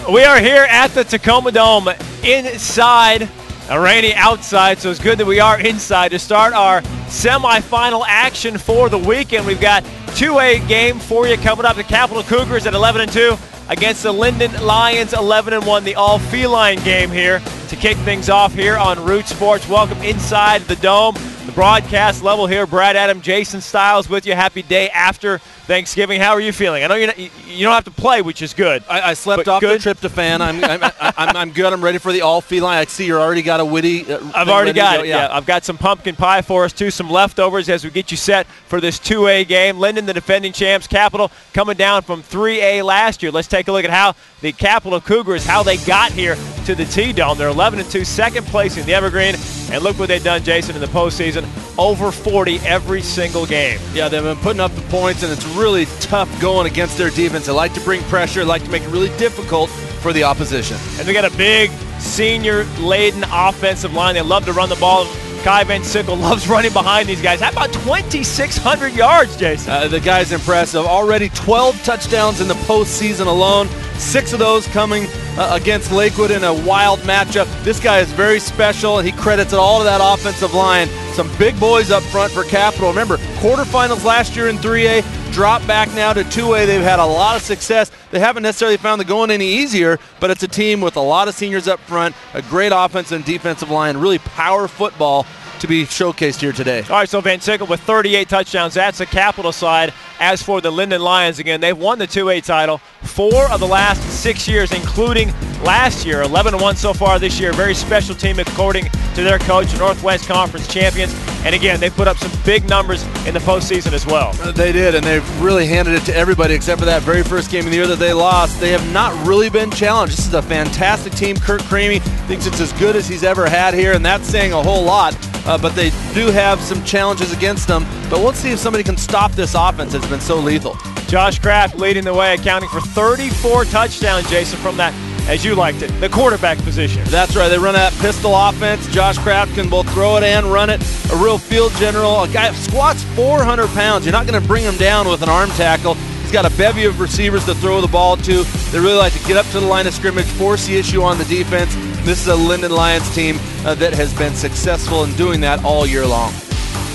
We are here at the Tacoma Dome inside, a rainy outside, so it's good that we are inside to start our semifinal action for the weekend. We've got 2A game for you coming up. The Capotal Cougars at 11-2 against the Lynden Lions 11-1, the all-feline game here to kick things off here on Root Sports. Welcome inside the Dome. The broadcast level here, Brad Adam, Jason Stiles with you. Happy day after Thanksgiving. How are you feeling? I know you don't have to play, which is good. I slept off good? the tryptophan. I'm good. I'm ready for the all feline. I see you're already got a witty. I've already got it. Yeah, I've got some pumpkin pie for us too, some leftovers as we get you set for this 2A game. Lynden, the defending champs, Capotal coming down from 3A last year. Let's take a look at how the Capotal Cougars, how they got here to the T-Dome. They're 11-2, second place in the Evergreen, and look what they've done, Jason, in the postseason. Over 40 every single game. Yeah, they've been putting up the points, and it's really tough going against their defense. They like to bring pressure, like to make it really difficult for the opposition. And they got a big senior-laden offensive line. They love to run the ball. Kai Van Sickle loves running behind these guys. How about 2,600 yards, Jason? The guy's impressive. Already 12 touchdowns in the postseason alone. 6 of those coming against Lakewood in a wild matchup. This guy is very special, and he credits it all to that offensive line. Some big boys up front for Capotal. Remember, quarterfinals last year in 3A, drop back now to 2A. They've had a lot of success. They haven't necessarily found the going any easier, but it's a team with a lot of seniors up front, a great offensive and defensive line, really power football to be showcased here today. All right, so Van Sickle with 38 touchdowns. That's the Capotal side. As for the Lynden Lions, again, they've won the 2A title 4 of the last 6 years, including last year, 11-1 so far this year. Very special team according to their coach, Northwest Conference champions. And again, they put up some big numbers in the postseason as well. They did, and they've really handed it to everybody except for that very first game of the year that they lost. They have not really been challenged. This is a fantastic team. Kurt Creamy thinks it's as good as he's ever had here, and that's saying a whole lot. But they do have some challenges against them. But let's see if somebody can stop this offense that's been so lethal. Josh Kraft leading the way, accounting for 34 touchdowns, Jason, from that, as you liked it, the quarterback position. That's right. They run that pistol offense. Josh Kraft can both throw it and run it. A real field general. A guy squats 400 pounds. You're not going to bring him down with an arm tackle. He's got a bevy of receivers to throw the ball to. They really like to get up to the line of scrimmage, force the issue on the defense. This is a Lynden Lions team that has been successful in doing that all year long.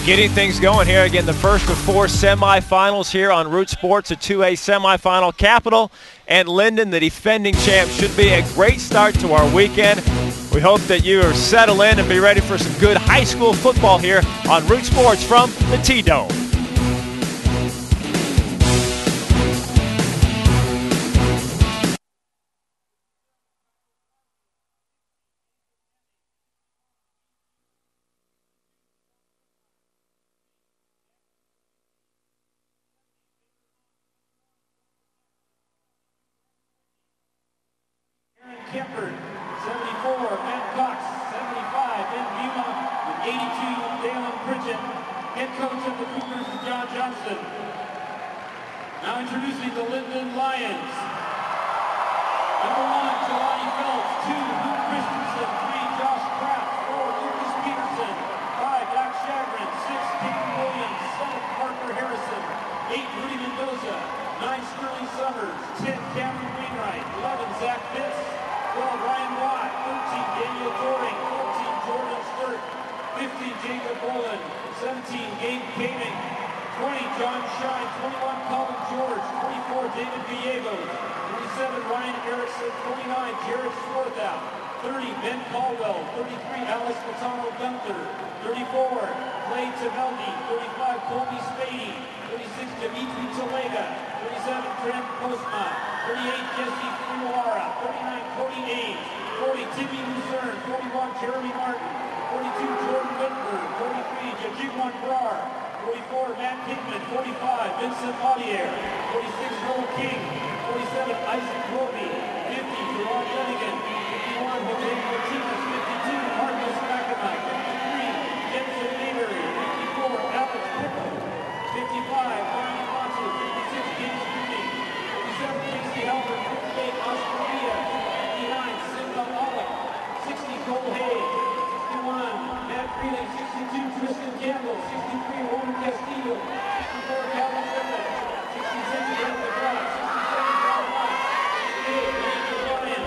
Getting things going here. Again, the first of 4 semifinals here on Root Sports, a 2A semifinal. Capotal and Lynden, the defending champs, should be a great start to our weekend. We hope that you are settled in and be ready for some good high school football here on Root Sports from the T-Dome. Kemper, 74, Matt Cox, 75, Ben Buma, with 82, Dalen Pritchett. Head coach of the Cougars is John Johnston. Now introducing the Lynden Lions. Number 1, Jelani Phelps, 2, Luke Christensen, 3, Josh Kraft, 4, Lucas Peterson, 5, Doc Chagrin, 6, Peyton Williams, 7, Parker Harrison, 8, Rudy Mendoza, 9, Sterling Summers, 10, Cameron Wainwright, 11, Zach Fitz, 12, Ryan Watt, 13, Daniel Doring, 14, Jordan Sturt, 15, Jacob Boland, 17, Gabe Kaming, 20, John Shine, 21, Colin George, 24, David Villegos, 27, Ryan Erickson, 29, Jared Swarthout, 30, Ben Caldwell, 33, Alex Matano Gunther, 34, Clay Taveldi, 35, Colby Spady, 36, Dimitri Talega, 37, Trent Postma, 38, Jesse Fujiwara, 39, Cody Ames, 40, Timmy Lucerne, 41, Jeremy Martin, 42, Jordan Whitford, 43, Jajigwan Brar, 44, Matt Hickman, 45, Vincent Audier, 46, Noah King, 47, Isaac Roby, 50, Gerard Dunnigan, 51, Jose Martinez, 52, Marcus McAnutt, 53, Jensen Mayberry, 54, Alex Pickle, 55, Brian Watson, 56, James Green, 57, Casey Halbert, 58, Oscar Diaz, 59, Simba Pollock, 60, Cole Hay, 61, Matt Freeling, 62, Tristan Campbell, 63, Roman Castillo, 64, Calvin Griffin, 66, Jeff McGrath, 67, John White, 68, Andrew Ryan,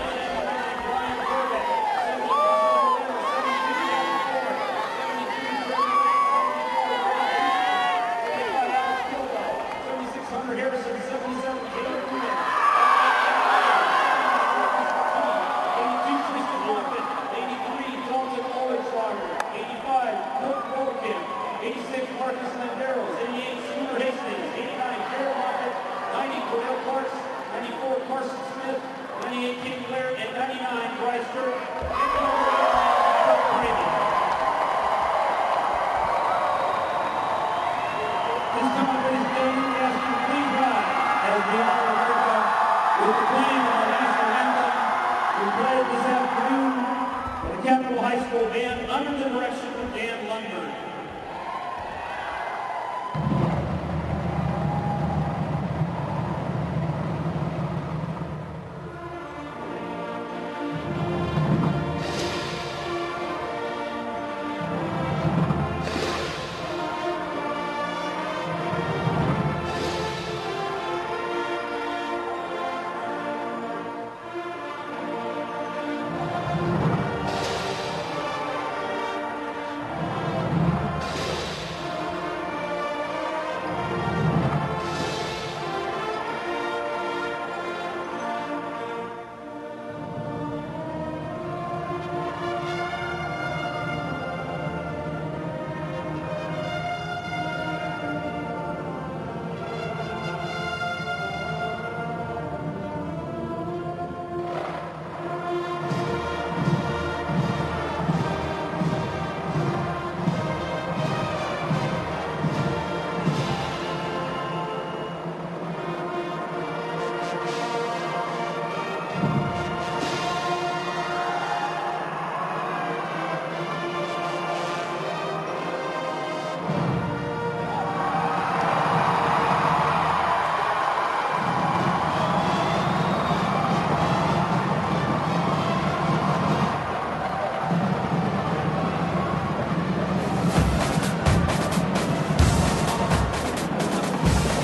High School band under the direction of Dan Lundberg.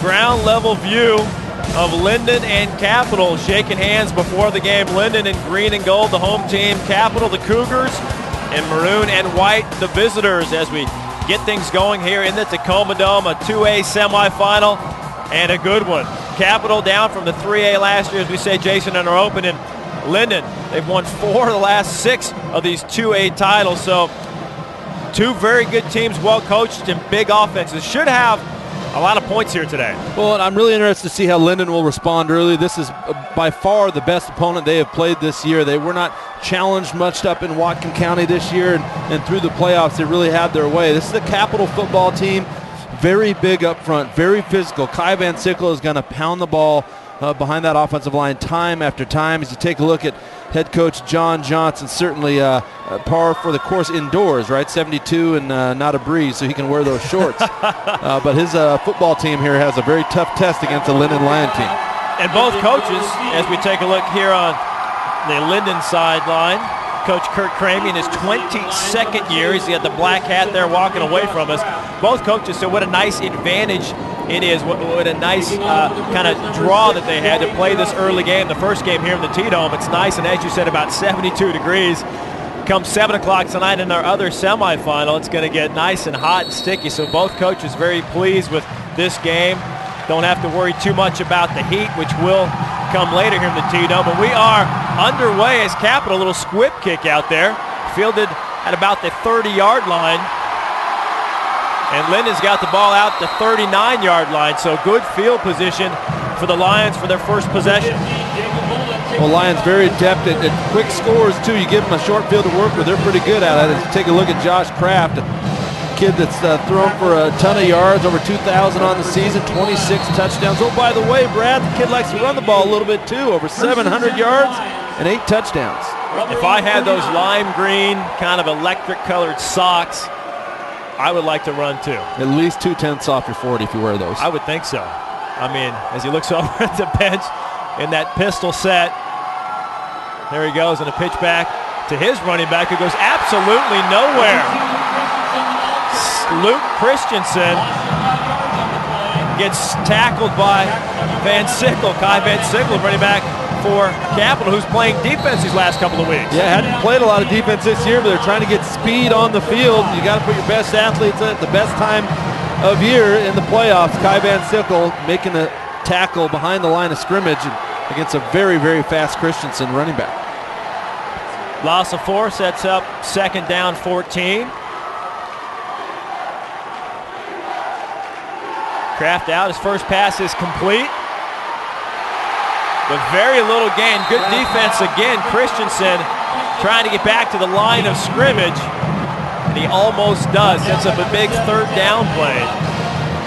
Ground level view of Lynden and Capotal shaking hands before the game. Lynden in green and gold, the home team. Capotal, the Cougars, in maroon and white, the visitors, as we get things going here in the Tacoma Dome. A 2A semifinal and a good one. Capotal down from the 3A last year, as we say, Jason, in our open. And Lynden, they've won 4 of the last 6 of these 2A titles. So 2 very good teams, well coached and big offenses. Should have a lot of points here today. Well, and I'm really interested to see how Lynden will respond early. This is by far the best opponent they have played this year. They were not challenged much up in Whatcom County this year, and through the playoffs they really had their way. This is a Capotal football team, very big up front, very physical. Kai Van Sickle is going to pound the ball behind that offensive line time after time. As you take a look at head coach John Johnson, certainly par for the course indoors, right? 72 and not a breeze, so he can wear those shorts. But his football team here has a very tough test against the Lynden Lion team. And both coaches, as we take a look here on the Lynden sideline, Coach Kurt Cramey in his 22nd year. He's got the black hat there walking away from us. Both coaches said what a nice advantage it is, what a nice kind of draw that they had to play this early game. The first game here in the T-Dome, it's nice, and as you said, about 72 degrees. Come 7 o'clock tonight in our other semifinal, it's going to get nice and hot and sticky. So both coaches very pleased with this game. Don't have to worry too much about the heat, which will come later here in the T-Dome. And we are underway as Capotal, a little squib kick out there, fielded at about the 30-yard line. And Lynden's got the ball out the 39-yard line, so good field position for the Lions for their first possession. Well, Lions very adept at quick scores, too. You give them a short field to work with, they're pretty good at it. Take a look at Josh Kraft, a kid that's thrown for a ton of yards, over 2,000 on the season, 26 touchdowns. Oh, by the way, Brad, the kid likes to run the ball a little bit, too. Over 700 yards and 8 touchdowns. If I had those lime green, kind of electric-colored socks, I would like to run too. At least 2/10 off your 40 if you wear those. I would think so. I mean, as he looks over at the bench in that pistol set, there he goes, and a pitch back to his running back who goes absolutely nowhere. Luke Christensen gets tackled by Van Sickle. Kai Van Sickle, running back for Capotal, who's playing defense these last couple of weeks. Yeah, hadn't played a lot of defense this year, but they're trying to get speed on the field. You got to put your best athletes at the best time of year in the playoffs. Kai Van Sickle making a tackle behind the line of scrimmage against a very, very fast Christensen running back. Loss of 4 sets up 2nd down 14. Kraft out, his first pass is complete. But very little gain. Good defense again. Christensen trying to get back to the line of scrimmage. And he almost does. Sets up a big 3rd down play.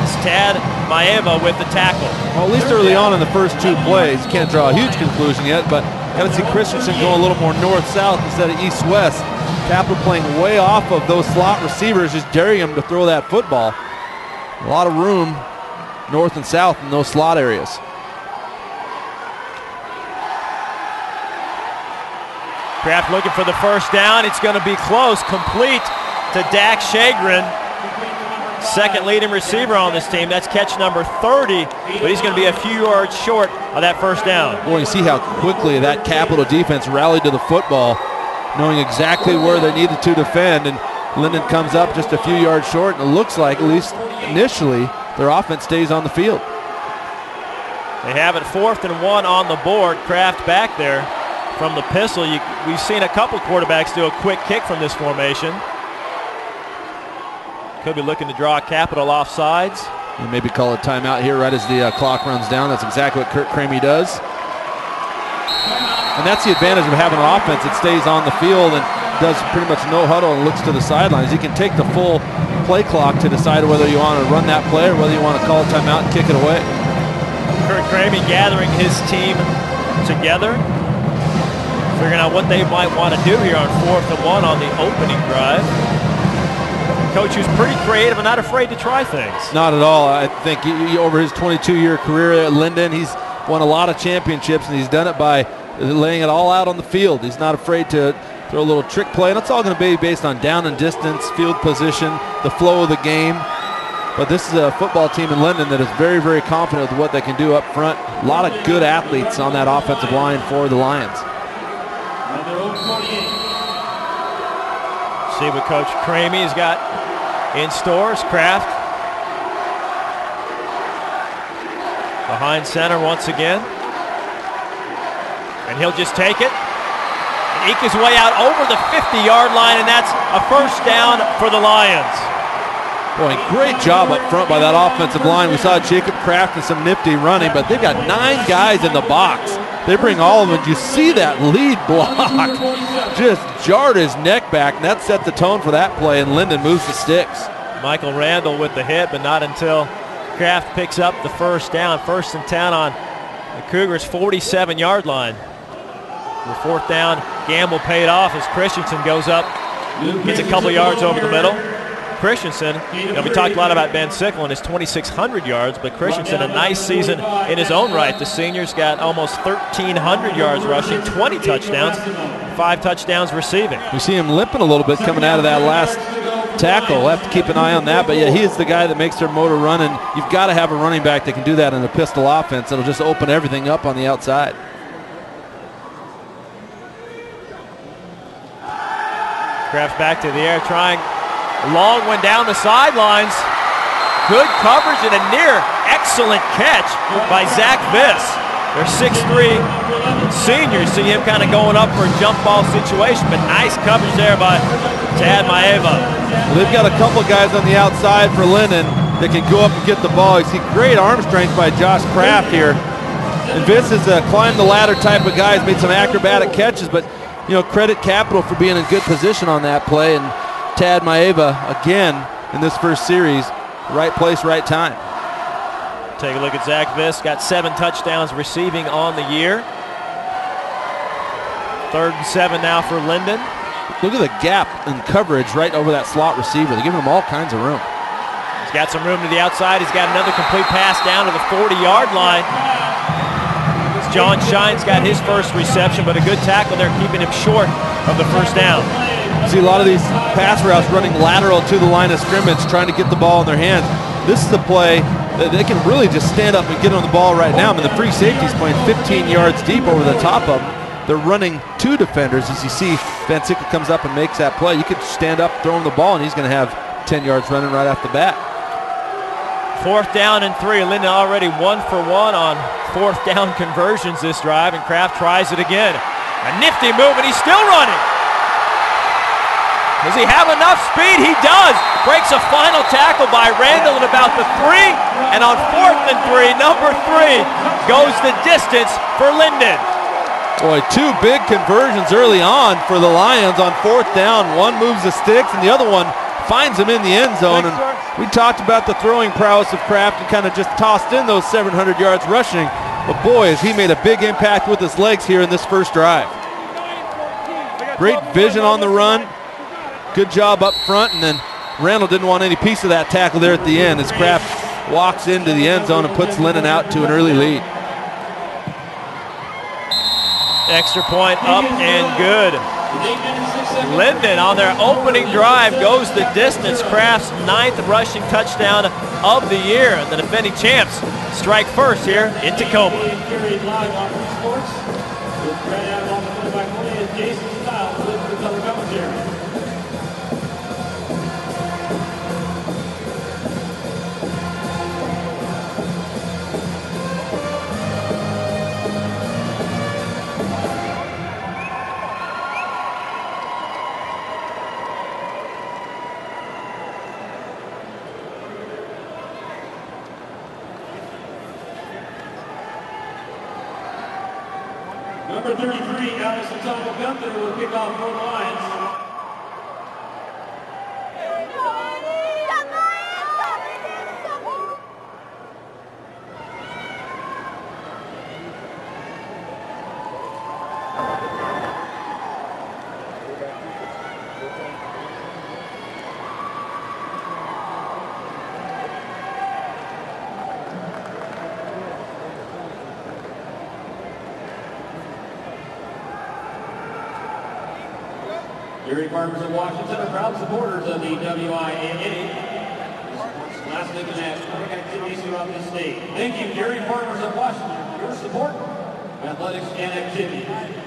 It's Tad Maeva with the tackle. Well, at least early on in the first 2 plays. You can't draw a huge conclusion yet, but got to see Christensen go a little more north-south instead of east-west. Capital playing way off of those slot receivers, just daring them to throw that football. A lot of room north and south in those slot areas. Kraft looking for the first down. It's going to be close, complete to Dak Shagrin. Second leading receiver on this team. That's catch number 30, but he's going to be a few yards short of that first down. Boy, you see how quickly that Capital defense rallied to the football, knowing exactly where they needed to defend, and Lynden comes up just a few yards short, and it looks like, at least initially, their offense stays on the field. They have it 4th and 1 on the board. Kraft back there from the pistol. We've seen a couple quarterbacks do a quick kick from this formation. Could be looking to draw Capital off sides. And maybe call a timeout here right as the clock runs down. That's exactly what Kurt Cramey does. And that's the advantage of having an offense that stays on the field and does pretty much no huddle and looks to the sidelines. You can take the full play clock to decide whether you want to run that play or whether you want to call a timeout and kick it away. Kurt Cramey gathering his team together, figuring out what they might want to do here on 4th and 1 on the opening drive. Coach who's pretty creative and not afraid to try things. Not at all. I think over his 22-year career at Lynden, he's won a lot of championships, and he's done it by laying it all out on the field. He's not afraid to throw a little trick play, and it's all going to be based on down and distance, field position, the flow of the game. But this is a football team in Lynden that is very, very confident with what they can do up front. A lot of good athletes on that offensive line for the Lions. See what Coach Cramey has got in stores. Kraft behind center once again. And he'll just take it and eke his way out over the 50-yard line, and that's a first down for the Lions. Boy, great job up front by that offensive line. We saw Jacob Kraft and some nifty running, but they've got 9 guys in the box. They bring all of them. You see that lead block just jarred his neck back, and that set the tone for that play, and Lynden moves the sticks. Michael Randall with the hit, but not until Kraft picks up the first down. 1st and 10 on the Cougars' 47-yard line. The 4th down gamble paid off as Christensen goes up, gets a couple yards over the middle. Christensen, we talked a lot about Ben Sickle and his 2,600 yards, but Christensen, a nice season in his own right. The senior's got almost 1,300 yards rushing, 20 touchdowns, 5 touchdowns receiving. We see him limping a little bit coming out of that last tackle. We'll have to keep an eye on that, but yeah, he is the guy that makes their motor run, and you've got to have a running back that can do that in a pistol offense. It'll just open everything up on the outside. Kraft's back to the air, trying a long one down the sidelines. Good coverage and a near excellent catch by Zach Viss. They're 6'3" seniors, see him kind of going up for a jump ball situation, but nice coverage there by Tad Maeva. Well, they've got a couple guys on the outside for Lynden that can go up and get the ball. You see great arm strength by Josh Kraft here. And Viss is a climb the ladder type of guy. He's made some acrobatic catches, but credit Capital for being in good position on that play. And Tad Maeva, again, in this first series, right place, right time. Take a look at Zach Viss, got 7 touchdowns receiving on the year. 3rd and 7 now for Lynden. Look at the gap in coverage right over that slot receiver. They're giving him all kinds of room. He's got some room to the outside. He's got another complete pass down to the 40-yard line. John Shine's got his first reception, but a good tackle there, keeping him short of the first down. See a lot of these pass routes running lateral to the line of scrimmage, trying to get the ball in their hands. This is the play that they can really just stand up and get on the ball right now. I mean, the free safety's playing 15 yards deep over the top of them. They're running 2 defenders. As you see, Van Sickle comes up and makes that play. You could stand up, throw him the ball, and he's going to have 10 yards running right off the bat. 4th down and 3. Lynden already 1 for 1 on 4th down conversions this drive, and Kraft tries it again. A nifty move, and he's still running. Does he have enough speed? He does. Breaks a final tackle by Randall at about the 3, and on 4th and 3, number 3 goes the distance for Lynden. Boy, 2 big conversions early on for the Lions on 4th down. One moves the sticks, and the other one finds him in the end zone. And we talked about the throwing prowess of Kraft and kind of just tossed in those 700 yards rushing. But boy, has he made a big impact with his legs here in this first drive. Great vision on the run. good job up front, and then Randall didn't want any piece of that tackle there at the end as Kraft walks into the end zone and puts Lynden out to an early lead. Extra point up and good. Lynden on their opening drive goes the distance. Kraft's 9th rushing touchdown of the year. And the defending champs strike first here in Tacoma. Number 33, Allison Gunther will kick off for the Lions. Dairy Farmers of Washington are proud supporters of the WIAA. Last week and athletic activities throughout the state. Thank you, Dairy Farmers of Washington, for your support of athletics and activities.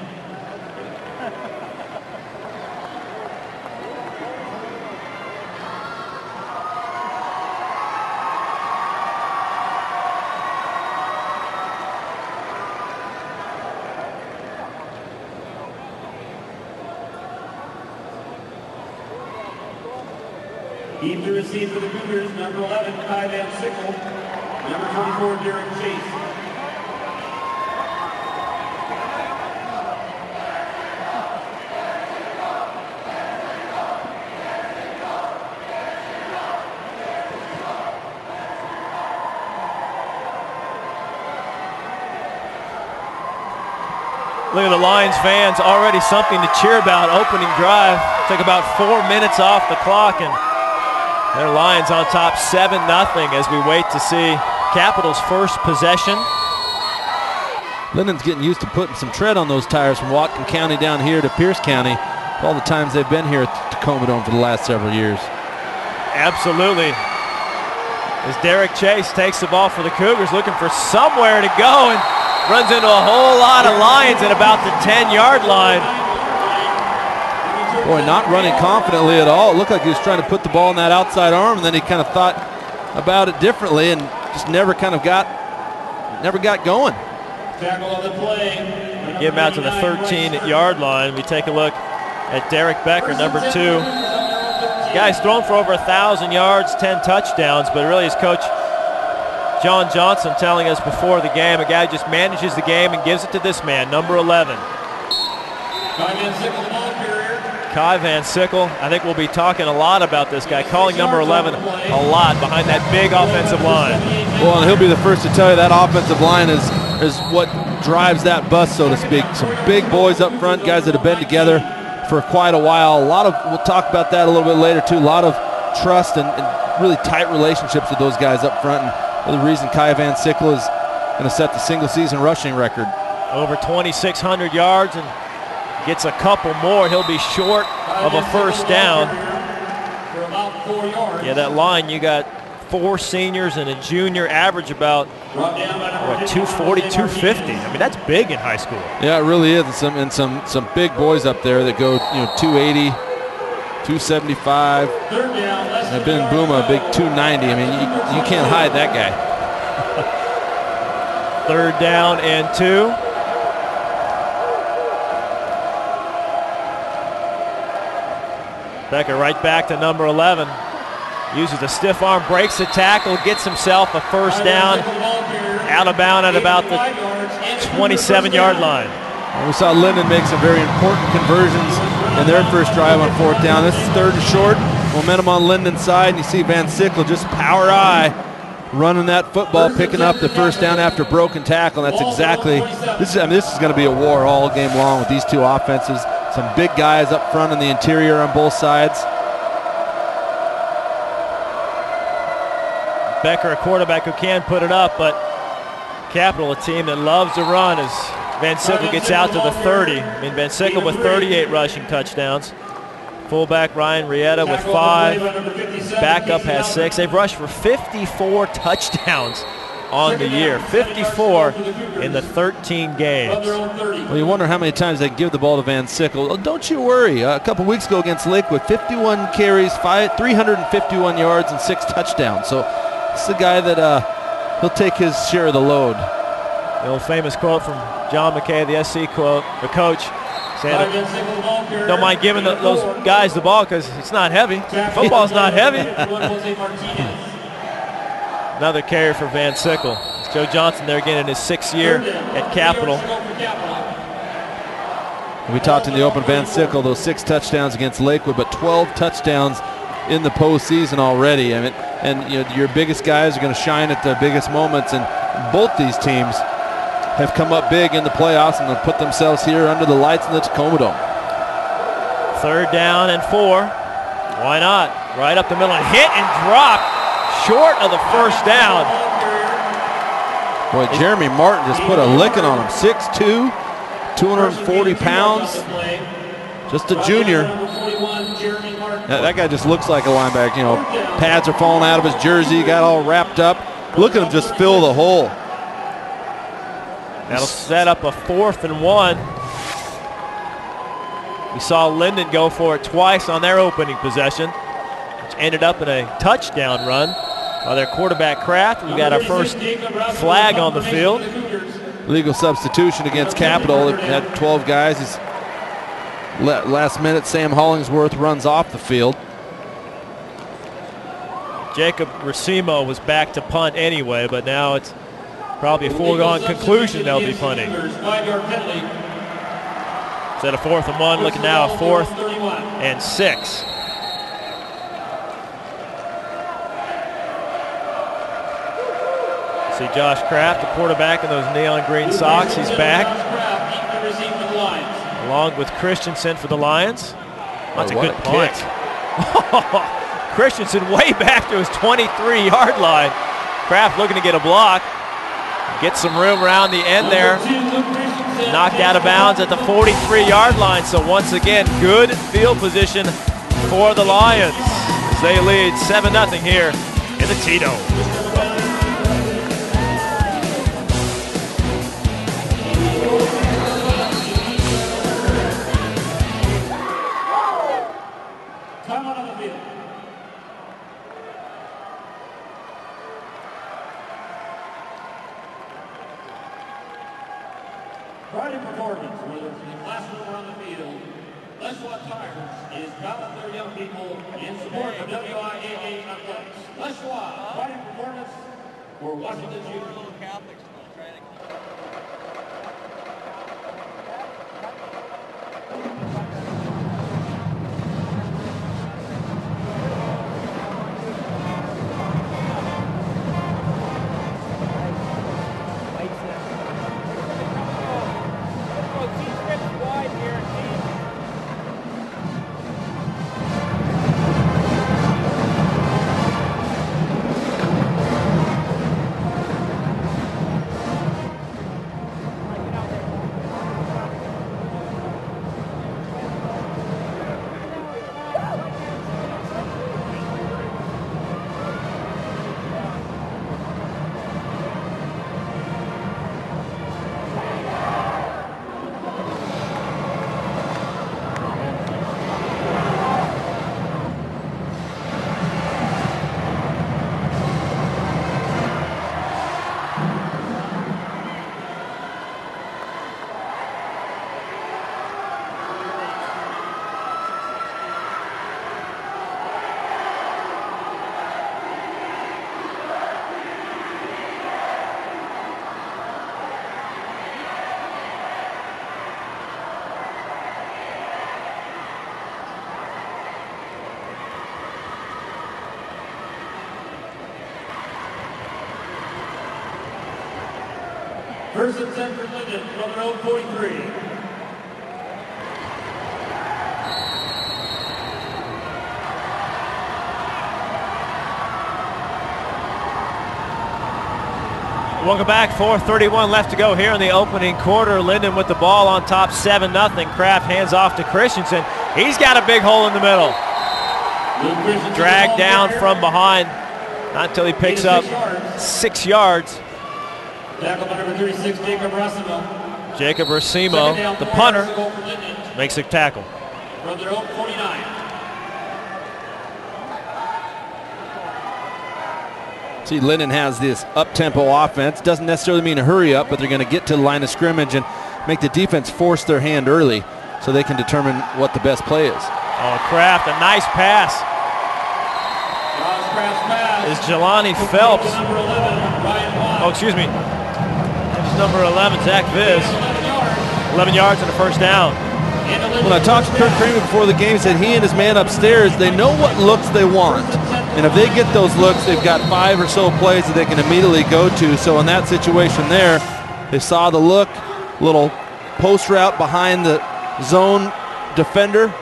Deep to receive for the Cougars, number 11, By WIAA. Number 24, Derek Chase. Look at the Lions fans, already something to cheer about. Opening drive, took about 4 minutes off the clock, and their Lions on top 7-0 as we wait to see Capital's first possession. Lynden's getting used to putting some tread on those tires from Whatcom County down here to Pierce County, all the times they've been here at the Tacoma Dome for the last several years. Absolutely. As Derek Chase takes the ball for the Cougars, looking for somewhere to go, and runs into a whole lot of Lions at about the 10-yard line. Boy, not running confidently at all. It looked like he was trying to put the ball in that outside arm, and then he kind of thought about it differently and just never got going. Tackle on the play. Give him out to the 13-yard line. We take a look at Derek Becker, number 2. Guy's thrown for over 1,000 yards, 10 touchdowns, but really his coach John Johnson telling us before the game, a guy who just manages the game and gives it to this man, number 11. Kai Van Sickle, I think we'll be talking a lot about this guy, calling number 11 a lot behind that big offensive line. Well, and he'll be the first to tell you that offensive line is what drives that bus, so to speak. Some big boys up front, guys that have been together for quite a while. We'll talk about that a little bit later too, a lot of trust and really tight relationships with those guys up front. And the reason Kai Van Sickle is going to set the single-season rushing record. Over 2,600 yards and gets a couple more. He'll be short of a first down. Yeah, that line, you got 4 seniors and a junior, average about, what, 240, 250. I mean, that's big in high school. Yeah, it really is. And some big boys up there that go, 280, 275. And Ben Booma, a big 290. I mean, you can't hide that guy. 3rd down and 2. Becker right back to number 11. Uses a stiff arm, breaks the tackle, gets himself a first down. Out of bounds at about the 27-yard line. And we saw Lynden make some very important conversions in their first drive on 4th down. This is 3rd and short. Momentum on Lynden's side, and you see Van Sickle just power eye running that football, picking up the first down after broken tackle. And that's exactly, this is going to be a war all game long with these two offenses. Some big guys up front in the interior on both sides. Becker, a quarterback who can put it up, but Capital, a team that loves to run, as Van Sickle gets out to the 30. I mean, Van Sickle with 38 rushing touchdowns. Fullback Ryan Rieta with 5. Backup has 6. They've rushed for 54 touchdowns on the year. 54 in the 13 games. Well, you wonder how many times they give the ball to Van Sickle. Oh, don't you worry. A couple weeks ago against Lakewood, 51 carries, 351 yards, and 6 touchdowns. So this is a guy that he'll take his share of the load. The old famous quote from John McKay, the SC quote, the coach, said, don't mind giving those guys the ball because it's not heavy. Football's not heavy. Another carry for Van Sickle. It's Joe Johnson there again in his 6th year at Capital. We talked in the open, Van Sickle, those 6 touchdowns against Lakewood, but 12 touchdowns in the postseason already. I mean, and you know, your biggest guys are going to shine at the biggest moments, and both these teams have come up big in the playoffs and have put themselves here under the lights in the Tacoma Dome. 3rd down and 4. Why not? Right up the middle and hit and drop short of the 1st down. Boy, Jeremy Martin just put a licking on him. 6'2", 240 pounds. Just a junior. That guy just looks like a linebacker. You know, pads are falling out of his jersey, got all wrapped up. Look at him just fill the hole. That'll set up a 4th and 1. We saw Lynden go for it twice on their opening possession, which ended up in a touchdown run by their quarterback Kraft. We've got our first flag on the field. Legal substitution against Capital. It had 12 guys. He's last minute, Sam Hollingsworth runs off the field. Jacob Racimo was back to punt anyway, but now it's probably a foregone conclusion they'll be punting. Instead of 4th and 1, looking now at 4th and 6. See Josh Kraft, the quarterback in those neon green socks. He's back, along with Christensen for the Lions. That's a good punt. Christensen way back to his 23-yard line. Kraft looking to get a block. Gets some room around the end there. Knocked out of bounds at the 43-yard line. So once again, good field position for the Lions as they lead 7-0 here in the T-Dome. Pride in performance, whether it's in the classroom or on the field, Schwab Tires is proud of their young people in support of WIAA athletics. Schwab, pride in performance for Washington Juniors. First and 10 for Lynden from their own 43. Welcome back. 4:31 left to go here in the opening quarter. Lynden with the ball on top, 7-0. Kraft hands off to Christensen. He's got a big hole in the middle. Dragged down from behind. Not until he picks up 6 yards. Tackle by number 36, Jacob Racimo. Jacob Racimo, the punter, makes a tackle. From their own 49. See, Lynden has this up-tempo offense. Doesn't necessarily mean a hurry up, but they're going to get to the line of scrimmage and make the defense force their hand early so they can determine what the best play is. Oh, Kraft, a nice pass. Is Jelani Phelps. Oh, excuse me. That's number 11, Zach Viz. 11 yards and a first down. When I talked to Kirk Kramer before the game, he said he and his man upstairs, they know what looks they want. And if they get those looks, they've got 5 or so plays that they can immediately go to. So in that situation there, they saw the look, little post route behind the zone defender.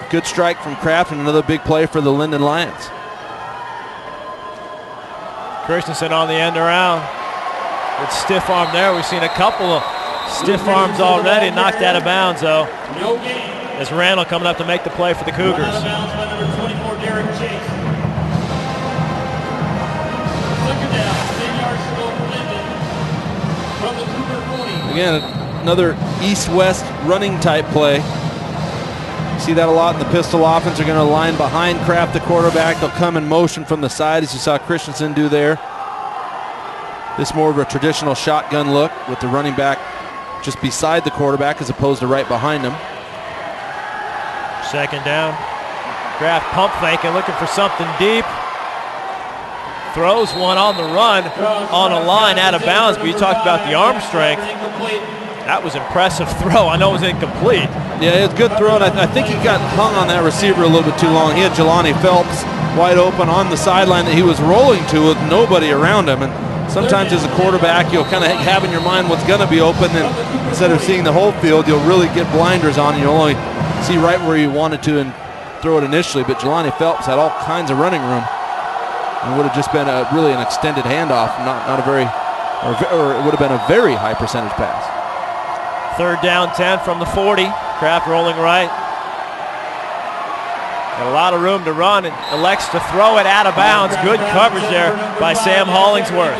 Good strike from Kraft and another big play for the Lynden Lions. Christensen on the end around. Good stiff arm there. We've seen a couple of stiff arms already, knocked out of bounds though. As Randall coming up to make the play for the Cougars. Again, another east-west running type play. See that a lot in the pistol offense. They're going to line behind Kraft, the quarterback. They'll come in motion from the side, as you saw Christensen do there. This more of a traditional shotgun look with the running back just beside the quarterback as opposed to right behind him. Second down. Kraft pump faking, looking for something deep. Throws one on the run, on a line out of bounds, but you talked about the arm strength. That was impressive throw. I know it was incomplete. Yeah, it's a good throw, and I think he got hung on that receiver a little bit too long. He had Jelani Phelps wide open on the sideline that he was rolling to with nobody around him. And sometimes as a quarterback, you'll kind of have in your mind what's going to be open, and instead of seeing the whole field, you'll really get blinders on, and you'll only see right where you wanted to and throw it initially. But Jelani Phelps had all kinds of running room. It would have just been really an extended handoff, not a very, or it would have been a very high percentage pass. Third down 10 from the 40. Kraft rolling right. Got a lot of room to run and elects to throw it out of bounds. Good coverage there by Sam Hollingsworth.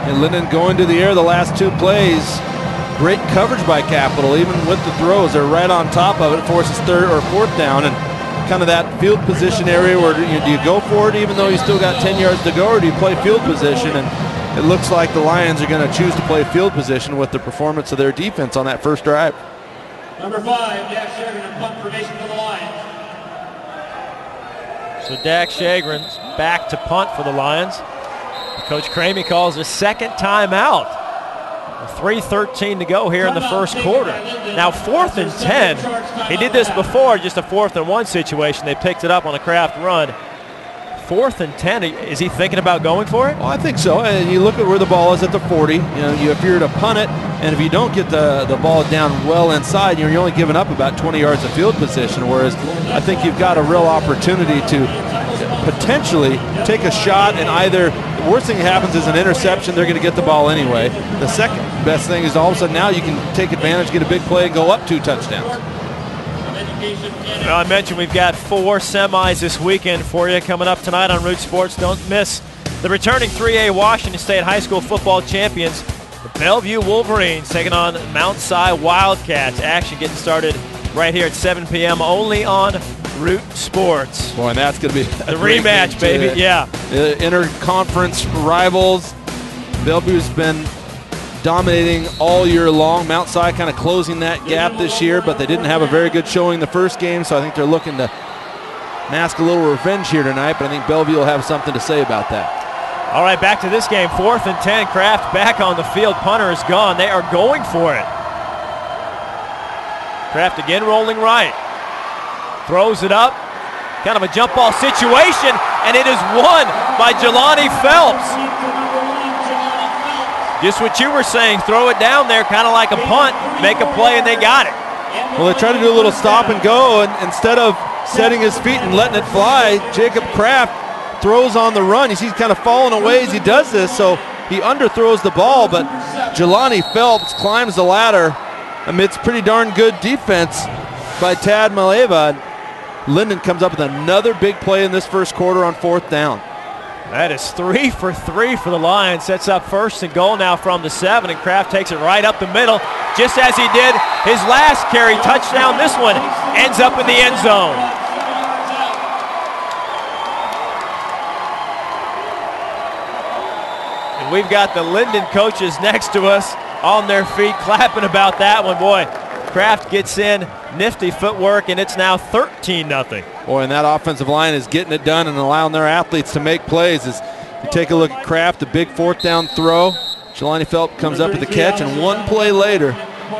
And Lynden going to the air the last 2 plays. Great coverage by Capital, even with the throws. They're right on top of it. It forces 3rd or 4th down. And kind of that field position area where do you go for it even though you still got 10 yards to go, or do you play field position? And it looks like the Lions are going to choose to play field position with the performance of their defense on that first drive. Number 5, Dak Shagrin, punt formation for the Lions. So Dak Shagrin's back to punt for the Lions. Coach Cramey calls a second timeout. 3:13 to go here in the first quarter. Now 4th and 10. He did this before, just a 4th and 1 situation. They picked it up on a Kraft run. 4th and 10. Is he thinking about going for it? Well, I think so. And you look at where the ball is at the 40. You know, if you're to punt it, and if you don't get the ball down well inside, you're only giving up about 20 yards of field position. Whereas I think you've got a real opportunity to potentially take a shot, and either the worst thing that happens is an interception. They're going to get the ball anyway. The second best thing is all of a sudden now you can take advantage, get a big play, and go up 2 touchdowns. Well, I mentioned we've got 4 semis this weekend for you coming up tonight on Root Sports. Don't miss the returning 3A Washington State High School football champions, the Bellevue Wolverines, taking on Mount Si Wildcats. Action getting started right here at 7 p.m. only on Root Sports. Boy, and that's going to be the rematch, baby. Yeah. Inter-conference rivals. Bellevue's been dominating all year long. Mount Si kind of closing that gap this year, but they didn't have a very good showing the first game, so I think they're looking to mask a little revenge here tonight, but I think Bellevue will have something to say about that. All right, back to this game. 4th and 10. Kraft back on the field. Punter is gone. They are going for it. Kraft again rolling right. Throws it up. Kind of a jump ball situation, and it is won by Jelani Phelps. Just what you were saying, throw it down there kind of like a punt, make a play, and they got it. Well, they tried to do a little stop and go, and instead of setting his feet and letting it fly, Jacob Kraft throws on the run. You see he's kind of falling away as he does this, so he underthrows the ball, but Jelani Phelps climbs the ladder amidst pretty darn good defense by Tad Maleva. Lynden comes up with another big play in this first quarter on 4th down. That is 3 for 3 for the Lions. Sets up 1st and goal now from the 7, and Kraft takes it right up the middle, just as he did his last carry. Touchdown. This one ends up in the end zone. And we've got the Lynden coaches next to us on their feet clapping about that one. Boy, Kraft gets in, nifty footwork, and it's now 13-0. Boy, and that offensive line is getting it done and allowing their athletes to make plays. As you take a look at Kraft, the big 4th down throw. Jelani Phelps comes up with the catch, and one play later,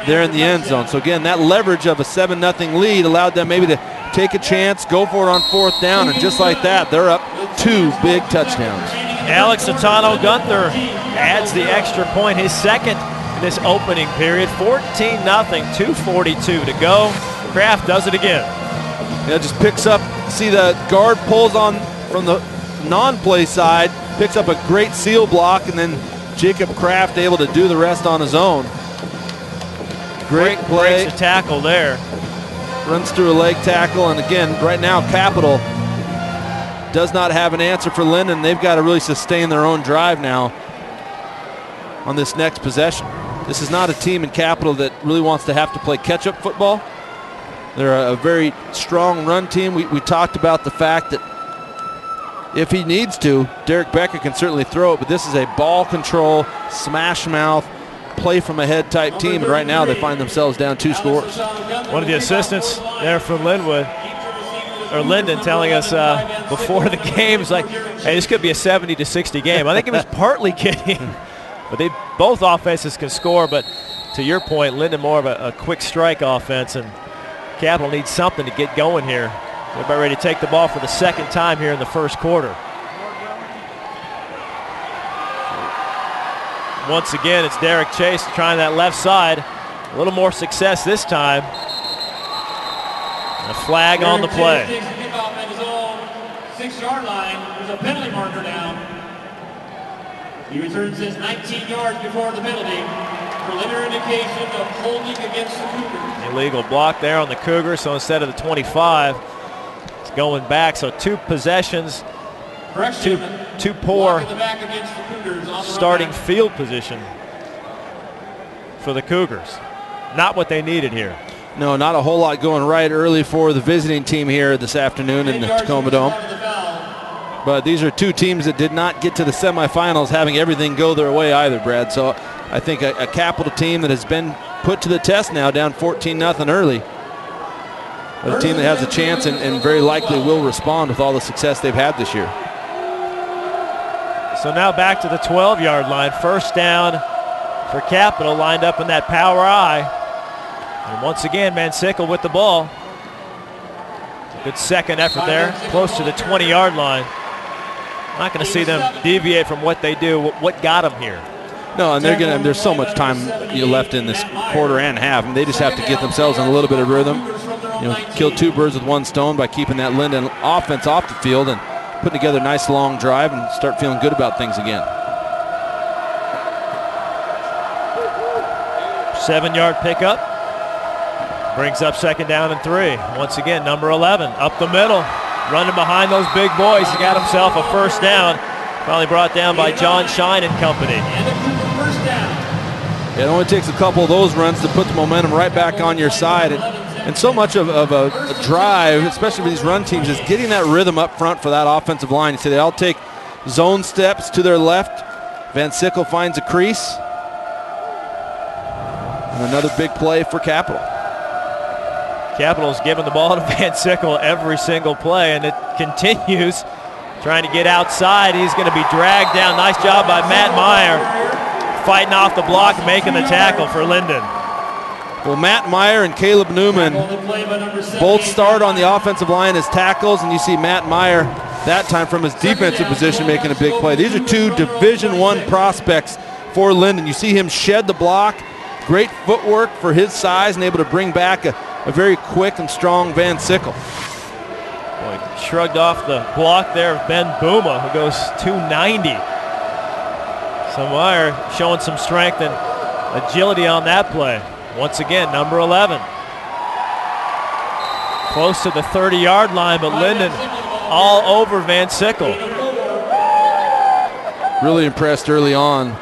they're in the end zone. So again, that leverage of a 7-0 lead allowed them maybe to take a chance, go for it on 4th down, and just like that, they're up 2 big touchdowns. Alex Atano Gunther adds the extra point, his second in this opening period. 14-0, 2:42 to go. Kraft does it again. Yeah, just picks up, see the guard pulls on from the non-play side, picks up a great seal block, and then Jacob Kraft able to do the rest on his own. Great play. Breaks a tackle there. Runs through a leg tackle, and again, right now, Capital does not have an answer for Lynden. They've got to really sustain their own drive now on this next possession. This is not a team in Capital that really wants to have to play catch-up football. They're a very strong run team. We talked about the fact that if he needs to, Derek Becker can certainly throw it, but this is a ball control, smash mouth, play from ahead type team, and right now they find themselves down 2 scores. One of the assistants there from Lynden telling us before the game, is like, hey, this could be a 70-60 game. I think he was partly kidding, but both offenses can score, but to your point, Lynden more of a quick strike offense, and Capital needs something to get going here. They're about ready to take the ball for the 2nd time here in the first quarter. Once again, it's Derek Chase trying that left side. A little more success this time. A flag on the play. Takes the kickoff at his own 6-yard line. There's a penalty marker down. He returns this 19 yards before the penalty. Preliminary indication of holding against the Cougars. Illegal block there on the Cougars, so instead of the 25, it's going back. So 2 possessions, two poor starting field position for the Cougars. Not what they needed here. No, not a whole lot going right early for the visiting team here this afternoon in the Tacoma Dome. But these are 2 teams that did not get to the semifinals having everything go their way either, Brad. So I think a Capital team that has been put to the test now, down 14-0 early. But a team that has a chance and very likely will respond with all the success they've had this year. So now back to the 12-yard line. 1st down for Capital, lined up in that power I. And once again, Mansickle with the ball. Good second effort there, close to the 20-yard line. Not going to see them deviate from what they do. What got them here? No, and there's so much time left in this quarter and half, and they just have to get themselves in a little bit of rhythm. Kill 2 birds with 1 stone by keeping that Lynden offense off the field and putting together a nice long drive and start feeling good about things again. 7-yard pickup. Brings up 2nd down and 3. Once again, number 11 up the middle, running behind those big boys. He got himself a 1st down. Finally brought down by John Shine and company. It only takes a couple of those runs to put the momentum right back on your side. And so much of a drive, especially for these run teams, is getting that rhythm up front for that offensive line. You see they all take zone steps to their left. Van Sickle finds a crease. And another big play for Capital. Capital's giving the ball to Van Sickle every single play, and it continues. Trying to get outside. He's going to be dragged down. Nice job by Matt Meyer, fighting off the block, making the tackle for Lynden. Well, Matt Meyer and Caleb Newman both start on the offensive line as tackles, and you see Matt Meyer that time from his defensive position making a big play. These are 2 Division I prospects for Lynden. You see him shed the block. Great footwork for his size and able to bring back a very quick and strong Van Sickle. Boy, shrugged off the block there of Ben Bouma, who goes 290. So Meyer showing some strength and agility on that play. Once again, number 11. Close to the 30-yard line, but Lynden all over Van Sickle. Really impressed early on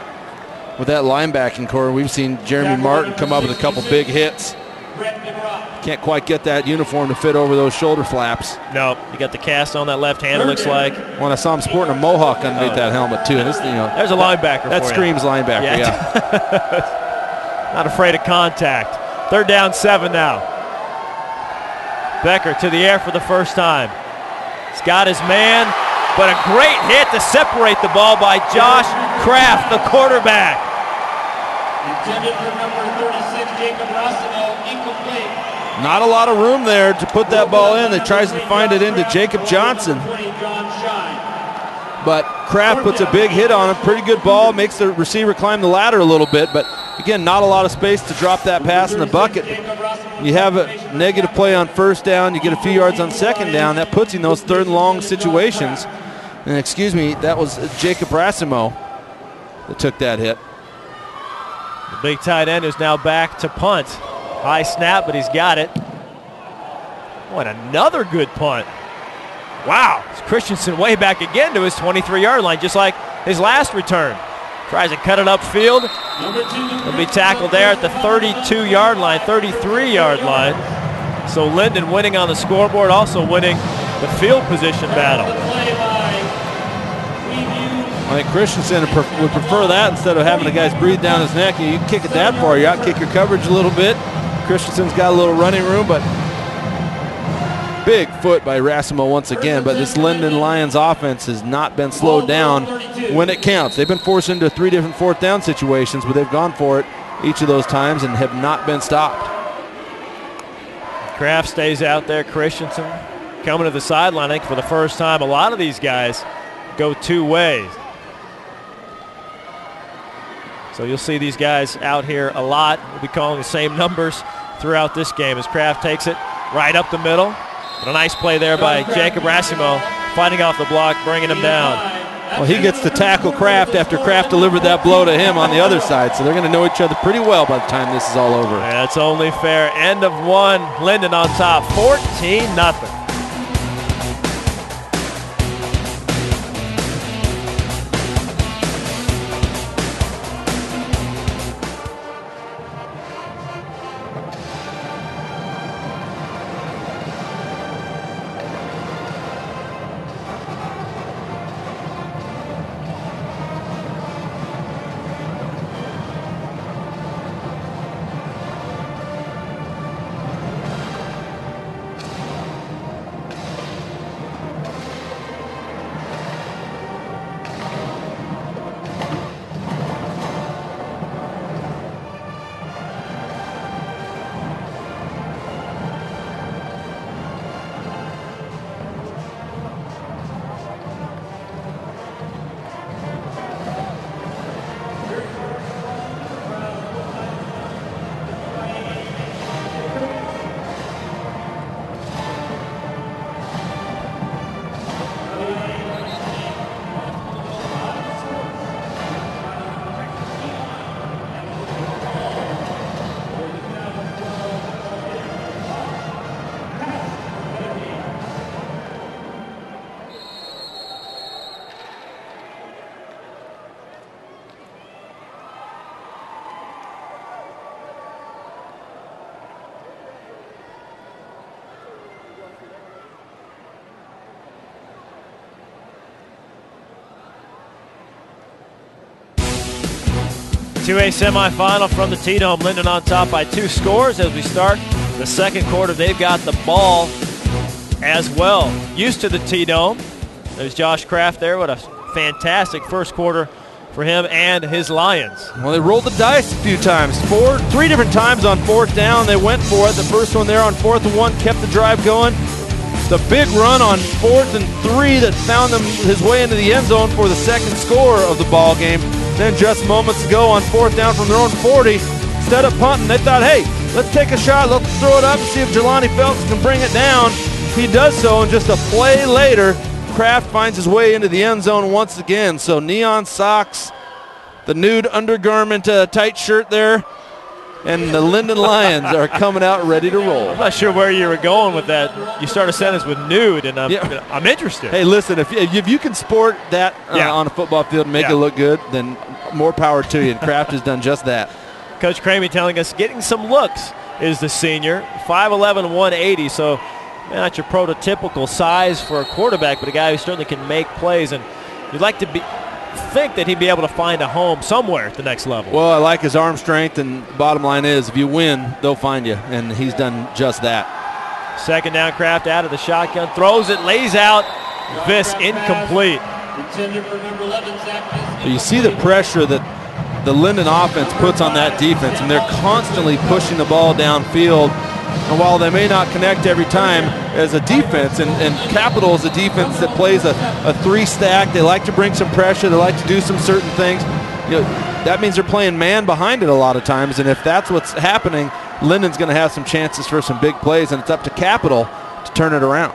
with that linebacking core. We've seen Jeremy Martin come up with a couple big hits. Can't quite get that uniform to fit over those shoulder flaps. No, you got the cast on that left hand, it looks like. When I saw him sporting a mohawk underneath that helmet too. And this, there's a linebacker. That screams linebacker. Yeah. Not afraid of contact. 3rd down, 7 now. Becker to the air for the first time. He's got his man, but a great hit to separate the ball by Josh Kraft, the quarterback. Intended for number 36, Jacob Rossino, incomplete. Not a lot of room there to put that ball in. They tries to find it into Jacob Johnson. But Kraft puts a big hit on him. Pretty good ball. Makes the receiver climb the ladder a little bit. But again, not a lot of space to drop that pass in the bucket. You have a negative play on 1st down. You get a few yards on 2nd down. That puts you in those 3rd and long situations. And excuse me, that was Jacob Rassimo that took that hit. The big tight end is now back to punt. High snap, but he's got it. What another good punt. Wow, it's Christensen way back again to his 23-yard line, just like his last return. Tries to cut it upfield. He'll be tackled there at the 32-yard line, 33-yard line. So Lynden winning on the scoreboard, also winning the field position battle. I think Christensen would prefer that instead of having the guys breathe down his neck. You can kick it that far, you outkick your coverage a little bit. Christensen's got a little running room, but big foot by Rassimo once again. But this Lynden Lions offense has not been slowed down when it counts. They've been forced into 3 different 4th down situations, but they've gone for it each of those times and have not been stopped. Kraft stays out there. Christensen coming to the sideline, I think, for the first time. A lot of these guys go 2 ways. So you'll see these guys out here a lot. We'll be calling the same numbers throughout this game as Kraft takes it right up the middle. But a nice play there by Jacob Rassimo, fighting off the block, bringing him down. Well, he gets to tackle Kraft after Kraft delivered that blow to him on the other side. So they're going to know each other pretty well by the time this is all over. That's only fair. End of 1. Lynden on top, 14-0. 2A semifinal from the T-Dome. Lynden on top by 2 scores as we start the 2nd quarter. They've got the ball as well. Used to the T-Dome. There's Josh Kraft there. What a fantastic first quarter for him and his Lions. Well, they rolled the dice a few times. 3 different times on 4th down. They went for it. The first one there on 4th and 1 kept the drive going. The big run on 4th and 3 that found him his way into the end zone for the 2nd score of the ball game. Then just moments ago on 4th down from their own 40, instead of punting, they thought, hey, let's take a shot, let's throw it up and see if Jelani Phelps can bring it down. he does so, and just a play later, Kraft finds his way into the end zone once again. So neon socks, the nude undergarment tight shirt there, and the Lynden Lions are coming out ready to roll. I'm not sure where you were going with that. You start a sentence with nude, and I'm interested. Hey, listen, if you can sport that on a football field and make it look good, then more power to you, and Kraft has done just that. Coach Cramey telling us getting some looks is the senior, 5'11", 180, so not your prototypical size for a quarterback, but a guy who certainly can make plays, and you'd like to think that he'd be able to find a home somewhere at the next level. Well, I like his arm strength, and bottom line is if you win, they'll find you, and he's done just that. Second down, Kraft out of the shotgun, throws it, lays out, Viss incomplete. You see the pressure that the Lynden offense puts on that defense, and they're constantly pushing the ball downfield. And while they may not connect every time as a defense, and Capital is a defense that plays a three-stack, they like to bring some pressure, they like to do some certain things. That means they're playing man behind it a lot of times, and if that's what's happening, Lynden's going to have some chances for some big plays, and it's up to Capital to turn it around.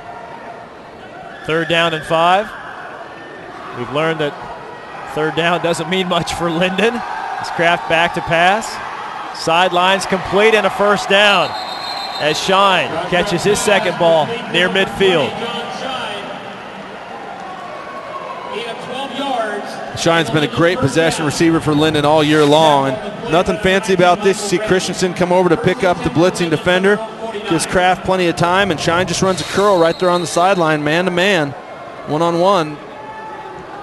3rd down and 5. We've learned that 3rd down doesn't mean much for Lynden. It's Kraft back to pass. Sidelines complete and a 1st down as Shine catches his second ball near midfield. Shine's been a great possession receiver for Lynden all year long, and nothing fancy about this. You see Christensen come over to pick up the blitzing defender, gives Kraft plenty of time, and Shine just runs a curl right there on the sideline, man-to-man, one-on-one.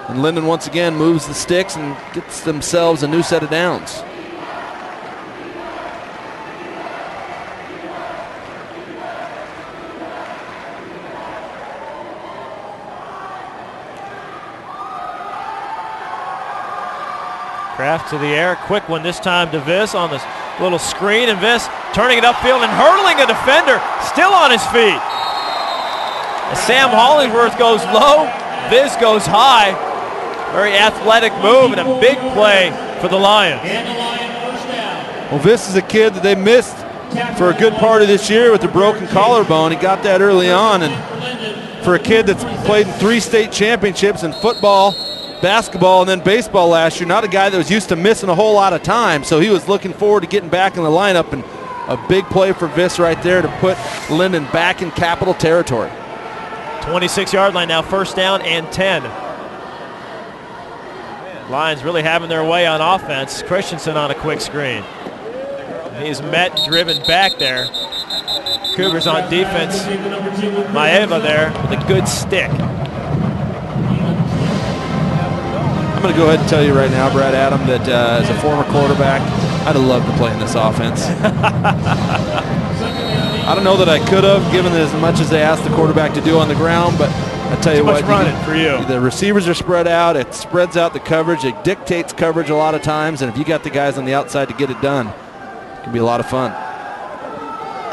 And Lynden once again moves the sticks and gets themselves a new set of downs. Kraft to the air, quick one this time to Viss on this little screen, and Viss turning it upfield and hurdling a defender, still on his feet. As Sam Hollingsworth goes low, Viss goes high. Very athletic move and a big play for the Lions. Well, Viss is a kid that they missed for a good part of this year with the broken collarbone. He got that early on, and for a kid that's played in 3 state championships in football, basketball, and then baseball last year, not a guy that was used to missing a whole lot of time, so he was looking forward to getting back in the lineup, and a big play for Viss right there to put Lynden back in Capital territory. 26-yard line now, 1st down and 10. Lions really having their way on offense. Christensen on a quick screen. He's met, driven back there. Cougars on defense. Maeva there with a good stick. I'm going to go ahead and tell you right now, Brad Adam, that as a former quarterback, I'd have loved to play in this offense. I don't know that I could have, given as much as they asked the quarterback to do on the ground, but I tell you what, running for you. The receivers are spread out. It spreads out the coverage. It dictates coverage a lot of times, and if you got the guys on the outside to get it done, it can be a lot of fun.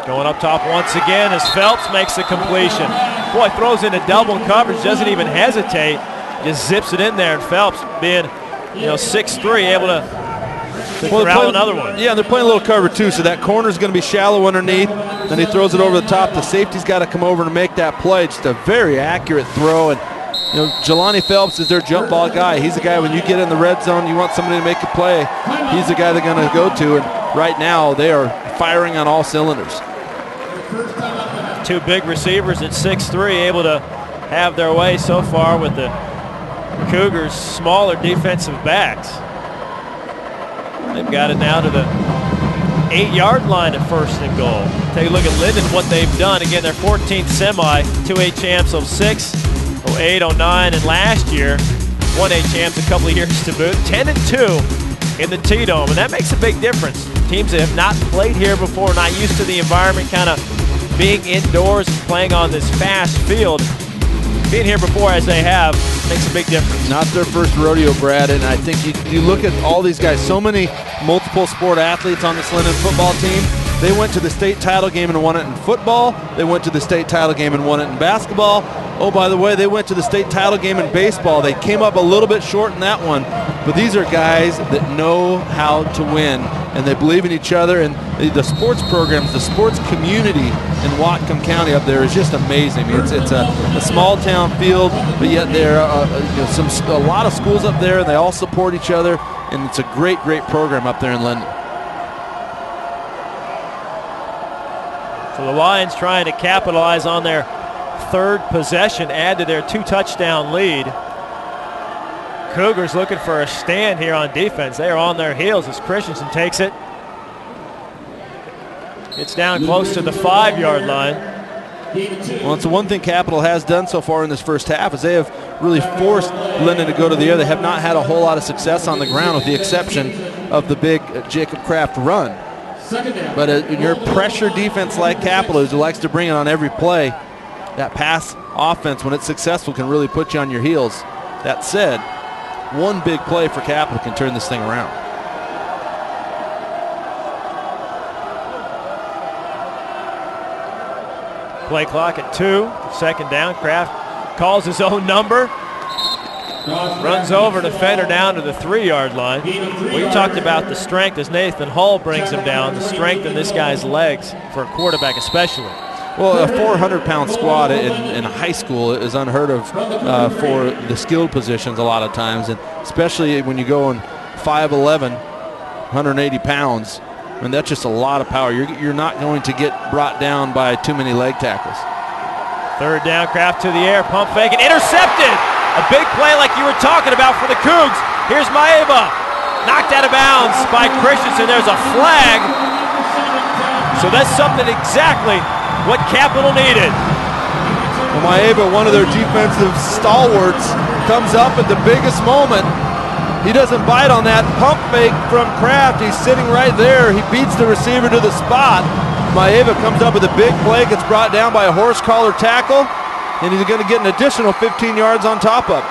Going up top once again as Phelps makes the completion. Boy, throws into double coverage, doesn't even hesitate, just zips it in there, and Phelps being 6'3", able to corral another one. Yeah, they're playing a little cover too, so that corner's going to be shallow underneath. Then he throws it over the top. The safety's got to come over to make that play. Just a very accurate throw. And Jelani Phelps is their jump ball guy. He's the guy when you get in the red zone, you want somebody to make a play. He's the guy they're going to go to. And right now they are firing on all cylinders. 2 big receivers at 6'3", able to have their way so far with the Cougars' smaller defensive backs. They've got it now to the 8-yard line at 1st and goal. Take a look at Lynden, what they've done. Again, their 14th semi, 2A champs 06, 08, 09, and last year, 1A champs a couple of years to boot. 10-2 in the T-Dome, and that makes a big difference. Teams that have not played here before, not used to the environment, kind of being indoors and playing on this fast field, being here before as they have, makes a big difference. Not their first rodeo, Brad, and I think you look at all these guys, so many multiple sport athletes on this Lynden football team. They went to the state title game and won it in football. They went to the state title game and won it in basketball. Oh, by the way, they went to the state title game in baseball. They came up a little bit short in that one. But these are guys that know how to win, and they believe in each other. And the sports programs, the sports community in Whatcom County up there is just amazing. I mean, it's a small town field, but yet there are a lot of schools up there, and they all support each other. And it's a great, great program up there in Lynden. So the Lions trying to capitalize on their third possession, add to their 2-touchdown lead. Cougars looking for a stand here on defense. They are on their heels as Christensen takes it. It's down close to the 5-yard line. Well, it's the one thing Capital has done so far in this first half is they have really forced Lynden to go to the air. They have not had a whole lot of success on the ground with the exception of the big Jacob Kraft run. But in your pressure defense like Capital, who likes to bring it on every play, that pass offense, when it's successful, can really put you on your heels. That said, one big play for Capital can turn this thing around. Play clock at 2, second down. Kraft calls his own number. Runs over defender down to the 3-yard line. We've talked about the strength as Nathan Hull brings him down, the strength in this guy's legs for a quarterback especially. Well, a 400-pound squad in high school is unheard of for the skilled positions a lot of times, and especially when you go in 5'11", 180 pounds. I mean, that's just a lot of power. You're not going to get brought down by too many leg tackles. Third down, Kraft to the air, pump fake, and intercepted! A big play like you were talking about for the Cougs. Here's Maeva, knocked out of bounds by Christensen. There's a flag. So that's something exactly what Capital needed. Well, Maeva, one of their defensive stalwarts, comes up at the biggest moment. He doesn't bite on that pump fake from Kraft. He's sitting right there. He beats the receiver to the spot. Maeva comes up with a big play, gets brought down by a horse collar tackle, and he's going to get an additional 15 yards on top of it.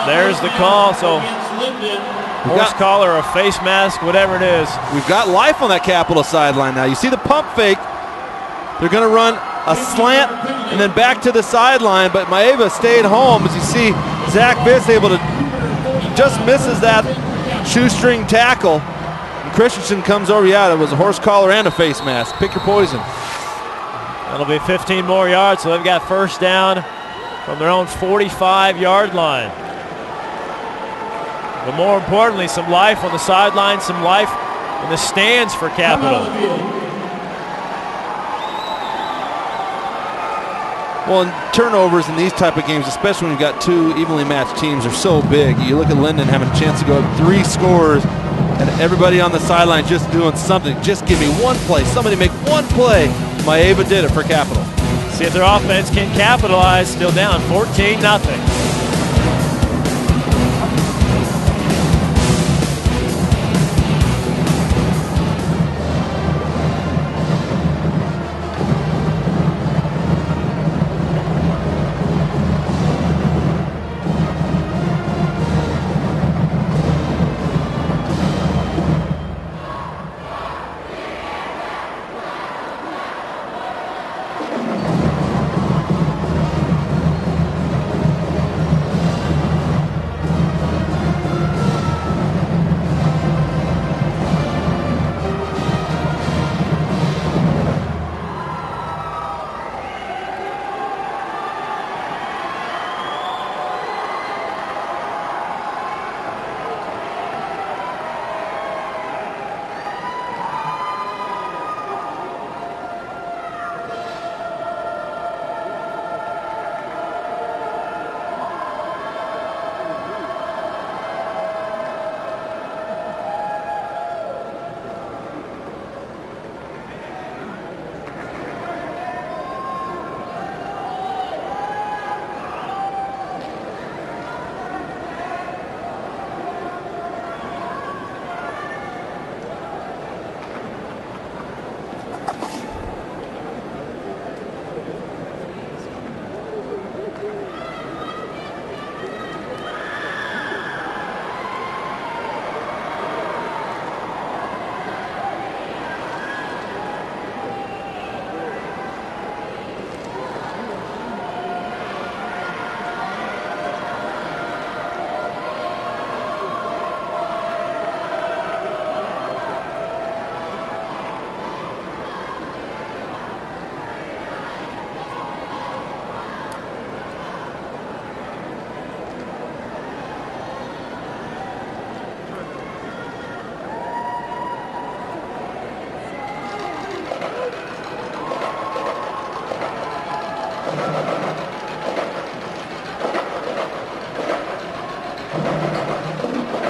There's the call. So horse collar or a face mask, whatever it is. We've got life on that Capital sideline now. You see the pump fake. They're going to run a slant and then back to the sideline, but Maeva stayed home. As you see, Zach Biss able to just misses that shoestring tackle. And Christensen comes over. Yeah, it was a horse collar and a face mask. Pick your poison. That'll be 15 more yards, so they've got first down from their own 45-yard line. But more importantly, some life on the sideline, some life in the stands for Capital. Well, and turnovers in these type of games, especially when you've got two evenly matched teams, are so big. You look at Lynden having a chance to go up 3 scores, and everybody on the sideline just doing something. Just give me one play. Somebody make one play. Maeva did it for Capital. See if their offense can capitalize. Still down 14-0.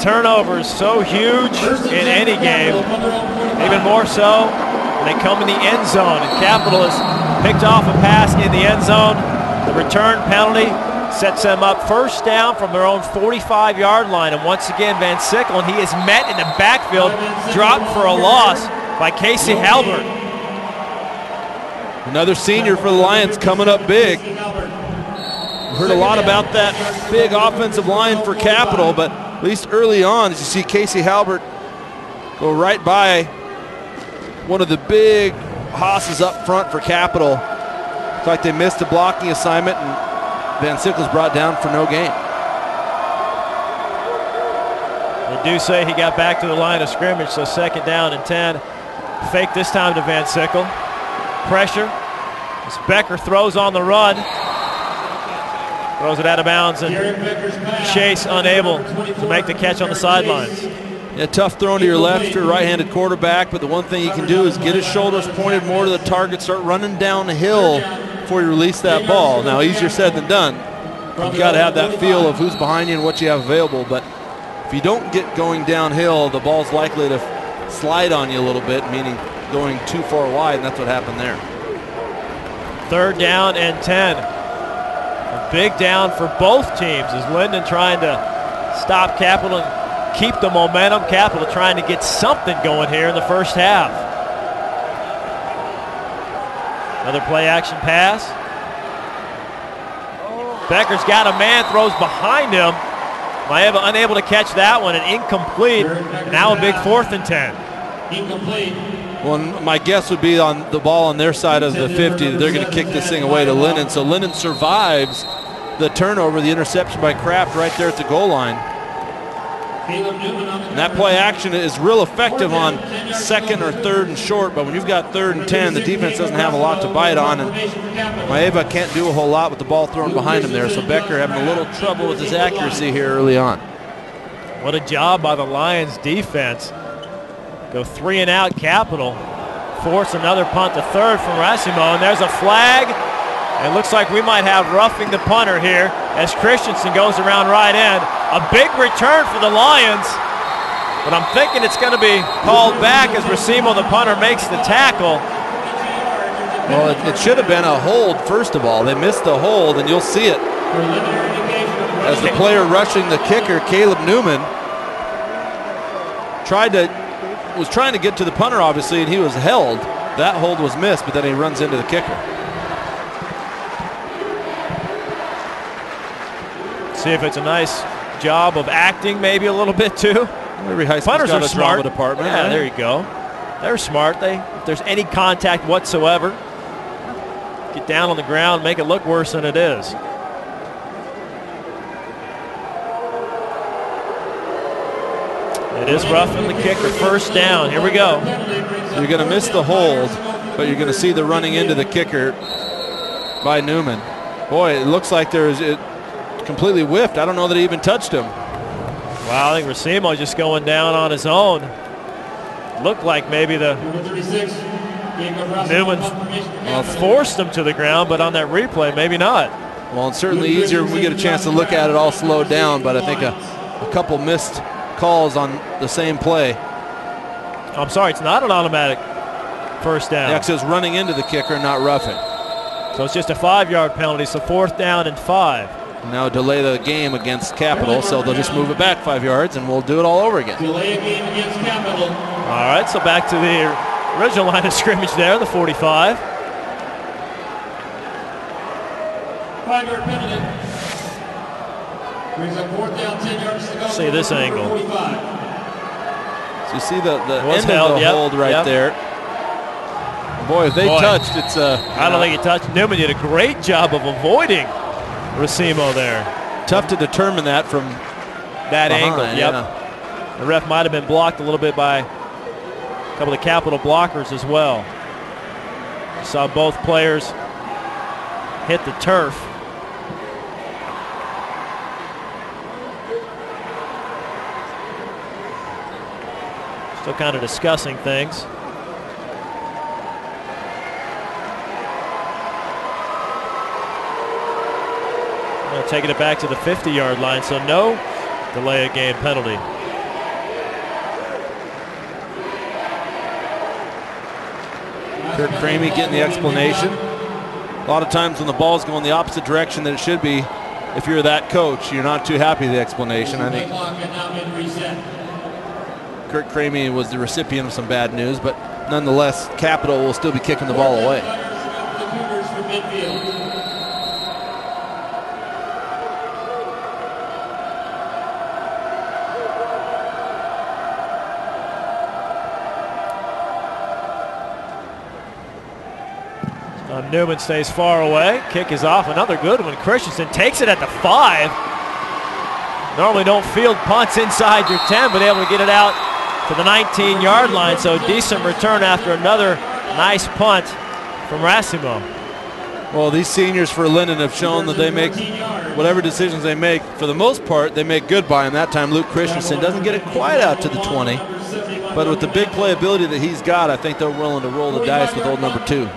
turnovers so huge in any game, even more so when they come in the end zone. And Capital has picked off a pass in the end zone. The return penalty sets them up first down from their own 45-yard line. And once again, Van Sickle, and he is met in the backfield, dropped for a loss by Casey Halbert. Another senior for the Lions coming up big. We've heard a lot about that big offensive line for Capital, but at least early on, as you see Casey Halbert go right by one of the big hosses up front for Capital. It's like they missed a blocking assignment, and Van Sickle's brought down for no gain. They do say he got back to the line of scrimmage, so second down and 10. Fake this time to Van Sickle. Pressure as Becker throws on the run. Throws it out of bounds, and Chase unable to make the catch on the sidelines. Yeah, tough throwing to your left or right-handed quarterback, but the one thing you can do is get his shoulders pointed more to the target, start running down the hill before you release that ball. Now, easier said than done. You've got to have that feel of who's behind you and what you have available, but if you don't get going downhill, the ball's likely to slide on you a little bit, meaning going too far wide, and that's what happened there. Third down and 10. A big down for both teams as Lynden trying to stop Capital and keep the momentum. Capital trying to get something going here in the first half. Another play action pass. Becker's got a man, throws behind him. Maeva unable to catch that one, and incomplete. Now a big 4th and 10. Incomplete. Well, my guess would be on the ball on their side of the 50 that they're going to kick this thing away to Lynden. So Lynden survives the turnover, the interception by Kraft right there at the goal line. And that play action is real effective on second or third and short, but when you've got 3rd and 10, the defense doesn't have a lot to bite on, and Maeva can't do a whole lot with the ball thrown behind him there, so Becker having a little trouble with his accuracy here early on. What a job by the Lions defense. Go 3 and out Capital. Force another punt to third from Rassimo, and there's a flag. It looks like we might have roughing the punter here as Christensen goes around right end. A big return for the Lions, but I'm thinking it's going to be called back as Rassimo, the punter, makes the tackle. Well, it should have been a hold, first of all. They missed the hold, and you'll see it. As the player rushing the kicker, Caleb Newman, was trying to get to the punter, obviously, and he was held. That hold was missed, but then he runs into the kicker. See if it's a nice job of acting, maybe a little bit too. Every high school's Punters got are a smart. drama department. Yeah, right? there you go. They're smart. If there's any contact whatsoever, get down on the ground, make it look worse than it is. It is roughing the kicker. First down. Here we go. You're going to miss the hold, but you're going to see the running into the kicker by Newman. Boy, it looks like it completely whiffed. I don't know that he even touched him. Wow, I think Rassimo just going down on his own. Looked like maybe the Newman forced him to the ground, but on that replay, maybe not. Well, it's certainly easier when we get a chance to look at it all slowed down, but I think a couple missed calls on the same play. I'm sorry, it's not an automatic first down. Yeah, 'cause it was running into the kicker and not roughing. So it's just a 5-yard penalty, so 4th down and 5. Now delay the game against Capital, so they'll just move it back 5 yards, and we'll do it all over again. Delay a game against Capital. All right, so back to the original line of scrimmage there, the 45. 5-yard penalty. Brings up 4th down, 10 yards to go. See this angle. 45. So you see the Was end held, of the yep, hold right yep. there. Boy, if they touched, it's I don't think he touched. Newman did a great job of avoiding Rassimo there. Tough to determine that from That behind, angle, yep. yeah. The ref might have been blocked a little bit by a couple of Capital blockers as well. Saw both players hit the turf. Still kind of discussing things. Taking it back to the 50-yard line, so no delay of game penalty. Kirk Cramey getting the explanation. A lot of times when the ball's going the opposite direction that it should be, if you're that coach, you're not too happy with the explanation. I think Kirk Cramey was the recipient of some bad news, but nonetheless, Capital will still be kicking the ball away. Newman stays far away. Kick is off. Another good one. Christensen takes it at the 5. Normally don't field punts inside your 10, but able to get it out to the 19-yard line. So decent return after another nice punt from Racimo. Well, these seniors for Lynden have shown that they make whatever decisions they make, for the most part, they make good by them. That time, Luke Christensen doesn't get it quite out to the 20. But with the big playability that he's got, I think they're willing to roll the dice with old number 2.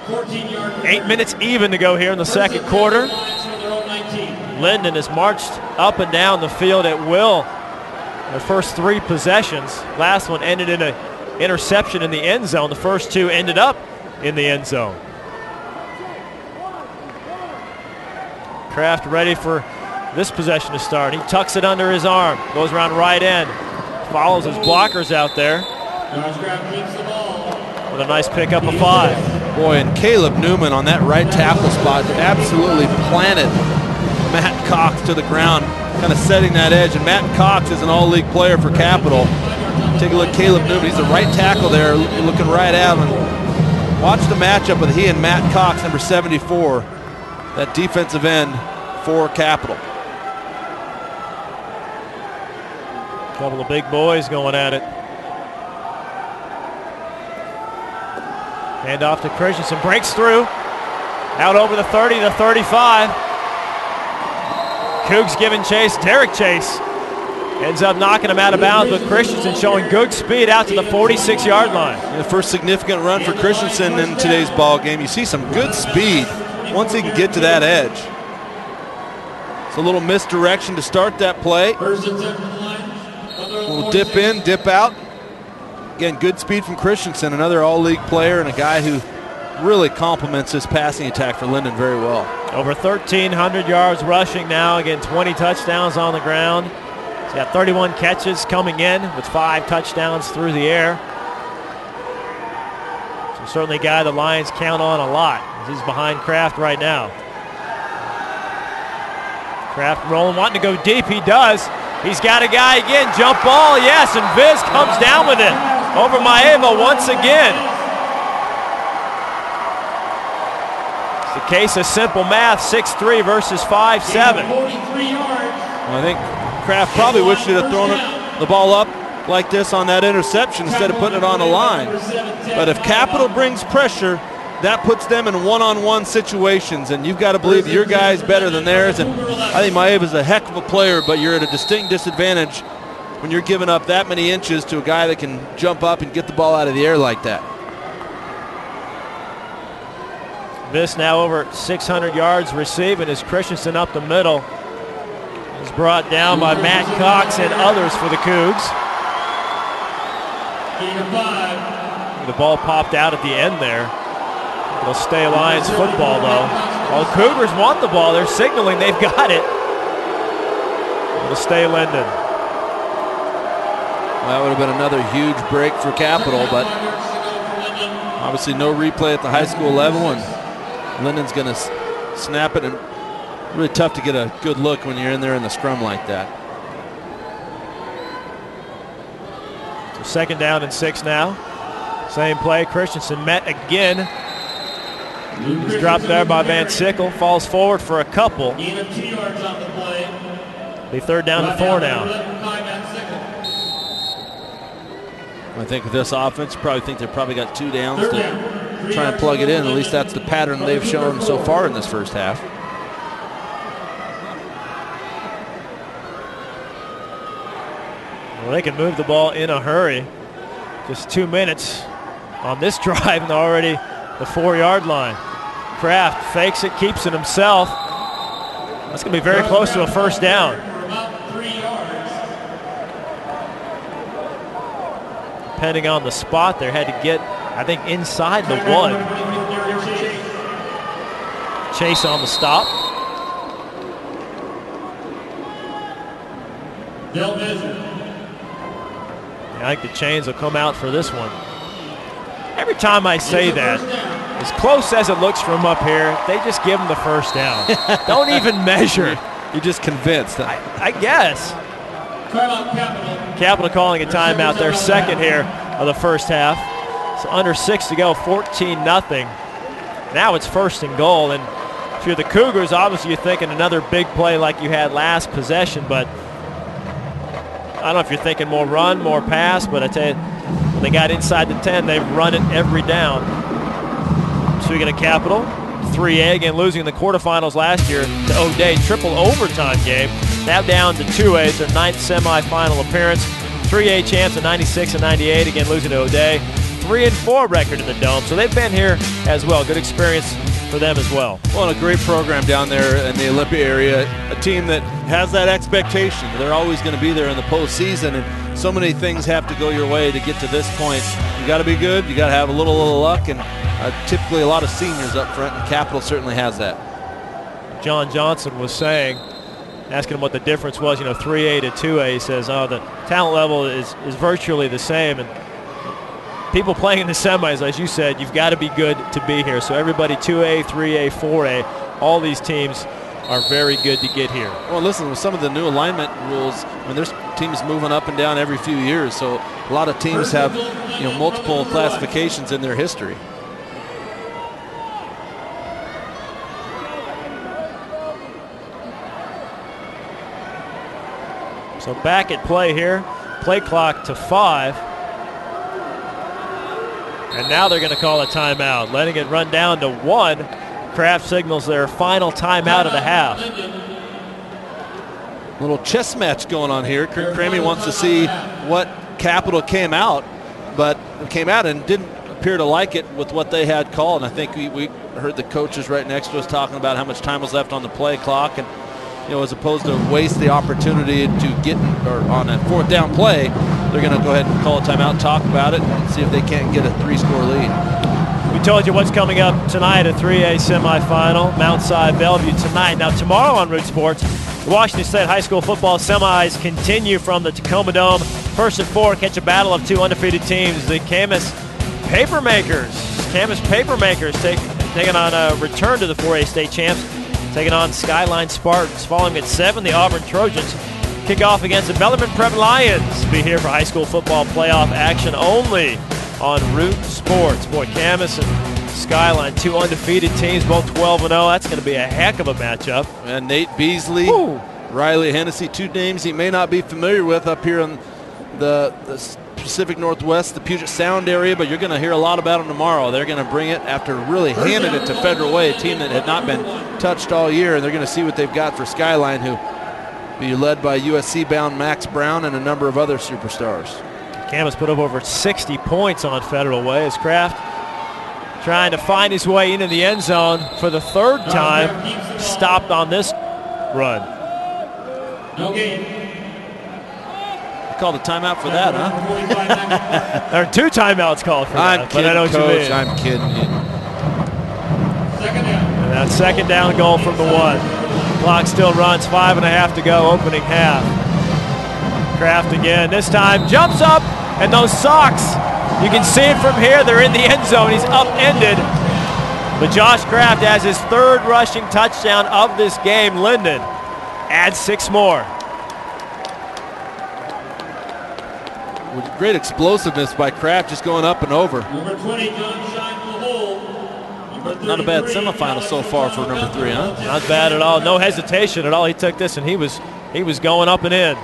8 minutes even to go here in the second quarter. Lynden has marched up and down the field at will. Their first 3 possessions. Last one ended in an interception in the end zone. The first 2 ended up in the end zone. Kraft ready for this possession to start. He tucks it under his arm, goes around right end, follows his blockers out there with a nice pickup of 5. Boy, and Caleb Newman on that right tackle spot absolutely planted Matt Cox to the ground, kind of setting that edge. And Matt Cox is an all-league player for Capital. Take a look at Caleb Newman. He's the right tackle there, looking right at him. Watch the matchup with he and Matt Cox, number 74, that defensive end for Capital. Couple of big boys going at it. Hand off to Christensen, breaks through. Out over the 30, the 35. Cougs giving chase, Derek Chase ends up knocking him out of bounds, with Christensen showing good speed out to the 46-yard line. The first significant run for Christensen in today's ball game. You see some good speed once he can get to that edge. It's a little misdirection to start that play. We'll dip in, dip out. Again, good speed from Christensen, another all-league player and a guy who really complements this passing attack for Lynden very well. Over 1,300 yards rushing now. Again, 20 touchdowns on the ground. He's got 31 catches coming in with 5 touchdowns through the air. So certainly a guy the Lions count on a lot, as he's behind Kraft right now. Kraft rolling, wanting to go deep. He does. He's got a guy again. Jump ball, yes, and Viz comes down with it over WIAA once again. It's the case of simple math, 6'3" versus 5'7". I think Kraft probably wished he'd have thrown the ball up like this on that interception instead of putting it on the line. But if Capital brings pressure, that puts them in one-on-one situations, and you've got to believe your guy's better than theirs. And I think WIAA is a heck of a player, but you're at a distinct disadvantage when you're giving up that many inches to a guy that can jump up and get the ball out of the air like that. This now over 600 yards receiving as Christensen up the middle is brought down by Matt Cox and others for the Cougs. The ball popped out at the end there. It'll stay Lions football though. Well, the Cougars want the ball. They're signaling they've got it. It'll stay Lynden. Well, that would have been another huge break for Capital, but obviously no replay at the high school level, and Linden's going to snap it, and really tough to get a good look when you're in there in the scrum like that. So 2nd down and 6 now. Same play. Christensen met again. He's dropped there by Van Sickle. Falls forward for a couple. Be 3rd down and 4 now. I think with this offense, probably think they've probably got 2 downs to try and plug it in. At least that's the pattern they've shown so far in this first half. Well, they can move the ball in a hurry. Just 2 minutes on this drive and already the 4-yard line. Kraft fakes it, keeps it himself. That's going to be very close to a 1st down. Depending on the spot there, had to get I think inside the 1. Chase on the stop. I think the chains will come out for this one. Every time I say that, as close as it looks from up here, they just give them the first down. Don't even measure. You're just convinced. I guess. Capital calling a timeout, their second here of the first half. So under 6 to go, 14-0. Now it's 1st and goal. And if you're the Cougars, obviously you're thinking another big play like you had last possession, but I don't know if you're thinking more run, more pass, but I tell you, when they got inside the 10, they've run it every down. Speaking of Capital, 3A, again losing in the quarterfinals last year to O'Day, triple overtime game. Now down to 2A, it's their 9th semifinal appearance. 3A champs in 96 and 98, again losing to O'Day. 3-4 record in the Dome, so they've been here as well. Good experience for them as well. Well, a great program down there in the Olympia area. A team that has that expectation. They're always going to be there in the postseason, and so many things have to go your way to get to this point. You got to be good. You got to have a little luck, and typically a lot of seniors up front, and Capital certainly has that. John Johnson was saying, asking him what the difference was, 3A to 2A. He says, oh, the talent level is virtually the same, and people playing in the semis, as you said, you've got to be good to be here. So everybody 2A, 3A, 4A, all these teams are very good to get here. Well, listen, with some of the new alignment rules, I mean, there's teams moving up and down every few years, so a lot of teams have, multiple classifications in their history. So back at play here, play clock to 5. And now they're going to call a timeout, letting it run down to 1. Kraft signals their final timeout of the half. Little chess match going on here. Kirk Cramey wants to see what Capital came out and didn't appear to like it with what they had called. And I think we heard the coaches right next to us talking about how much time was left on the play clock, and as opposed to waste the opportunity to get on a 4th down play, they're going to go ahead and call a timeout, talk about it, and see if they can't get a 3-score lead. We told you what's coming up tonight, a 3A semifinal, Mount Si Bellevue tonight. Now tomorrow on Root Sports, the Washington State High School football semis continue from the Tacoma Dome. 1st and 4 catch a battle of 2 undefeated teams, the Camas Papermakers. Camas Papermakers taking on a return to the 4A state champs, taking on Skyline Spartans. Following at 7, the Auburn Trojans kick off against the Bellarmine Prep Lions. Be here for high school football playoff action only on Root Sports. Boy, Camas and Skyline, 2 undefeated teams, both 12-0. That's going to be a heck of a matchup. And Nate Beasley, Riley Hennessy, 2 names he may not be familiar with up here in the Pacific Northwest, the Puget Sound area, but you're going to hear a lot about them tomorrow. They're going to bring it after really handing it to Federal Way, a team that had not been touched all year, and they're going to see what they've got for Skyline, who be led by USC-bound Max Brown and a number of other superstars. Camas put up over 60 points on Federal Way as Kraft trying to find his way into the end zone for the 3rd time. Stopped on this run. No game. You called a timeout for that, huh? There are 2 timeouts called for that. I'm kidding, but I know what Coach. you mean. I'm kidding you. And that 2nd down goal from the 1. Clock still runs, 5.5 to go, opening half. Kraft again, this time jumps up, and those socks, you can see it from here, they're in the end zone. He's upended. But Josh Kraft has his 3rd rushing touchdown of this game. Lynden adds 6 more. With great explosiveness by Kraft, just going up and over. Number 20, John Shine for the hole. Not a bad semifinal so far for number 3, huh? Not bad at all. No hesitation at all. He took this and he was going up and in.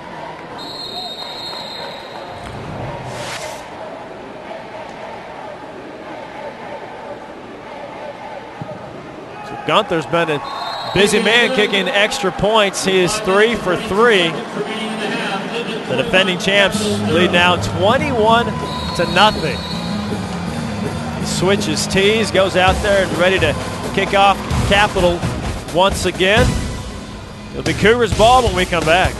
So Gunther's been a busy man kicking extra points. He is 3 for 3. The defending champs lead now 21-0. Switches tees, goes out there and ready to kick off Capital once again. It'll be Cougars ball when we come back.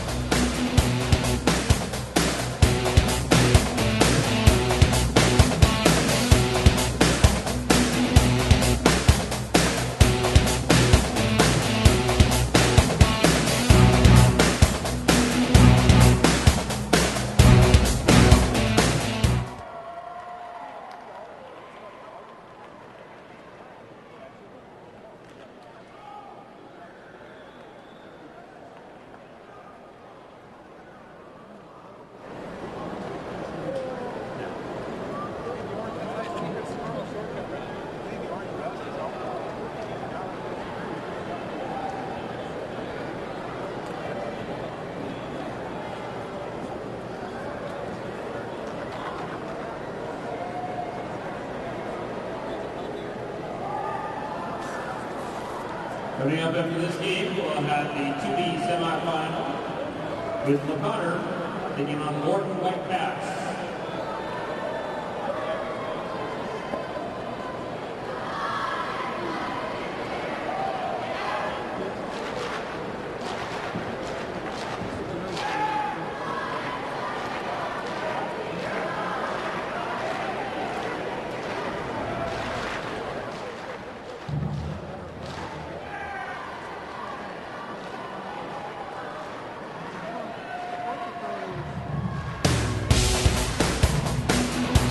Coming up after this game, we'll have the 2B semifinal with LeConner taking on Morton Whitecaps.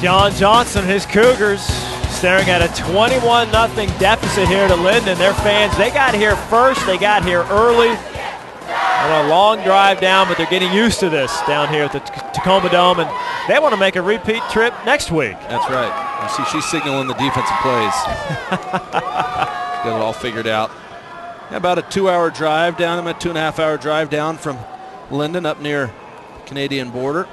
John Johnson, his Cougars, staring at a 21-0 deficit here to Lynden. Their fans, they got here first. They got here early on a long drive down, but they're getting used to this down here at the Tacoma Dome, and they want to make a repeat trip next week. That's right. You see she's signaling the defensive plays. Got it all figured out. About a 2-hour drive down, about a 2.5-hour drive down from Lynden up near the Canadian border.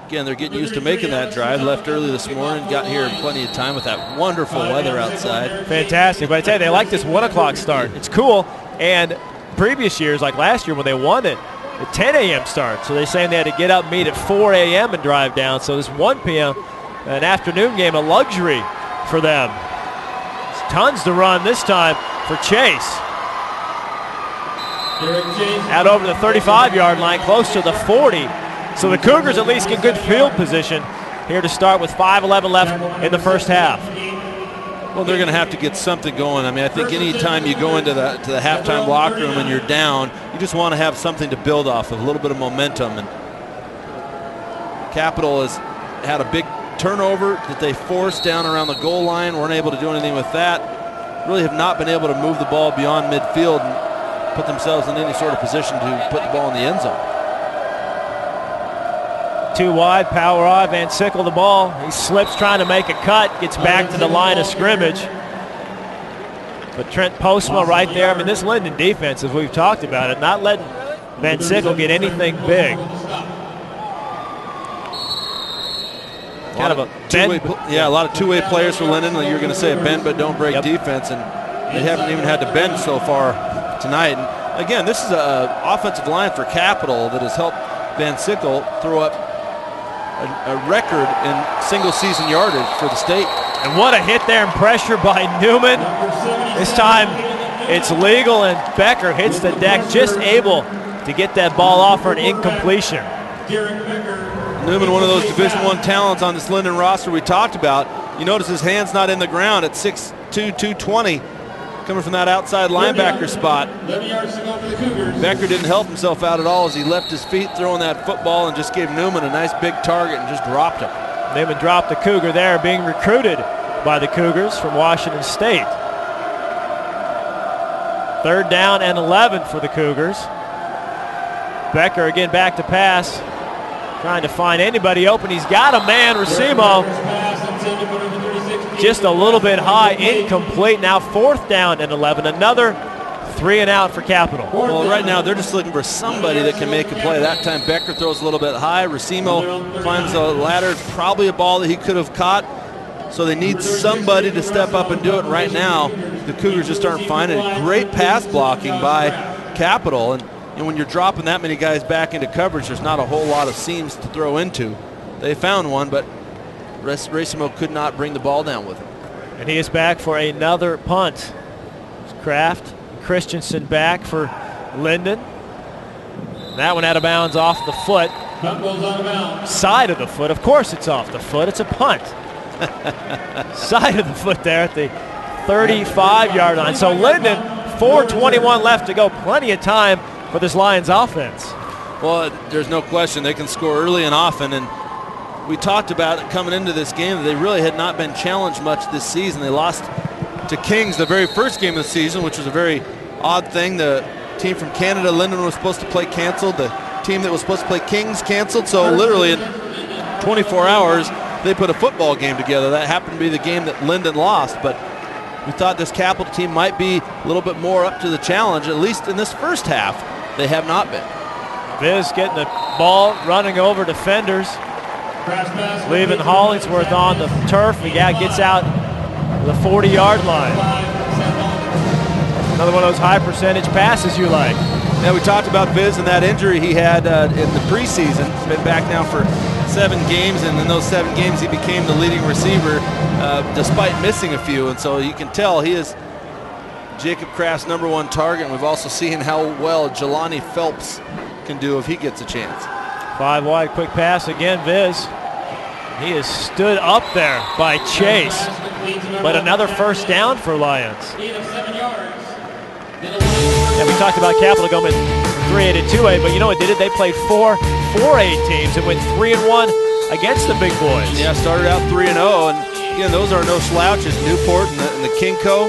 Again, they're getting used to making that drive. Left early this morning, got here in plenty of time with that wonderful weather outside. Fantastic. But I tell you, they like this 1 o'clock start. It's cool. And previous years, like last year when they won it, a 10 a.m. start. So they're saying they had to get up, meet at 4 a.m. and drive down. So this 1 p.m., an afternoon game, a luxury for them. There's tons to run this time for Chase. Out over the 35-yard line, close to the 40. So the Cougars at least get good field position here to start with 5:11 left in the first half. Well, they're going to have to get something going. I mean, I think any time you go into the halftime locker room and you're down, you just want to have something to build off of, a little bit of momentum. And Capital has had a big turnover that they forced down around the goal line. Weren't able to do anything with that. Really have not been able to move the ball beyond midfield and put themselves in any sort of position to put the ball in the end zone. Too wide, power on, Van Sickle the ball. He slips trying to make a cut, gets back to the line of scrimmage. But Trent Postma right there. I mean, this Lynden defense, as we've talked about it, not letting Van Sickle get anything big. Kind of a bend. Yeah, a lot of two-way players for Lynden. You're going to say a bend but don't break defense, and they haven't even had to bend so far tonight. And again, this is an offensive line for Capital that has helped Van Sickle throw up a record in single-season yardage for the state. And what a hit there and pressure by Newman. This time it's legal, and Becker hits the deck, just able to get that ball off for an incompletion. Newman, one of those Division I talents on this Lynden roster we talked about. You notice his hand's not in the ground at 6'2", 220, coming from that outside linebacker spot. Becker didn't help himself out at all as he left his feet throwing that football and just gave Newman a nice big target and just dropped him. Newman dropped the Cougar there, being recruited by the Cougars from Washington State. 3rd down and 11 for the Cougars. Becker again back to pass, trying to find anybody open. He's got a man, Racimo. Just a little bit high, incomplete. Now 4th down and 11. Another 3 and out for Capital. Well, right now they're just looking for somebody that can make a play. That time Becker throws a little bit high. Racimo climbs the ladder. Probably a ball that he could have caught. So they need somebody to step up and do it. Right now, the Cougars just aren't finding it. Great pass blocking by Capital. And when you're dropping that many guys back into coverage, there's not a whole lot of seams to throw into. They found one, but Racimo could not bring the ball down with him. And he is back for another punt. It's Kraft, Christensen back for Lynden. That one out of bounds off the foot. Side of the foot. Of course it's off the foot. It's a punt. Side of the foot there at the 35-yard line. So Lynden, 4:21 left to go. Plenty of time for this Lions offense. Well, there's no question they can score early and often, and we talked about it coming into this game that they really had not been challenged much this season. They lost to Kings the very first game of the season, which was a very odd thing. The team from Canada, Lynden, was supposed to play canceled. The team that was supposed to play Kings canceled. So literally in 24 hours, they put a football game together. That happened to be the game that Lynden lost, but we thought this Capital team might be a little bit more up to the challenge, at least in this first half. They have not been. Viz getting the ball, running over defenders, leaving Hollingsworth on the turf. He gets out to the 40-yard line. Another one of those high percentage passes you like. Yeah, we talked about Viz and that injury he had in the preseason. He's been back now for 7 games, and in those 7 games he became the leading receiver despite missing a few. And so you can tell he is Jacob Kraft's #1 target. And we've also seen how well Jelani Phelps can do if he gets a chance. 5 wide, quick pass again, Viz. He is stood up there by Chase, but another first down for Lions. And we talked about Capotal going 3A to 2A, but you know what they did? They played 4 4A teams and went 3-1 against the big boys. Yeah, started out 3-0, and again, those are no slouches. Newport and the Kinko.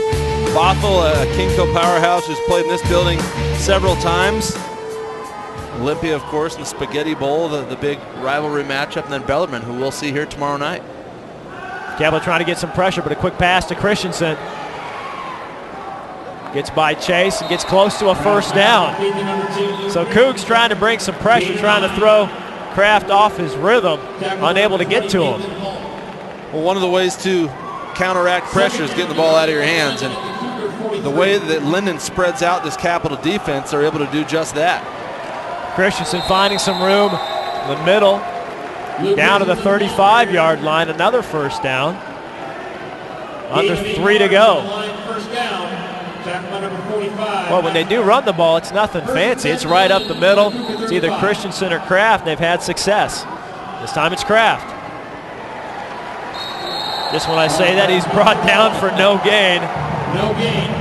Bothell, a Kinko powerhouse who's played in this building several times. Olympia, of course, in the Spaghetti Bowl, the big rivalry matchup, and then Bellarmine, who we'll see here tomorrow night. Capotal trying to get some pressure, but a quick pass to Christensen. Gets by Chase and gets close to a first down. So Cougs trying to bring some pressure, trying to throw Kraft off his rhythm, unable to get to him. Well, one of the ways to counteract pressure is getting the ball out of your hands, and the way that Lynden spreads out this Capotal defense, they're able to do just that. Christensen finding some room in the middle, down to the 35-yard line, another first down. Under 3 to go. Well, when they do run the ball, it's nothing fancy. It's right up the middle. It's either Christensen or Kraft, and they've had success. This time it's Kraft. Just when I say that, he's brought down for no gain. No gain.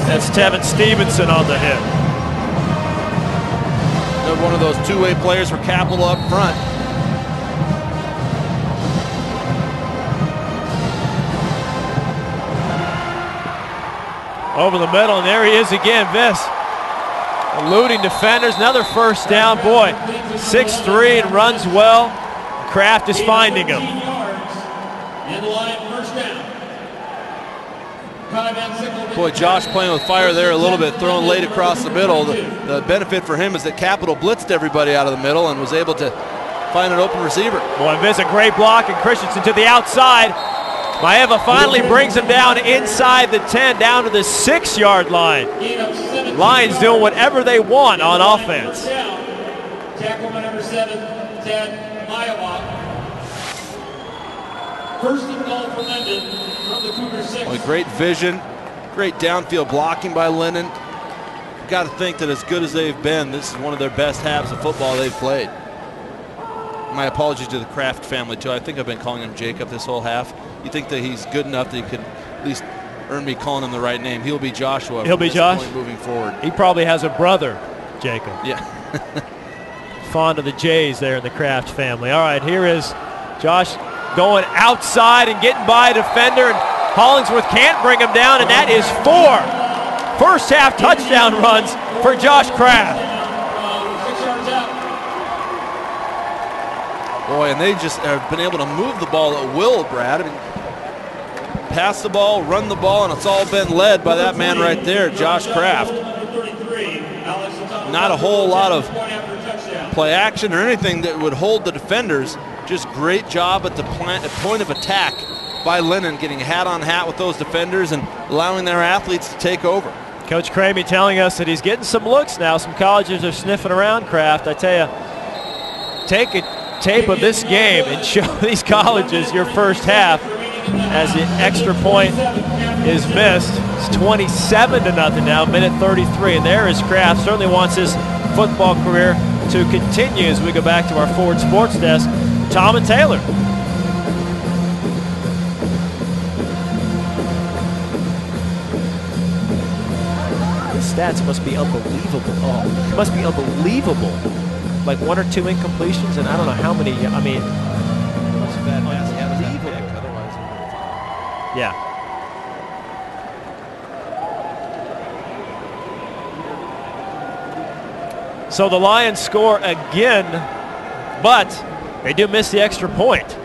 That's Tevin Stevenson on the hit. They're one of those two-way players for Capotal up front. Over the middle, and there he is again, Viz. Eluding defenders, another first down. Boy, 6'3" and runs well. Kraft is finding him. Boy, Josh playing with fire there a little bit, throwing late across the middle. The benefit for him is that Capotal blitzed everybody out of the middle and was able to find an open receiver. Boy, Viz, a great block, and Christensen to the outside. Maeva finally brings him down inside the 10, down to the 6-yard line. Lions doing whatever they want on offense. Tackle number 7, Ted Maeva. First and goal for Lynden from the Cougars 6. Well, great vision, great downfield blocking by Lynden. Got to think that as good as they've been, this is one of their best halves of football they've played. My apologies to the Kraft family, too. I think I've been calling him Jacob this whole half. You think that he's good enough that he could at least earn me calling him the right name. He'll be Joshua. He'll be Josh? Moving forward. He probably has a brother, Jacob. Yeah. Fond of the Jays there in the Kraft family. All right, here is Josh going outside and getting by a defender, and Hollingsworth can't bring him down, and that is 4 first-half touchdown runs for Josh Kraft. Boy, and they just have been able to move the ball at will, Brad. I mean, pass the ball, run the ball, and it's all been led by that man right there, Josh Kraft. Not a whole lot of play action or anything that would hold the defenders. Just great job at the point of attack by Lynden, getting hat on hat with those defenders and allowing their athletes to take over. Coach Cramey telling us that he's getting some looks now. Some colleges are sniffing around Kraft. I tell you, take a tape of this game and show these colleges your first half as the extra point is missed. It's 27-0 now, minute 33, and there is Kraft. Certainly wants his football career to continue as we go back to our Ford Sports Desk. Tom and Taylor. The stats must be unbelievable. Oh, it must be unbelievable. Like 1 or 2 incompletions, and I don't know how many. I mean, unbelievable. Yeah. So the Lions score again, but they do miss the extra point.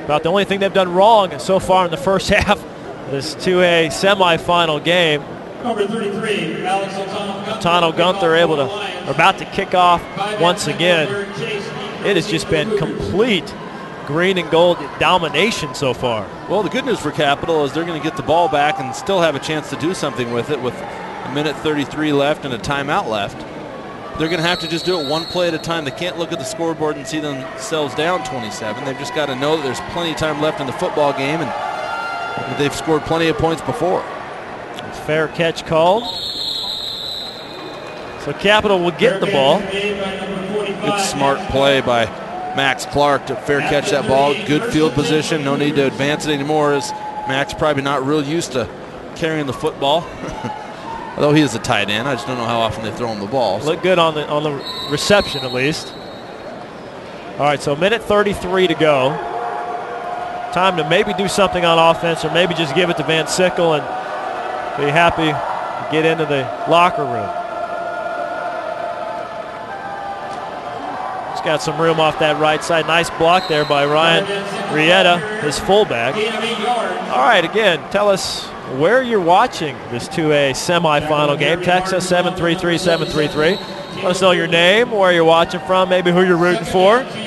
About the only thing they've done wrong so far in the first half of this 2A semifinal game. Number 33, Alex O'Tonnell Gunther able to, about to kick off once again. It has just been complete green and gold domination so far. Well, the good news for Capital is they're going to get the ball back and still have a chance to do something with it with 1:33 left and a timeout left. They're going to have to just do it one play at a time. They can't look at the scoreboard and see themselves down 27. They've just got to know that there's plenty of time left in the football game, and they've scored plenty of points before. Fair catch called. So Capital will get the ball. Good smart play by Max Clark to fair catch that ball. Good field position. No need to advance it anymore, as Max probably not real used to carrying the football. Although he is a tight end, I just don't know how often they throw him the ball. Look good on the reception at least. All right, so 1:33 to go. Time to maybe do something on offense, or maybe just give it to Van Sickle and be happy to get into the locker room. He's got some room off that right side. Nice block there by Ryan Rieta, his fullback. All right, again, tell us where you're watching this 2A semifinal game. Text us 733-733. Let us know your name, where you're watching from, maybe who you're rooting for. See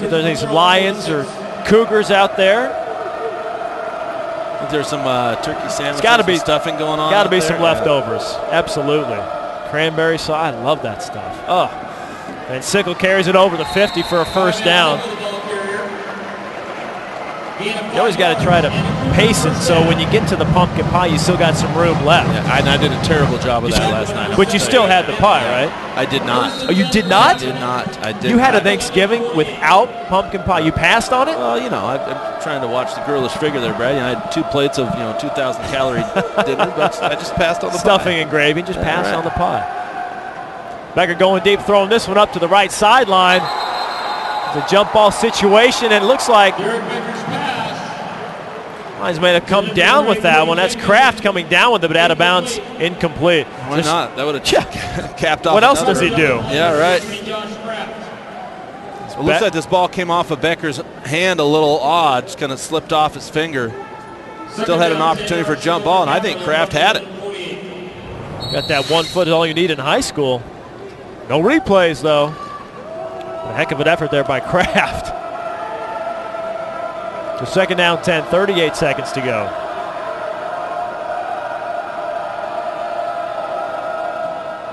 if there's any some Lions or Cougars out there. I think there's some turkey sandwiches and stuffing going on. Got to be some leftovers. Absolutely. Cranberry sauce. I love that stuff. Oh. And Sickle carries it over the 50 for a first down. You always got to try to pace it so when you get to the pumpkin pie, you still got some room left. Yeah, I did a terrible job of that last night. But you still had the pie, right? I did not. Oh, you did not? I did not. I did. You had a Thanksgiving without pumpkin pie. You passed on it? Well, you know, I'm trying to watch the girlish figure there, Brad. You know, I had 2 plates of 2,000 calorie dinner, but I just passed on the stuffing pie. and gravy, just passed on the pie. Becker going deep, throwing this one up to the right sideline. It's a jump ball situation, and it looks like Lions may have come down with that one. That's Kraft coming down with it, but out of bounds, incomplete. Why not? That would have capped off. What else does he do? Yeah, right. It looks like this ball came off of Becker's hand a little odd. Just kind of slipped off his finger. Still had an opportunity for a jump ball, and I think Kraft had it. Got that 1 foot is all you need in high school. No replays, though. A heck of an effort there by Kraft. So second down 10, 38 seconds to go.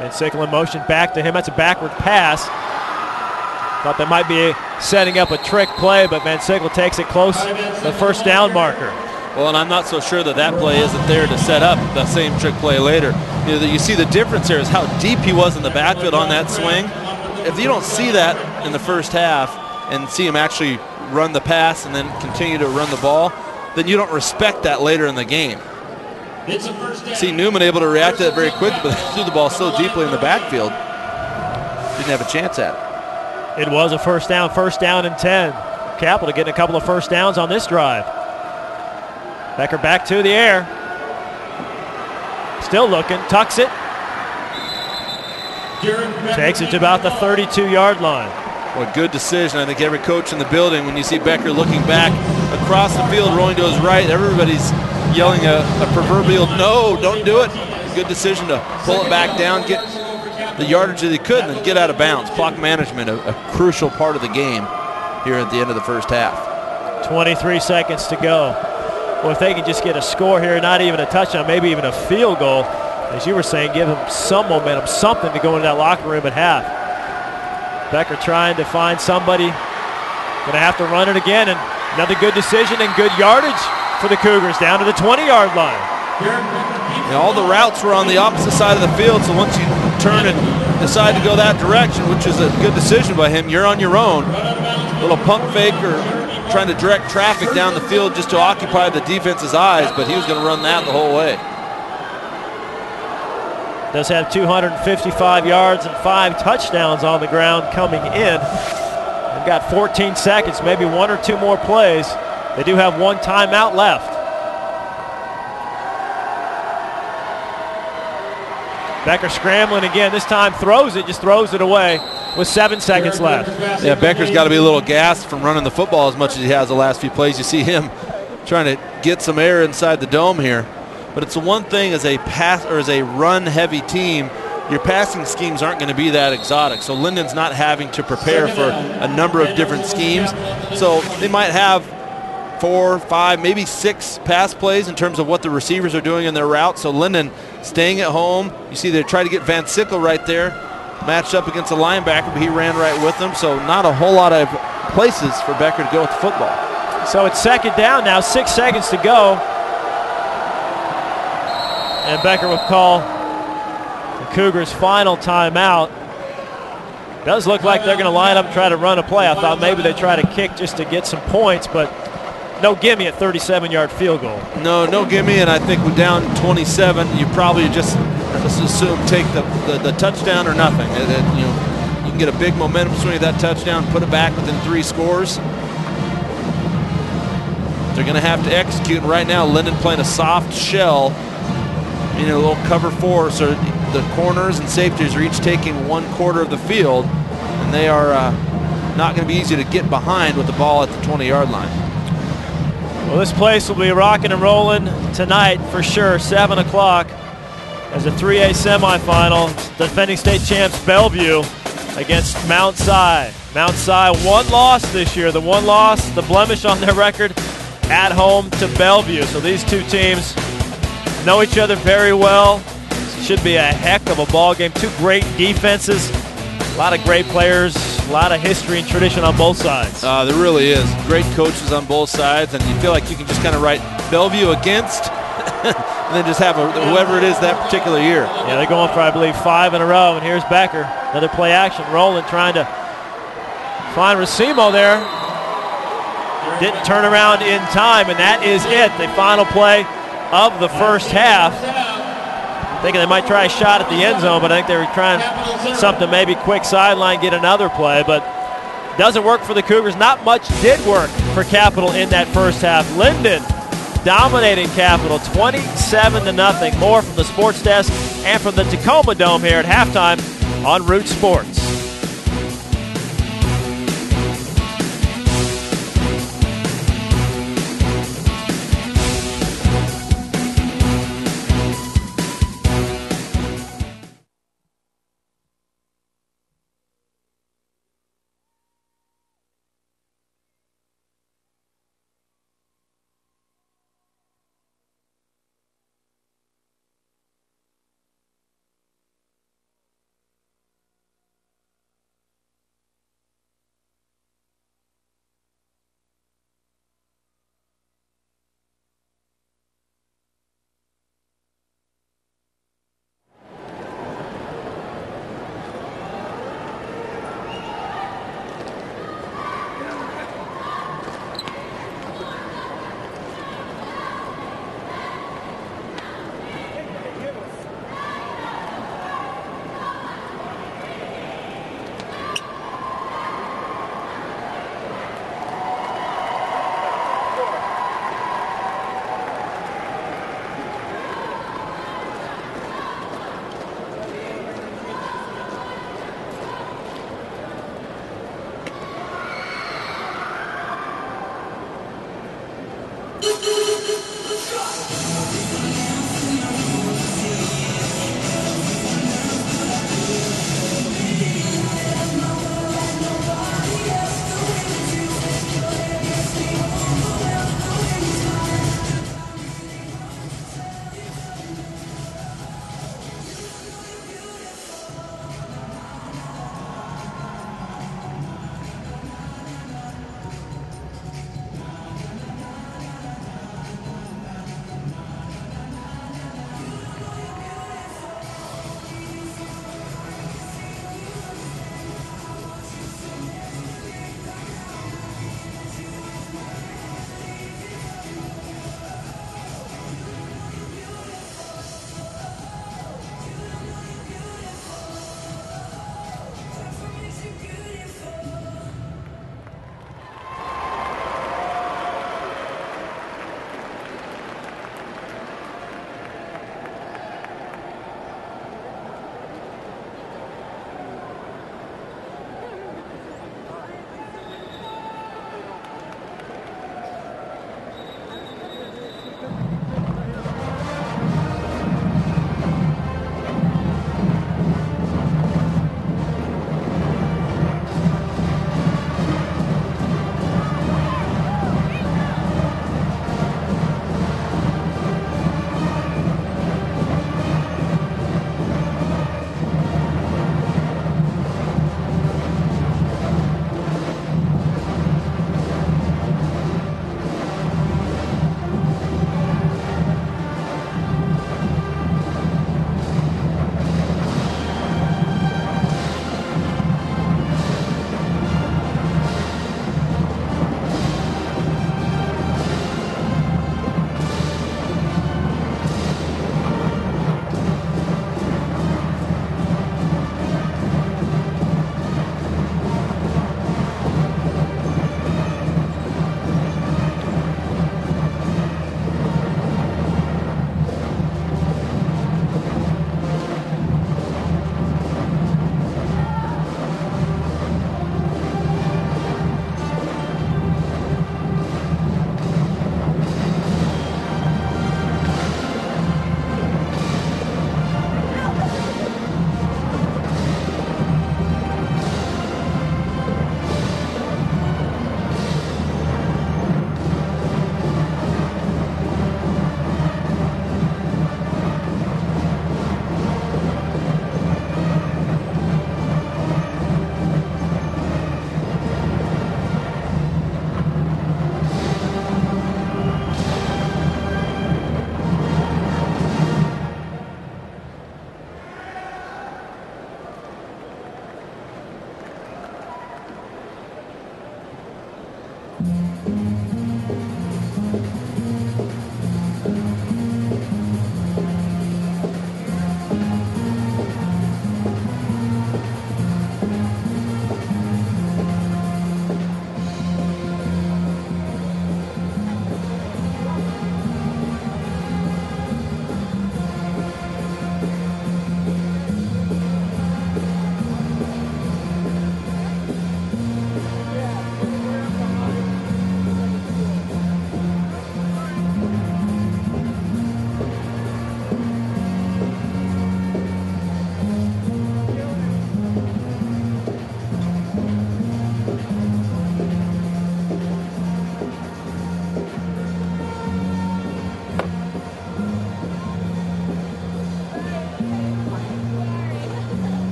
And Sickle in motion back to him. That's a backward pass. Thought that might be setting up a trick play, but Van Sickle takes it close to the first down marker. Well, and I'm not so sure that play isn't there to set up the same trick play later. You see the difference here is how deep he was in the backfield on that swing. If you don't see that in the first half and see him actually run the pass and then continue to run the ball, then you don't respect that later in the game. See Newman able to react to that very quickly, but threw the ball so deeply in the backfield, didn't have a chance at it. It was a first down and 10. Capital getting a couple of first downs on this drive. Becker back to the air. Still looking, tucks it. Takes it to about the 32-yard line. What a good decision. I think every coach in the building, when you see Becker looking back across the field, rolling to his right, everybody's yelling a proverbial no, don't do it. Good decision to pull it back down, get the yardage that he could, and then get out of bounds. Clock management, a crucial part of the game here at the end of the first half. 23 seconds to go. Well, if they can just get a score here, not even a touchdown, maybe even a field goal, as you were saying, give them some momentum, something to go into that locker room at half. Becker trying to find somebody. Going to have to run it again, and another good decision and good yardage for the Cougars down to the 20-yard line. All the routes were on the opposite side of the field, so once you turn and decide to go that direction, which is a good decision by him, you're on your own. A little pump fake or trying to direct traffic down the field just to occupy the defense's eyes, but he was going to run that the whole way. Does have 255 yards and 5 touchdowns on the ground coming in. They've got 14 seconds, maybe 1 or 2 more plays. They do have 1 timeout left. Becker scrambling again. This time throws it, just throws it away with 7 seconds left. Yeah, Becker's got to be a little gassed from running the football as much as he has the last few plays. You see him trying to get some air inside the dome here. But it's the one thing as a pass or as a run-heavy team your passing schemes aren't going to be that exotic. So Lynden's not having to prepare for a number of different schemes. So they might have 4, 5, maybe 6 pass plays in terms of what the receivers are doing in their route. So Lynden staying at home. You see they try to get Van Sickle right there, matched up against a linebacker, but he ran right with them. So not a whole lot of places for Becker to go with the football. So it's second down now, 6 seconds to go. And Becker will call the Cougars' final timeout. Does look like they're going to line up and try to run a play. I thought maybe they try to kick just to get some points, but no gimme at 37-yard field goal. No gimme, and I think we're down 27. You probably just, let's assume, take the touchdown or nothing. You can get a big momentum swing at that touchdown, put it back within 3 scores. They're going to have to execute, and right now Lynden playing a soft shell, a little cover 4, so the corners and safeties are each taking 1/4 of the field, and they are not going to be easy to get behind with the ball at the 20-yard line. Well, this place will be rocking and rolling tonight for sure, 7 o'clock, as a 3A semifinal. Defending state champs Bellevue against Mount Si. Mount Si, 1 loss this year. The 1 loss, the blemish on their record, at home to Bellevue. So these two teams know each other very well. Should be a heck of a ball game. 2 great defenses, a lot of great players, a lot of history and tradition on both sides. There really is. Great coaches on both sides, and you feel like you can just kind of write Bellevue against and then just have whoever it is that particular year. Yeah, they're going for, I believe, 5 in a row, and here's Becker. Another play action. Rowland trying to find Racimo there. Didn't turn around in time, and that is it. The final play of the first half. Thinking they might try a shot at the end zone, but I think they were trying something, maybe quick sideline, get another play, but doesn't work for the Cougars. Not much did work for Capital in that first half. Lynden dominating Capital 27-0. More from the sports desk and from the Tacoma Dome here at halftime on Root Sports.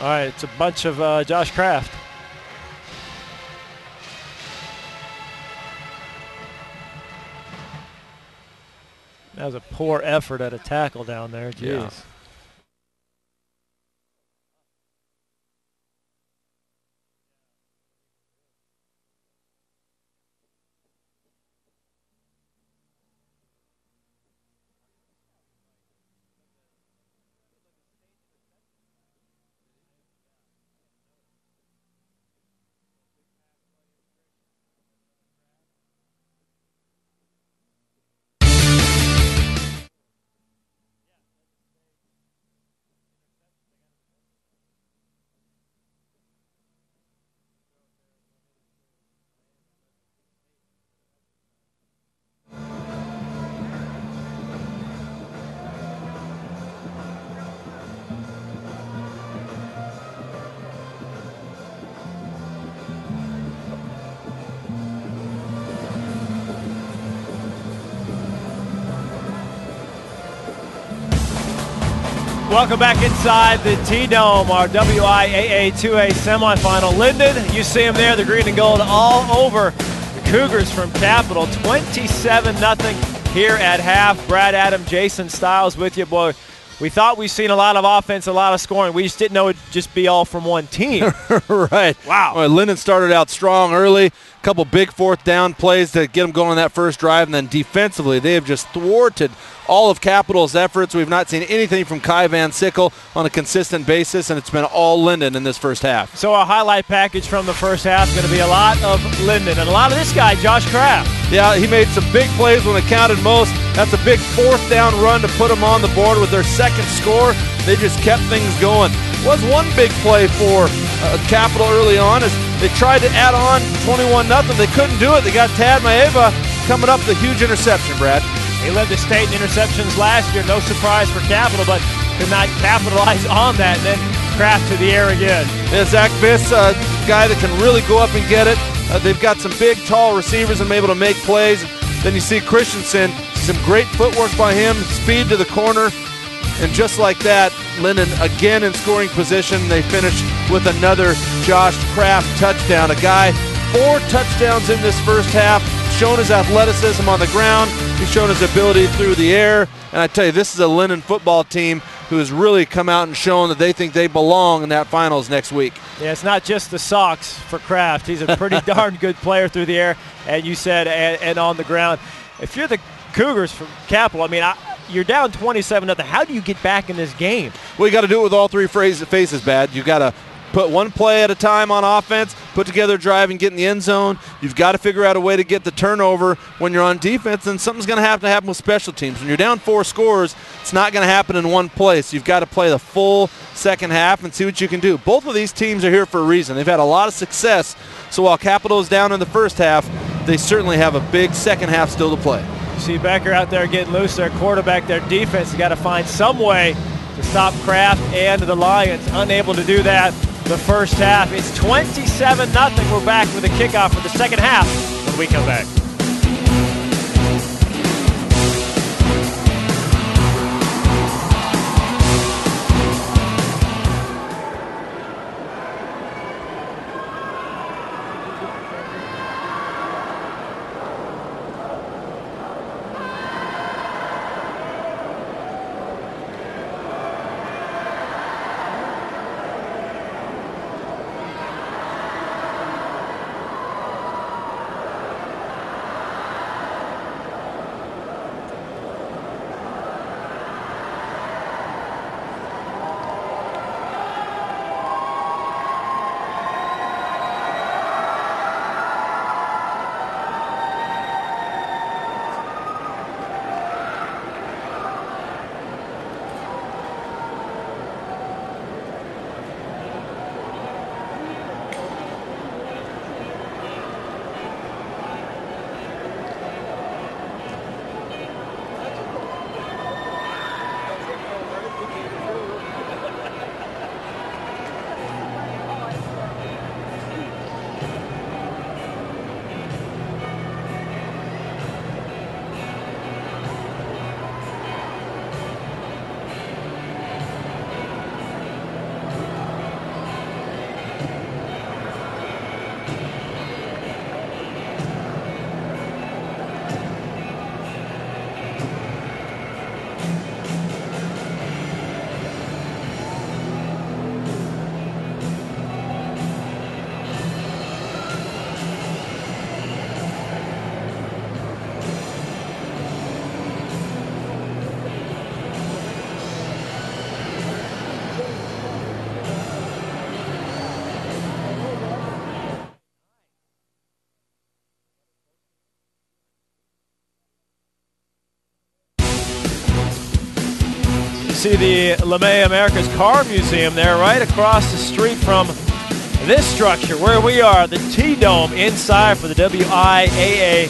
All right, it's a bunch of Josh Kraft. That was a poor effort at a tackle down there. Jeez. Yeah. Welcome back inside the T-Dome, our WIAA 2A semifinal. Lynden, you see them there, the green and gold all over the Cougars from Capital. 27-0 here at half. Brad, Adam, Jason Stiles with you. Boy, we thought we've seen a lot of offense, a lot of scoring. We just didn't know it'd just be all from one team. Right. Wow. Well, Lynden started out strong early. A couple big fourth down plays to get them going on that first drive, and then defensively they have just thwarted all of Capital's efforts. We've not seen anything from Kai Van Sickle on a consistent basis, and it's been all Lynden in this first half. So our highlight package from the first half is going to be a lot of Lynden and a lot of this guy, Josh Kraft. Yeah, he made some big plays when it counted most. That's a big fourth down run to put them on the board with their second score. They just kept things going. Was one big play for Capital early on as they tried to add on 21-0. They couldn't do it. They got Tad Maeva coming up with a huge interception, Brad. He led the state in interceptions last year. No surprise for Capital, but could not capitalize on that. And then Kraft to the air again. Yeah, Zach Biss, a guy that can really go up and get it. They've got some big, tall receivers and able to make plays. Then you see Christensen, some great footwork by him, speed to the corner. And just like that, Lynden again in scoring position. They finish with another Josh Kraft touchdown. A guy, 4 touchdowns in this first half, shown his athleticism on the ground. He's shown his ability through the air. And I tell you, this is a Lynden football team who has really come out and shown that they think they belong in that finals next week. Yeah, it's not just the socks for Kraft. He's a pretty darn good player through the air, and you said, and on the ground. If you're the Cougars from Capital, I mean, you're down 27-0. How do you get back in this game? Well, you got to do it with all three faces, Bad. You got to put one play at a time on offense, put together a drive and get in the end zone. You've got to figure out a way to get the turnover when you're on defense, and something's going to have to happen with special teams. When you're down 4 scores, it's not going to happen in one place. You've got to play the full second half and see what you can do. Both of these teams are here for a reason. They've had a lot of success, so while Capital is down in the first half, they certainly have a big second half still to play. You see Becker out there getting loose. Their quarterback, their defense has got to find some way to stop Kraft and the Lions. Unable to do that the first half. It's 27-0. We're back with a kickoff for the second half when we come back. see the LeMay America's Car Museum there right across the street from this structure where we are, the T-Dome inside for the WIAA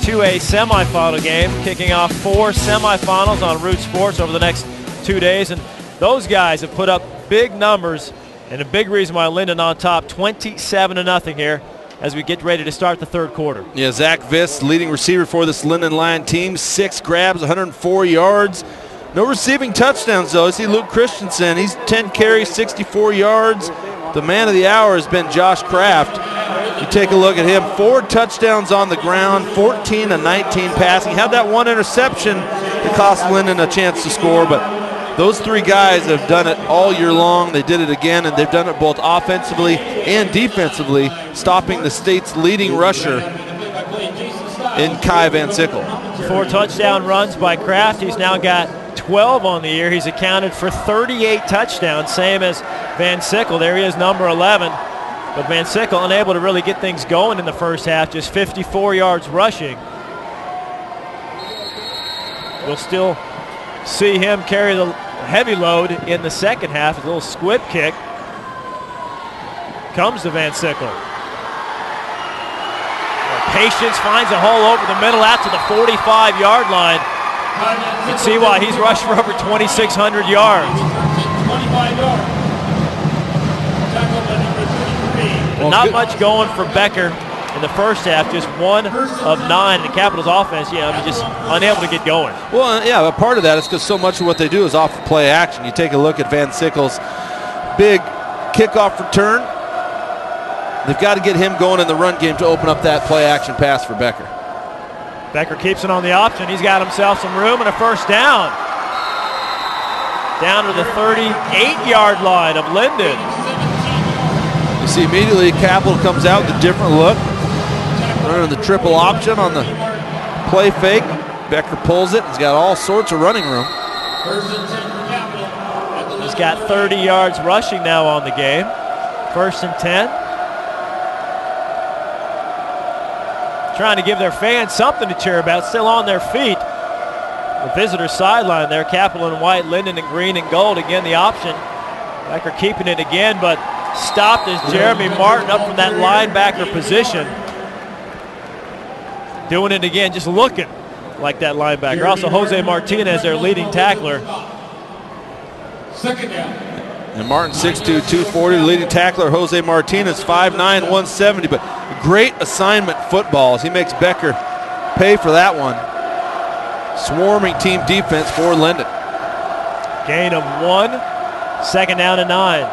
2A semifinal game, kicking off 4 semifinals on Root Sports over the next 2 days. And those guys have put up big numbers, and a big reason why Lynden on top 27-0 here as we get ready to start the third quarter. Yeah, Zach Viss, leading receiver for this Lynden Lion team, 6 grabs, 104 yards. No receiving touchdowns, though. I see Luke Christensen. He's 10 carries, 64 yards. The man of the hour has been Josh Kraft. You take a look at him, 4 touchdowns on the ground, 14 of 19 passing. Had that one interception that cost Lynden a chance to score, but those 3 guys have done it all year long. They did it again, and they've done it both offensively and defensively, stopping the state's leading rusher in Kai Van Sickle. 4 touchdown runs by Kraft. He's now got 12 on the year. He's accounted for 38 touchdowns, same as Van Sickle. There he is, number 11. But Van Sickle unable to really get things going in the first half, just 54 yards rushing. We'll still see him carry the heavy load in the second half. A little squib kick comes to Van Sickle. Patience finds a hole over the middle out to the 45-yard line. You can see why he's rushed for over 2,600 yards. 25 yards. But not much going for Becker in the first half, just 1 of 9. The Capital's offense, just unable to get going. Well, yeah, but part of that is because so much of what they do is off of play action. You take a look at Van Sickle's big kickoff return. They've got to get him going in the run game to open up that play action pass for Becker. Becker keeps it on the option. He's got himself some room and a first down. Down to the 38-yard line of Lynden. You see immediately Capital comes out with a different look. Running the triple option on the play fake. Becker pulls it. He's got all sorts of running room. He's got 30 yards rushing now on the game. 1st and 10. Trying to give their fans something to cheer about, still on their feet. The visitor sideline there, Capital in white, Lynden in green and gold. Again, the option. Becker keeping it again, but stopped as Jeremy Martin up from that linebacker position. Doing it again, just looking like that linebacker. Also, Jose Martinez, their leading tackler. Second down. And Martin 6'2", 240, the leading tackler. Jose Martinez 5'9", 170, but great assignment footballs. He makes Becker pay for that one. Swarming team defense for Lynden. Gain of 1, 2nd down and 9.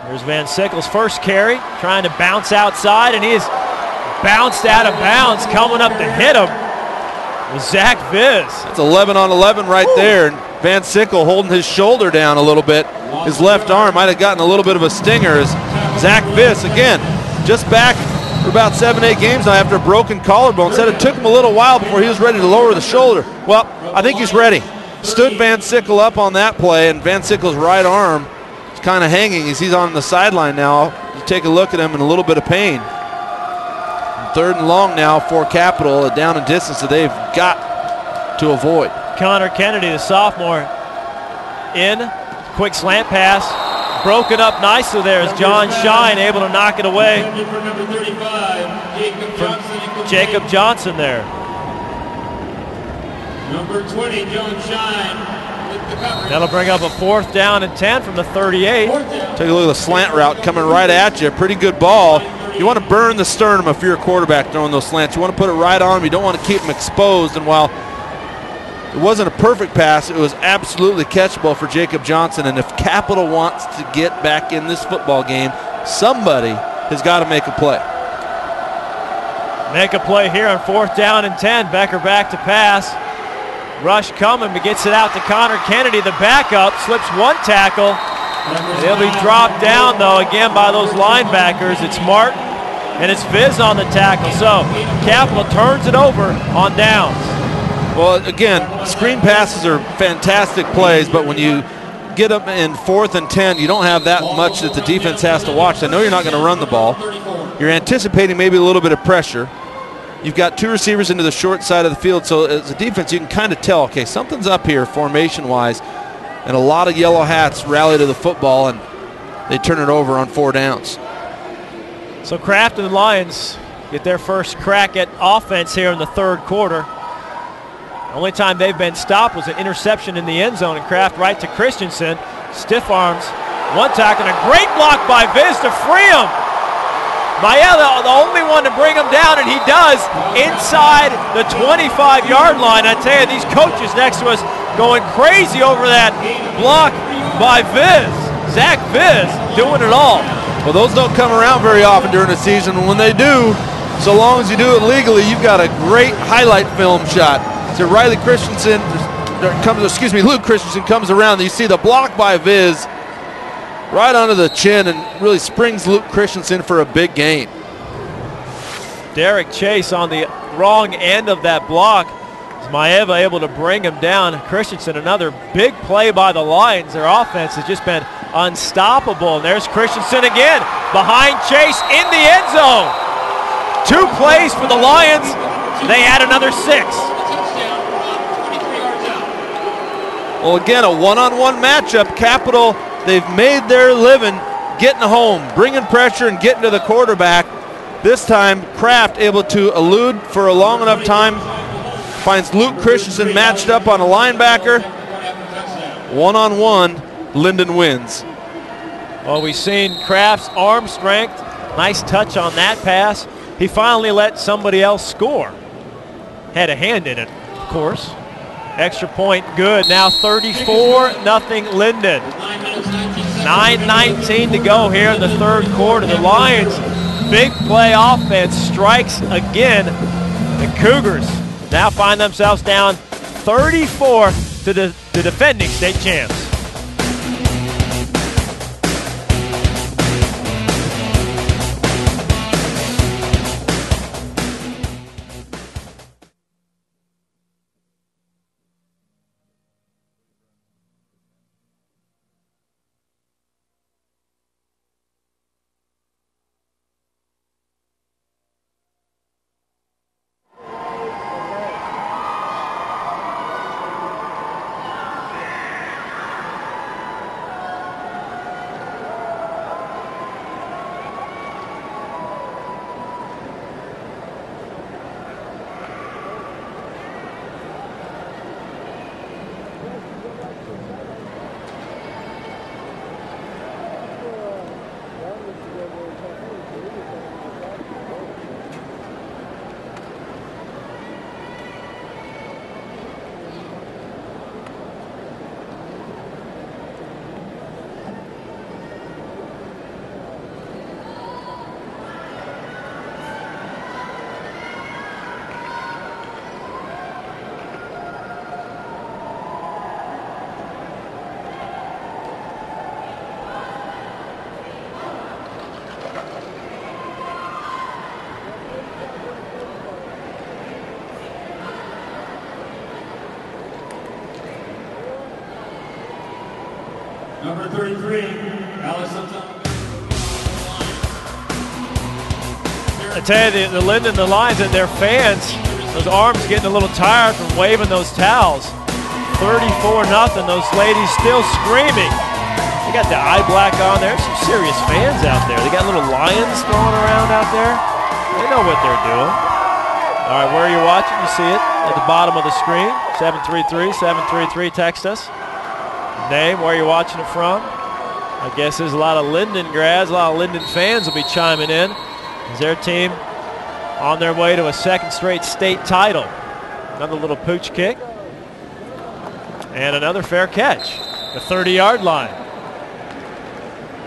Here's Van Sickle's first carry, trying to bounce outside, and he is bounced out of bounds. Coming up to hit him was Zach Viss. That's 11 on 11 right there. And Van Sickle holding his shoulder down a little bit. His left arm might have gotten a little bit of a stinger as Zach Viss, again, just back for about 7-8 games now after a broken collarbone. Said it took him a little while before he was ready to lower the shoulder. Well, I think he's ready. Stood Van Sickle up on that play, and Van Sickle's right arm is kind of hanging as he's on the sideline now. You take a look at him in a little bit of pain. 3rd and long now for Capital, a down and distance that they've got to avoid. Connor Kennedy, the sophomore, in. Quick slant pass. Broken up nicely there as John Shine able to knock it away from Jacob Johnson there. Number 20, John Shine with the coverage. That'll bring up a 4th down and 10 from the 38. Take a look at the slant route coming right at you. Pretty good ball. You want to burn the sternum if you're a quarterback throwing those slants. You want to put it right on him. You don't want to keep him exposed. And while it wasn't a perfect pass, it was absolutely catchable for Jacob Johnson. And if Capital wants to get back in this football game, somebody has got to make a play. Make a play here on 4th down and 10. Becker back to pass. Rush coming, but gets it out to Connor Kennedy. The backup slips 1 tackle. He'll be dropped down, though, again by those linebackers. It's Martin and it's Viz on the tackle. So Capital turns it over on downs. Well, again, screen passes are fantastic plays, but when you get them in 4th and 10, you don't have that much that the defense has to watch. I know you're not going to run the ball. You're anticipating maybe a little bit of pressure. You've got two receivers into the short side of the field, so as a defense, you can kind of tell, okay, something's up here formation-wise, and a lot of yellow hats rally to the football, and they turn it over on 4 downs. So Kraft and the Lions get their first crack at offense here in the third quarter. The only time they've been stopped was an interception in the end zone, and Kraft right to Christensen. Stiff arms, one tackle, and a great block by Viz to free him. WIAA, the only one to bring him down, and he does inside the 25-yard line. I tell you, these coaches next to us going crazy over that block by Viz. Zach Viz doing it all. Well, those don't come around very often during the season. When they do, so long as you do it legally, you've got a great highlight film shot. So Luke Christensen comes around. You see the block by Viz right onto the chin and really springs Luke Christensen for a big gain. Derek Chase on the wrong end of that block. WIAA able to bring him down. Christensen, another big play by the Lions. Their offense has just been unstoppable. And there's Christensen again behind Chase in the end zone. 2 plays for the Lions. They add another 6. Well, again, a one-on-one matchup. Capital, they've made their living getting home, bringing pressure and getting to the quarterback. This time, Kraft able to elude for a long enough time. Finds Luke Christensen matched up on a linebacker. One-on-one, Lynden wins. Well, we've seen Kraft's arm strength. Nice touch on that pass. He finally let somebody else score. Had a hand in it, of course. Extra point good. Now 34-0 Lynden. 9:19 to go here in the third quarter. The Lions, big play offense, strikes again. The Cougars now find themselves down 34 to the defending state champs. Number 33, Allison. I tell you, the Lynden, the Lions, and their fans, those arms getting a little tired from waving those towels. 34-0, those ladies still screaming. They got the eye black on. There's some serious fans out there. They got little lions throwing around out there. They know what they're doing. All right, where are you watching? You see it at the bottom of the screen. 733-733, text us. Name, where you're watching it from. I guess there's a lot of Lynden grads, a lot of Lynden fans will be chiming in as their team on their way to a second straight state title. Another little pooch kick and another fair catch. The 30-yard line.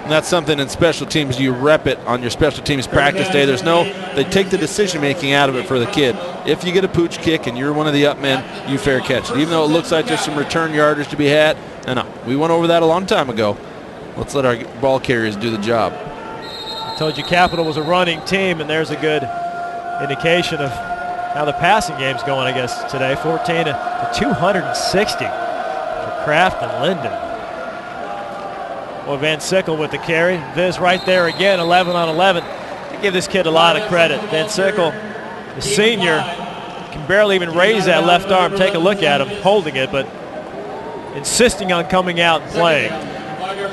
And that's something in special teams, you rep it on your special teams practice day. They take the decision-making out of it for the kid. If you get a pooch kick and you're one of the up men, you fair catch it. Even though it looks like there's some return yardage to be had, no, we went over that a long time ago. Let's let our ball carriers do the job. I told you Capital was a running team, and there's a good indication of how the passing game's going, I guess, today. 14 to 260 for Kraft and Lynden. Well, Van Sickle with the carry. Viz right there again, 11 on 11. I give this kid a lot of credit. Van Sickle The senior can barely even raise that left arm. Take a look at him holding it, but insisting on coming out and playing.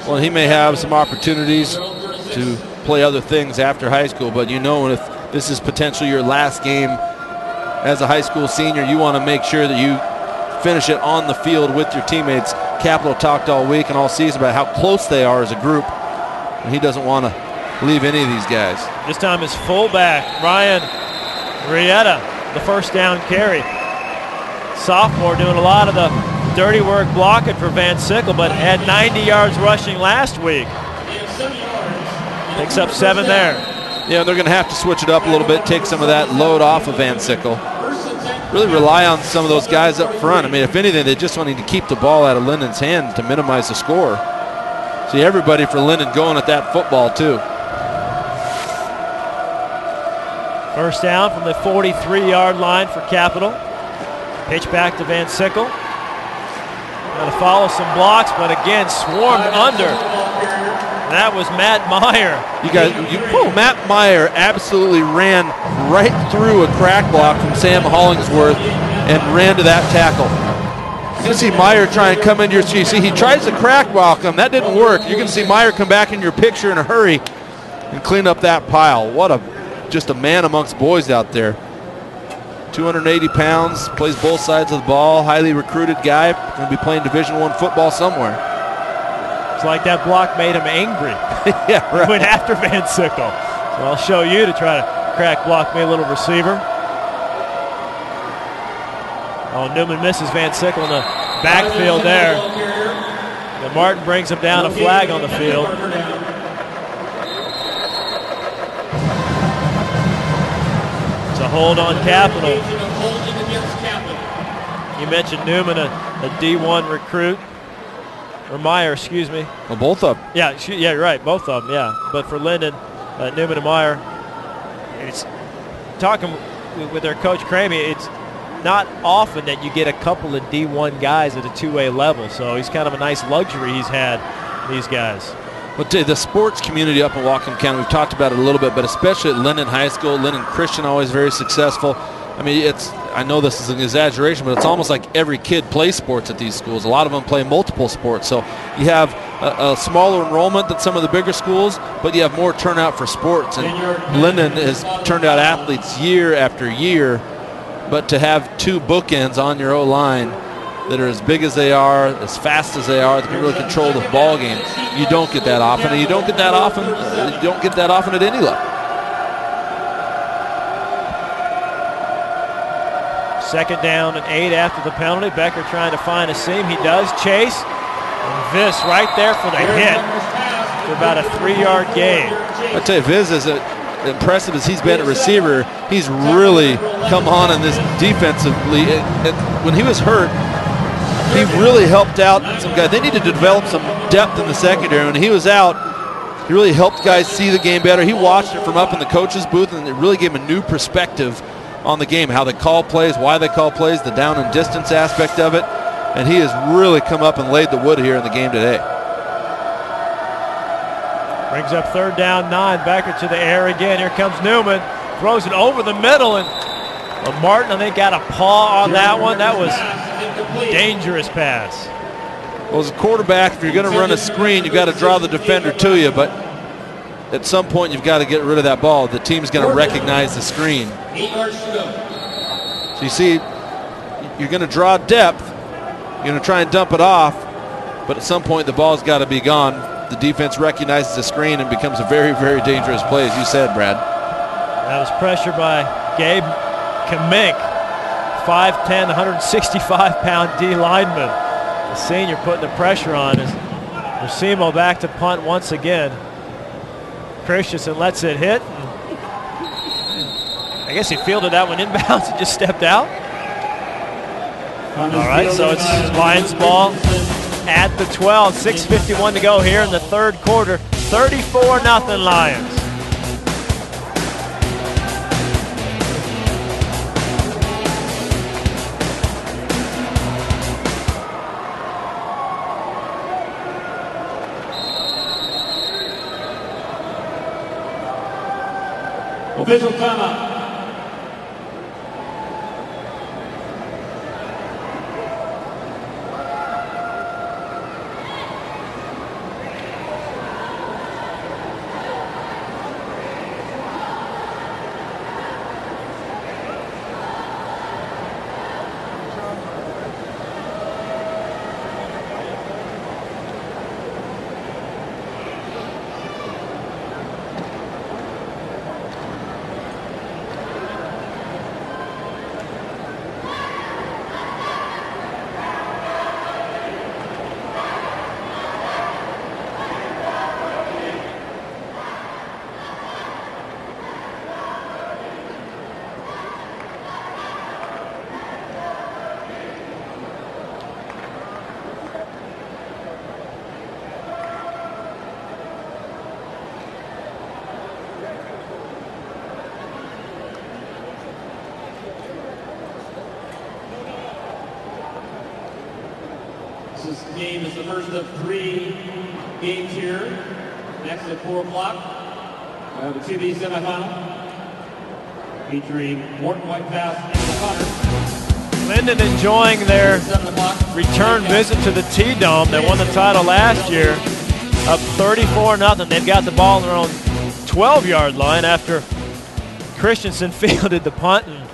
Well, he may have some opportunities to play other things after high school, but you know, if this is potentially your last game as a high school senior, you want to make sure that you finish it on the field with your teammates. Capital talked all week and all season about how close they are as a group, and he doesn't want to leave any of these guys. This time his fullback, Ryan Rieta, the first down carry. Sophomore doing a lot of the dirty work blocking for Van Sickle, but had 90 yards rushing last week. Picks up 7 there. Yeah, they're going to have to switch it up a little bit, take some of that load off of Van Sickle. Really rely on some of those guys up front. I mean, if anything, they just want to keep the ball out of Linden's hand to minimize the score. See everybody for Lynden going at that football too. First down from the 43-yard line for Capital. Pitch back to Van Sickle. Going to follow some blocks, but again swarmed under. That was Matt Meyer. Matt Meyer absolutely ran right through a crack block from Sam Hollingsworth and ran to that tackle. You can see Meyer try and come into your street. See, he tries to crack block him. That didn't work. You can see Meyer come back in your picture in a hurry and clean up that pile. Just a man amongst boys out there. 280 pounds, plays both sides of the ball, highly recruited guy, going to be playing Division I football somewhere. It's like that block made him angry. Yeah, right. He went after Van Sickle. So I'll show you to try to crack block me, a little receiver. Oh, Newman misses Van Sickle in the backfield there. And Martin brings him down, a flag on the field. It's a hold on Capital. You mentioned Newman, a D1 recruit. Or Meyer, excuse me. Well, both of them. Yeah, you're right. Both of them, yeah. But for Lynden, Newman and Meyer, it's talking with their coach Cramey, it's not often that you get a couple of D1 guys at a 2A level. So he's kind of a nice luxury he's had, these guys. But the sports community up in Whatcom County, we've talked about it a little bit, but especially at Lynden High School, Lynden Christian, always very successful. I mean, I know this is an exaggeration, but it's almost like every kid plays sports at these schools. A lot of them play multiple sports. So you have a smaller enrollment than some of the bigger schools, but you have more turnout for sports. And Lynden has turned out athletes year after year, but to have two bookends on your O-line that are as big as they are, as fast as they are, that can really control the ball game, you don't get that often. And you don't get that often at any level. Second down and 8 after the penalty. Becker trying to find a seam. He does. Chase. And Viss right there for the hit for about a 3-yard gain. I tell you, Viz, as impressive as he's been a receiver, he's really come on in this defensively. When he was hurt, he really helped out some guys. They needed to develop some depth in the secondary. When he was out, he really helped guys see the game better. He watched it from up in the coach's booth, and it really gave him a new perspective on the game, how they call plays, why they call plays, the down and distance aspect of it. And he has really come up and laid the wood here in the game today. Brings up third down, 9. Becker to the air again. Here comes Newman. Throws it over the middle, and Martin, I think, got a paw on that one. That was a dangerous pass. Well, as a quarterback, if you're going to run a screen, you've got to draw the defender to you, but at some point you've got to get rid of that ball. The team's going to recognize the screen. So you see, you're going to draw depth. You're going to try and dump it off, but at some point the ball's got to be gone. The defense recognizes the screen and becomes a very, very dangerous play, as you said, Brad. That was pressure by Gabe Kamink, 5'10", 165-pound D lineman. The senior putting the pressure on as Racimo back to punt once again. Christensen lets it hit. I guess he fielded that one inbounds and just stepped out. All right, so it's Lions ball at the 12. 6:51 to go here in the third quarter. 34-0 Lions. Official timeout. This game is the first of 3 games here. Next at 4 o'clock, we have the 2B semifinal featuring Morton Whitepass and the Connors. Lynden enjoying their return visit to the T-Dome. They won the title last year, up 34-0. They've got the ball on their own 12-yard line after Christensen fielded the punt and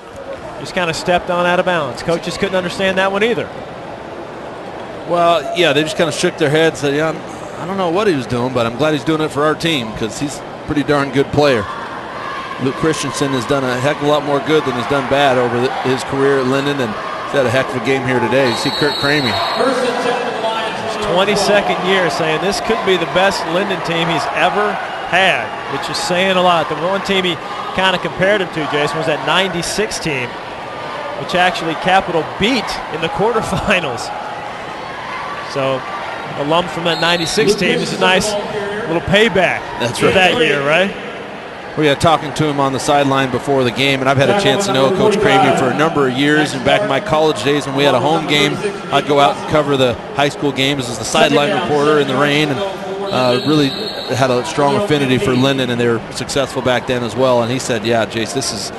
just kind of stepped on out of bounds. Coaches couldn't understand that one either. Well, yeah, they just kind of shook their heads, said, yeah, I don't know what he was doing, but I'm glad he's doing it for our team because he's a pretty darn good player. Luke Christensen has done a heck of a lot more good than he's done bad over his career at Lynden, and he's had a heck of a game here today. You see Kurt Cramey. His 22nd year, saying this could be the best Lynden team he's ever had, which is saying a lot. The one team he kind of compared him to, Jason, was that '96 team, which actually Capital beat in the quarterfinals. So, alum from that '96 team, this is a nice little payback for that year, right? We had talking to him on the sideline before the game, and I've had a chance to know Coach Cramey for a number of years. And back in my college days when we had a home game, I'd go out and cover the high school games as the sideline reporter in the rain, and really had a strong affinity for Lynden, and they were successful back then as well. And he said, yeah, Jace, this is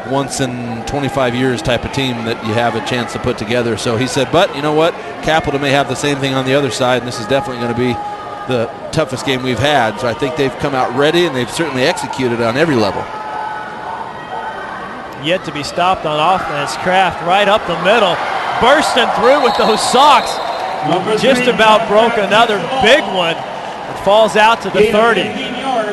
once in 25 years type of team that you have a chance to put together. So he said, but you know what? Capital may have the same thing on the other side, and this is definitely going to be the toughest game we've had. So I think they've come out ready, and they've certainly executed on every level. Yet to be stopped on offense. Kraft right up the middle, bursting through with those socks. Just about broke another big one. It falls out to the 30.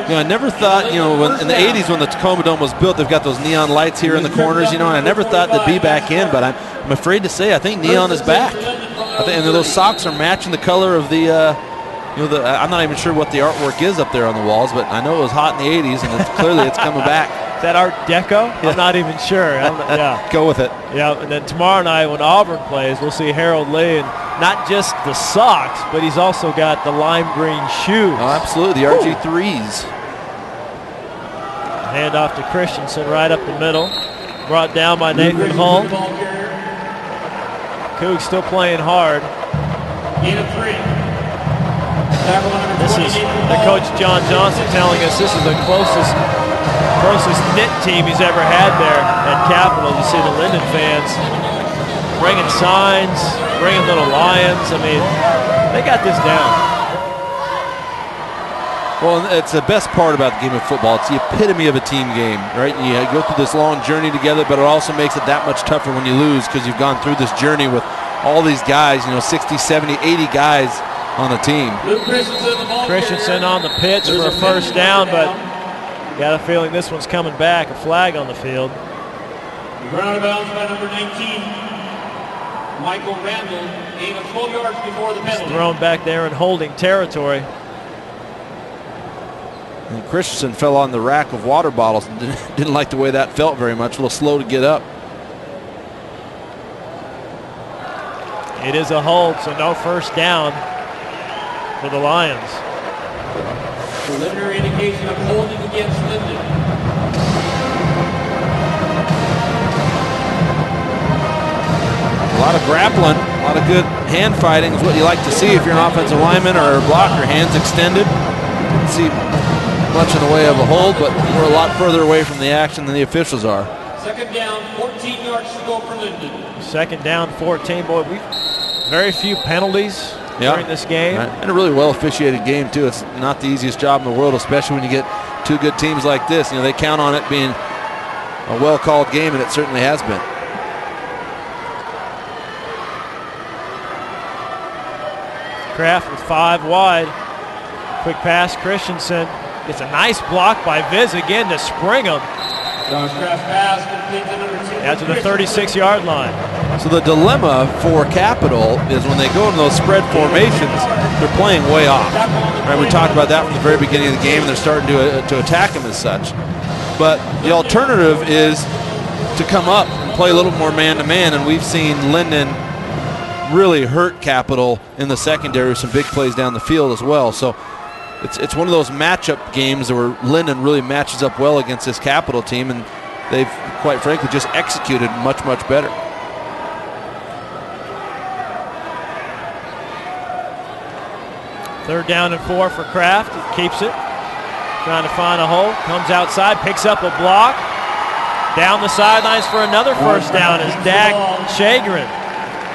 I never thought, in the 80s when the Tacoma Dome was built, they've got those neon lights here in the corners, and I never thought they'd be back in, but I'm afraid to say I think neon is back. And those socks are matching the color of the, I'm not even sure what the artwork is up there on the walls, but I know it was hot in the 80s, and clearly it's coming back. Is that Art Deco? Yeah. I'm not even sure. Yeah. Go with it. Yeah, and then tomorrow night when Auburn plays, we'll see Harold Lee, and not just the socks, but he's also got the lime green shoes. Oh, absolutely, the RG3s. Hand off to Christensen right up the middle. Brought down by Nathan Hull. Cougs still playing hard. This is the coach John Johnson telling us this is the closest knit team he's ever had there at Capital. You see the Lynden fans bringing signs, bringing little lions. I mean, they got this down. Well, it's the best part about the game of football. It's the epitome of a team game, right? You go through this long journey together, but it also makes it that much tougher when you lose because you've gone through this journey with all these guys, 60, 70, 80 guys on a team. Christensen on the pitch for a first down, but got a feeling this one's coming back. A flag on the field. Run out of bounds by number 19, Michael Randall, gain of 12 yards before the penalty. Thrown back there in holding territory. And Christensen fell on the rack of water bottles and didn't like the way that felt very much. A little slow to get up. It is a hold, so no first down for the Lions. Preliminary indication of holding against Lynden. A lot of grappling, a lot of good hand fighting is what you like to see if you're an offensive lineman or a blocker. Hands extended. Didn't see much in the way of a hold, but we're a lot further away from the action than the officials are. Second down, 14 yards to go for Lynden. Second down, 14. Boy, very few penalties during this game. Right. And a really well officiated game, too. It's not the easiest job in the world, especially when you get two good teams like this. They count on it being a well-called game, and it certainly has been. Kraft with 5 wide. Quick pass, Christensen. It's a nice block by Viz again to spring him. Out to the 36-yard line. So the dilemma for Capital is when they go into those spread formations, they're playing way off. Right, we talked about that from the very beginning of the game, and they're starting to attack them as such. But the alternative is to come up and play a little more man-to-man, and we've seen Lynden really hurt Capital in the secondary with some big plays down the field as well. So it's one of those matchup games where Lynden really matches up well against this Capital team, and they've, quite frankly, just executed much, much better. 3rd down and 4 for Kraft. He keeps it. Trying to find a hole. Comes outside, picks up a block. Down the sidelines for another 1st down as Dak Shagrin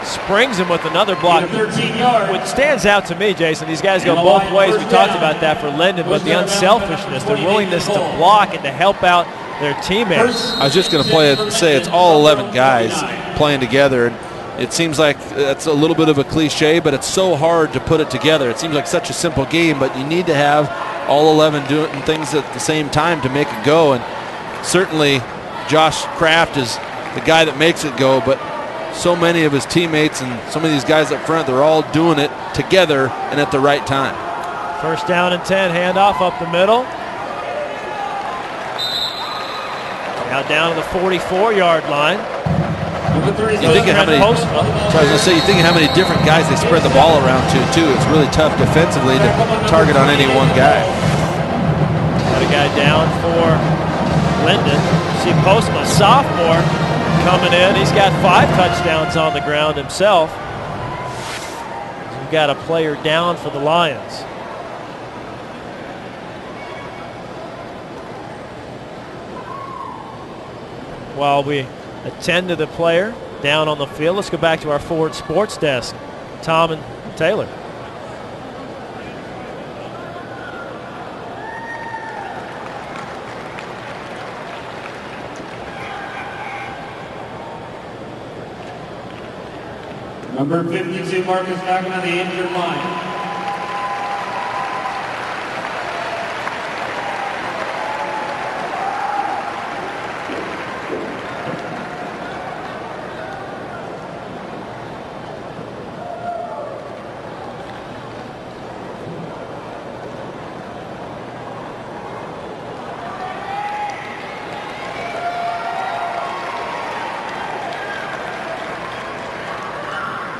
springs him with another block. What stands out to me, Jason, these guys go both ways. We talked about that for Lynden, but the unselfishness, their willingness to block and to help out their teammates. I was just going to say it's all 11 guys playing together. And it seems like that's a little bit of a cliche, but it's so hard to put it together. It seems like such a simple game, but you need to have all 11 doing things at the same time to make it go. And certainly Josh Kraft is the guy that makes it go, but so many of his teammates and some of these guys up front, they're all doing it together and at the right time. 1st down and 10, handoff up the middle. Now down to the 44-yard line. You think of how many, I was going to say, you think of how many different guys they spread the ball around to, too. It's really tough defensively to target on any one guy. Got a guy down for Lynden. See Postma, sophomore, coming in. He's got 5 touchdowns on the ground himself. We've got a player down for the Lions. While we attend to the player down on the field, let's go back to our Ford Sports Desk. Tom and Taylor. Number 52, Marcus back on the injured line.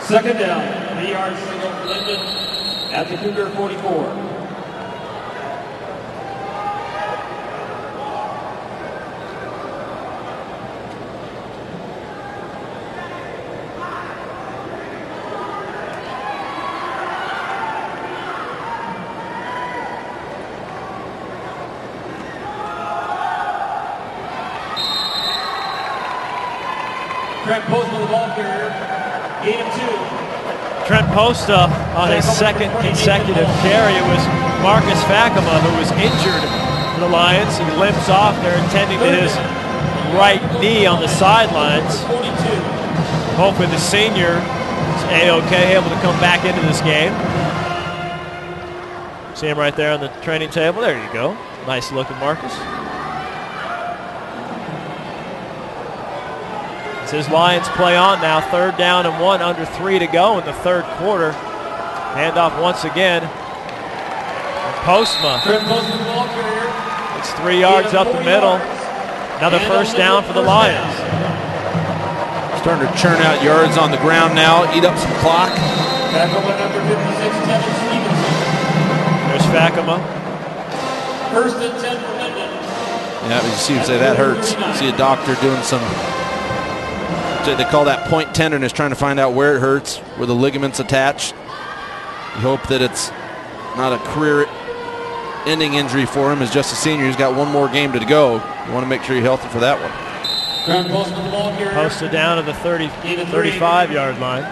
Second down, 3-yard single for Lynden at the Cougar 44. Trent Posta, the ball carrier. Trent Posta on his 2nd consecutive carry. It was Marcus Fakema who was injured for the Lions. He limps off. They're attending to his right knee on the sidelines. Hopefully the senior is A-OK, able to come back into this game. See him right there on the training table. There you go. Nice looking Marcus. His Lions play on now. 3rd down and 1, under 3 to go in the 3rd quarter. Handoff once again. Postma. It's 3 yards up the middle. Another 1st down for the Lions. Starting to churn out yards on the ground now, eat up some clock. There's Fakema. 1st and 10 for Lynden. Yeah, you see him say that hurts. See a doctor doing some, they call that point tenderness, trying to find out where it hurts, where the ligaments attach. You hope that it's not a career-ending injury for him. As just a senior, he's got 1 more game to go. You want to make sure you're healthy for that one. Posted down to the 35-yard line.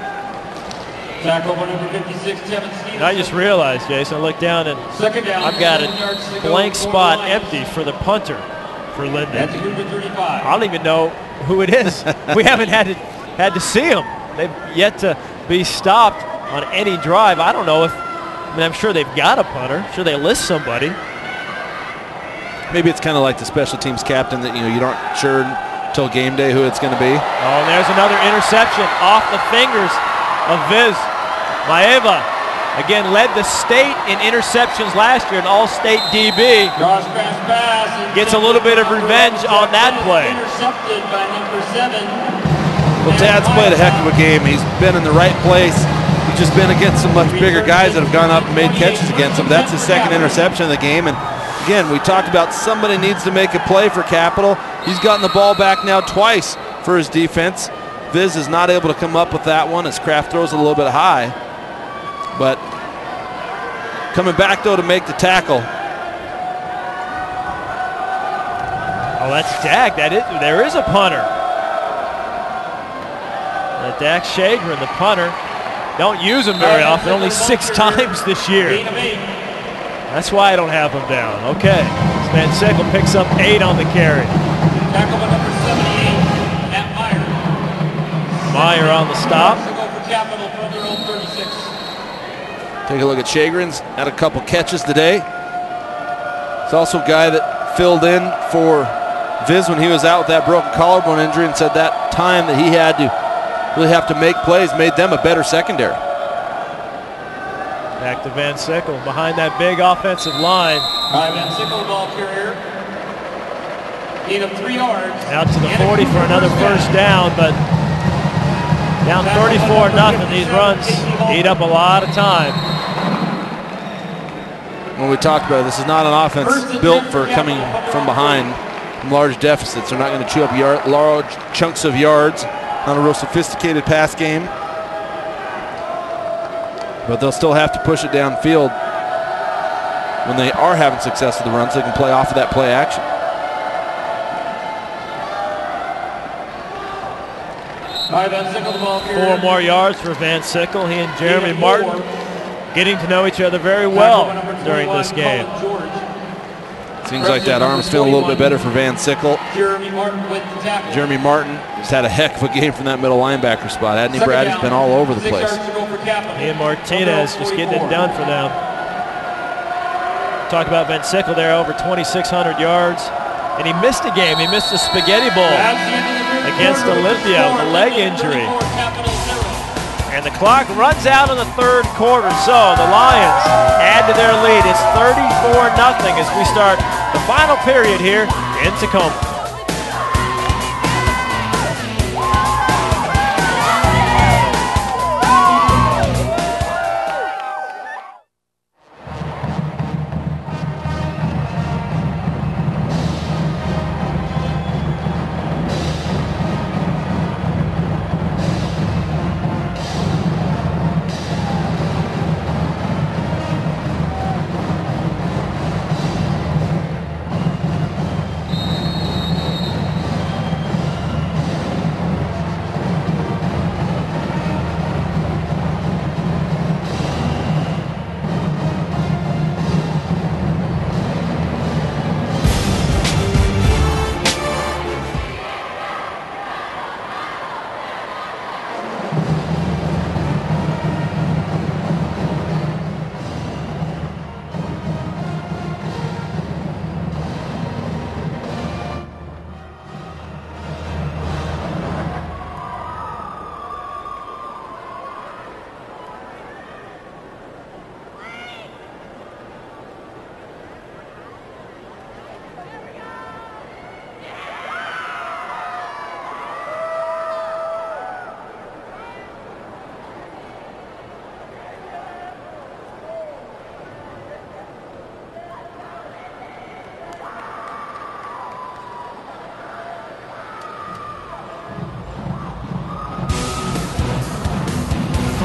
Tackle for number 56, Kevin Stevens. I just realized, Jason, I looked down and I've got a blank spot empty for the punter for Lynden. I don't even know who it is. We haven't had to see him. They've yet to be stopped on any drive. I don't know if, I mean, I'm sure they've got a punter. I'm sure they list somebody. Maybe it's kind of like the special teams captain that, you aren't sure until game day who it's going to be. Oh, and there's another interception off the fingers of By WIAA. Again, led the state in interceptions last year, an all-state DB. Gets a little bit of revenge on that play. Intercepted by number 7. Well, Tad's played a heck of a game. He's been in the right place. He's just been against some much bigger guys that have gone up and made catches against him. That's his 2nd interception of the game. And again, we talked about somebody needs to make a play for Capital. He's gotten the ball back now twice for his defense. Viz is not able to come up with that one as Kraft throws it a little bit high. But Coming back, though, to make the tackle. Oh, that's Dak. There is a punter. Dak Shagrin, the punter. Don't use him very often, only 6 times this year. That's why I don't have him down. Okay, Van Sickle picks up 8 on the carry. Tackle by number 78, Matt Meyer. Meyer on the stop. Capital from their own 36. Take a look at Shagrin's. Had a couple catches today. He's also a guy that filled in for Viz when he was out with that broken collarbone injury, and said that time that he had to really have to make plays made them a better secondary. Back to Van Sickle behind that big offensive line. All right, Van Sickle, ball carrier. Gain of 3 yards. Out to the 40 for another first down, but down 34-0. These runs eat up a lot of time. When we talked about it, this is not an offense built for coming from behind from large deficits. They're not going to chew up large chunks of yards. Not a real sophisticated pass game. But they'll still have to push it downfield when they are having success with the runs. They can play off of that play action. All right, Van Sickle, the ball carrier. 4 more yards for Van Sickle. He and Jeremy Martin getting to know each other very well during this game. Seems like that arm's feeling a little bit better for Van Sickle. Jeremy Martin with the tackle. Jeremy Martin has had a heck of a game from that middle linebacker spot. Hadn't he, Brad? He's been all over the place. He and Martinez just getting it done for them. Talk about Van Sickle there, over 2,600 yards. And he missed a game. He missed the Spaghetti Bowl against Olympia with a leg injury. And the clock runs out in the 3rd quarter, so the Lions add to their lead. It's 34-0 as we start the final period here in Tacoma.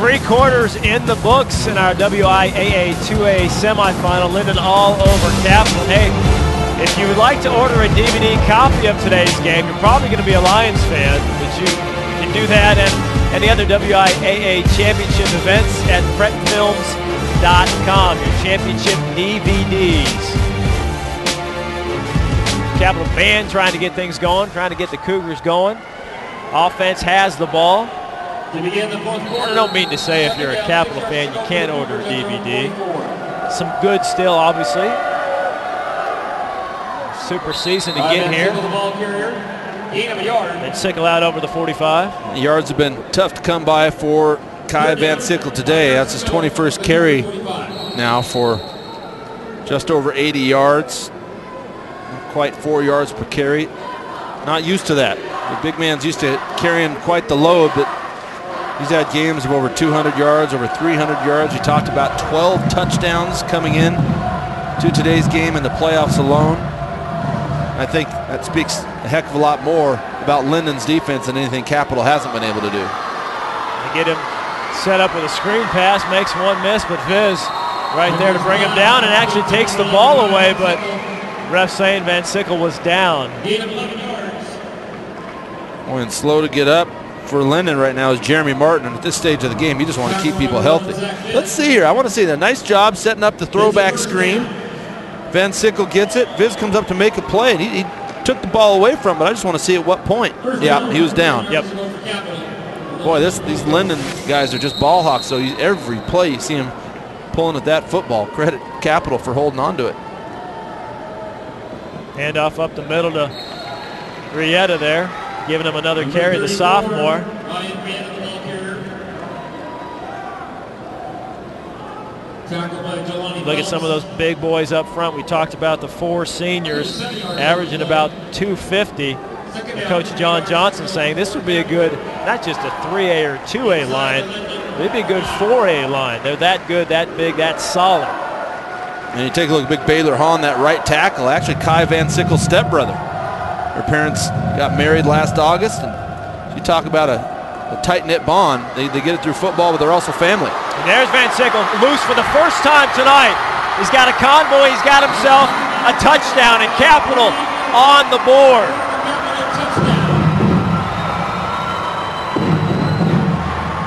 Three quarters in the books in our WIAA 2A semifinal. Lynden all over Capital. Hey, if you would like to order a DVD copy of today's game, you're probably going to be a Lions fan, but you can do that and any other WIAA championship events at PretFilms.com, your championship DVDs. Capital band trying to get things going, trying to get the Cougars going. Offense has the ball. I don't mean to say if you're a Capital fan you can't order a DVD. Some good still, obviously. Super season to get here. And Sickle out over the 45. The yards have been tough to come by for Kai Van Sickle today. That's his 21st carry now for just over 80 yards. Not quite 4 yards per carry. Not used to that. The big man's used to carrying quite the load, but he's had games of over 200 yards, over 300 yards. We talked about 12 touchdowns coming in to today's game in the playoffs alone. I think that speaks a heck of a lot more about Lynden's defense than anything Capital hasn't been able to do. They get him set up with a screen pass, makes one miss, but Viz right there to bring him down and actually takes the ball away, but ref saying Van Sickle was down. Boy, and slow to get up for Lynden right now is Jeremy Martin, and at this stage of the game, you just want to keep people healthy. Let's see here. I want to see the nice job setting up the throwback screen. Van Sickle gets it. Viz comes up to make a play, and he took the ball away from him, but I just want to see at what point. Yeah, he was down. Yep. Boy, these Lynden guys are just ball hawks, so every play you see him pulling at that football. Credit Capital for holding on to it. Handoff up the middle to Rieta there, giving him another carry, the sophomore. Look at some of those big boys up front. We talked about the 4 seniors averaging about 250. Coach John Johnson saying this would be a good, not just a 3A or 2A line, they'd be a good 4A line. They're that good, that big, that solid. And you take a look at Big Baylor Hall on that right tackle, actually Kai Van Sickle's stepbrother. Her parents got married last August, and you talk about a tight-knit bond. They get it through football, but they're also family. And there's Van Sickle, loose for the first time tonight. He's got a convoy, he's got himself a touchdown, and Capital on the board.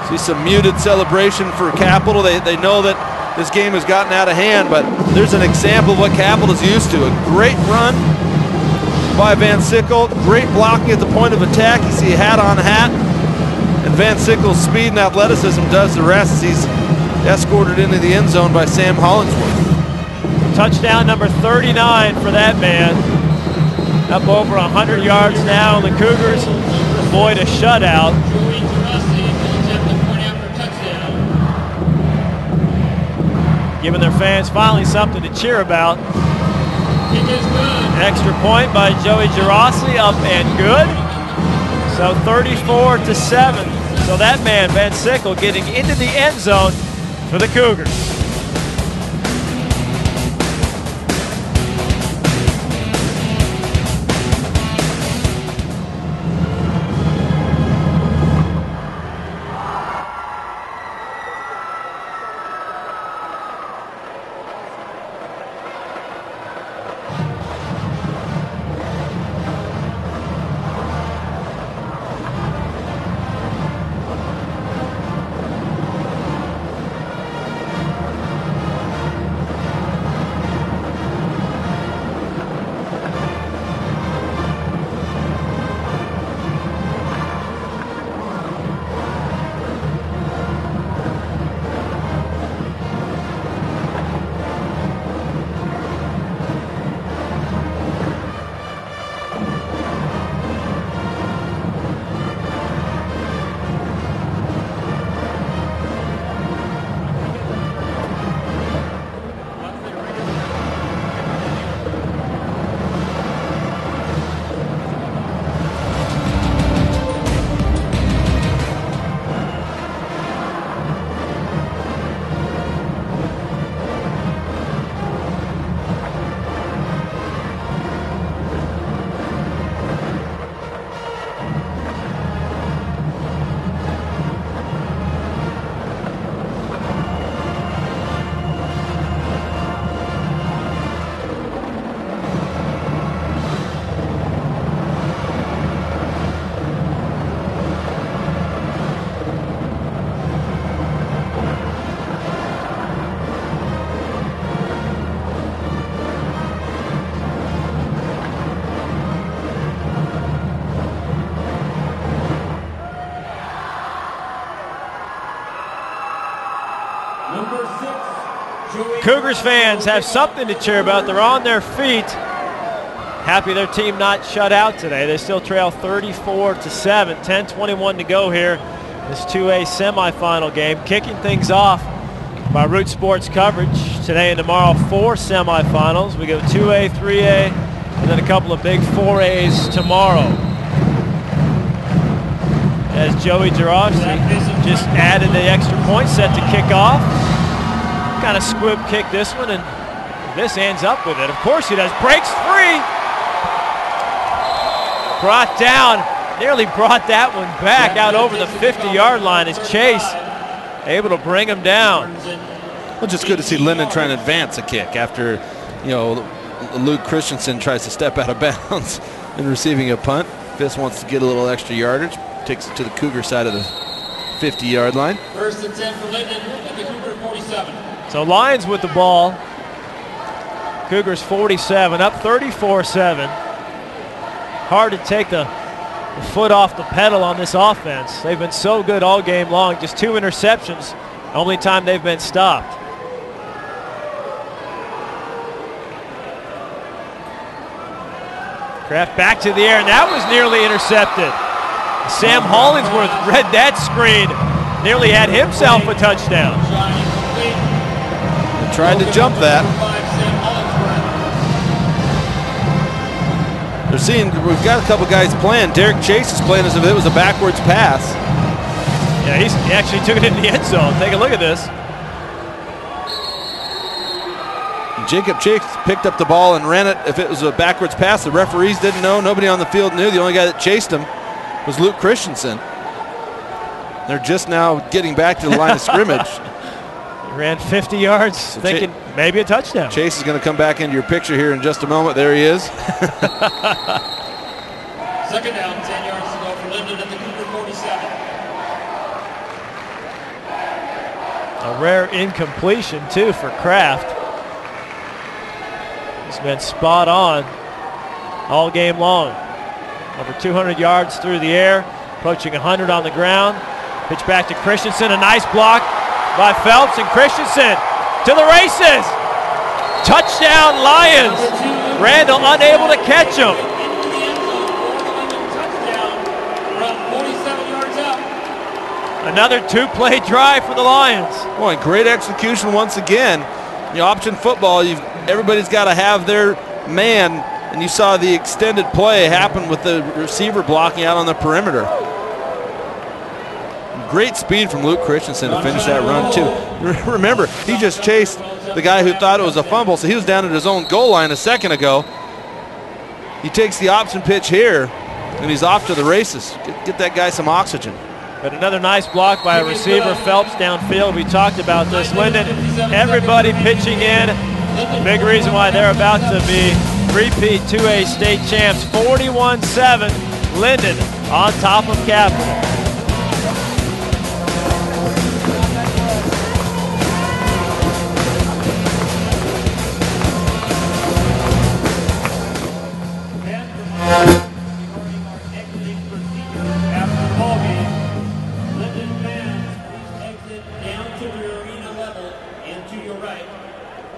See some muted celebration for Capital. They know that this game has gotten out of hand, but there's an example of what Capital is used to. A great run by Van Sickle, great blocking at the point of attack. You see hat on hat, and Van Sickle's speed and athleticism does the rest as he's escorted into the end zone by Sam Hollingsworth. Touchdown number 39 for that man. Up over 100 yards now, and the Cougars avoid a shutout. Giving their fans finally something to cheer about. An extra point by Joey Girassi, up and good. So 34-7. So that man, Van Sickle, getting into the end zone for the Cougars. Cougars fans have something to cheer about. They're on their feet. Happy their team not shut out today. They still trail 34-7. 10:21 to go here. This 2A semifinal game. Kicking things off by Root Sports coverage today and tomorrow. 4 semifinals. We go 2A, 3A, and then a couple of big 4As tomorrow. As Joey Girassi just added the extra point set to kick off. Kind of squib kick this one, and this ends up with it. Of course he does. Breaks free. Brought down. Nearly brought that one back out over the 50-yard line as Chase able to bring him down. Well, just good to see Lynden trying to advance a kick after, you know, Luke Christensen tries to step out of bounds in receiving a punt. Fisk wants to get a little extra yardage, takes it to the Cougar side of the 50-yard line. First and 10 for Lynden at the Cougar 47. So Lions with the ball. Cougars 47, up 34-7. Hard to take the foot off the pedal on this offense. They've been so good all game long. Just 2 interceptions, only time they've been stopped. Kraft back to the air, and that was nearly intercepted. Sam Hollingsworth read that screen, nearly had himself a touchdown. Tried to jump that. They're seeing, we've got a couple guys playing. Derek Chase is playing as if it was a backwards pass. Yeah, he actually took it in the end zone. Take a look at this. Jacob Chase picked up the ball and ran it. If it was a backwards pass, the referees didn't know. Nobody on the field knew. The only guy that chased him was Luke Christensen. They're just now getting back to the line of scrimmage. He ran 50 yards, so thinking maybe a touchdown. Chase is going to come back into your picture here in just a moment. There he is. Second down, 10 yards to go for Lynden at the Cougar 47. A rare incompletion, too, for Kraft. He's been spot on all game long. Over 200 yards through the air, approaching 100 on the ground. Pitch back to Christensen, a nice block by Phelps, and Christensen to the races. Touchdown Lions. Randall unable to catch him. Another 2-play drive for the Lions. Boy, great execution once again. You know, option football, everybody's got to have their man, and you saw the extended play happen with the receiver blocking out on the perimeter. Great speed from Luke Christensen to finish that run, too. Remember, he just chased the guy who thought it was a fumble, so he was down at his own goal line a second ago. He takes the option pitch here, and he's off to the races. Get that guy some oxygen. But another nice block by a receiver, Phelps downfield. We talked about this. Lynden, everybody pitching in. Big reason why they're about to be repeat 2A state champs. 41-7, Lynden on top of Capital.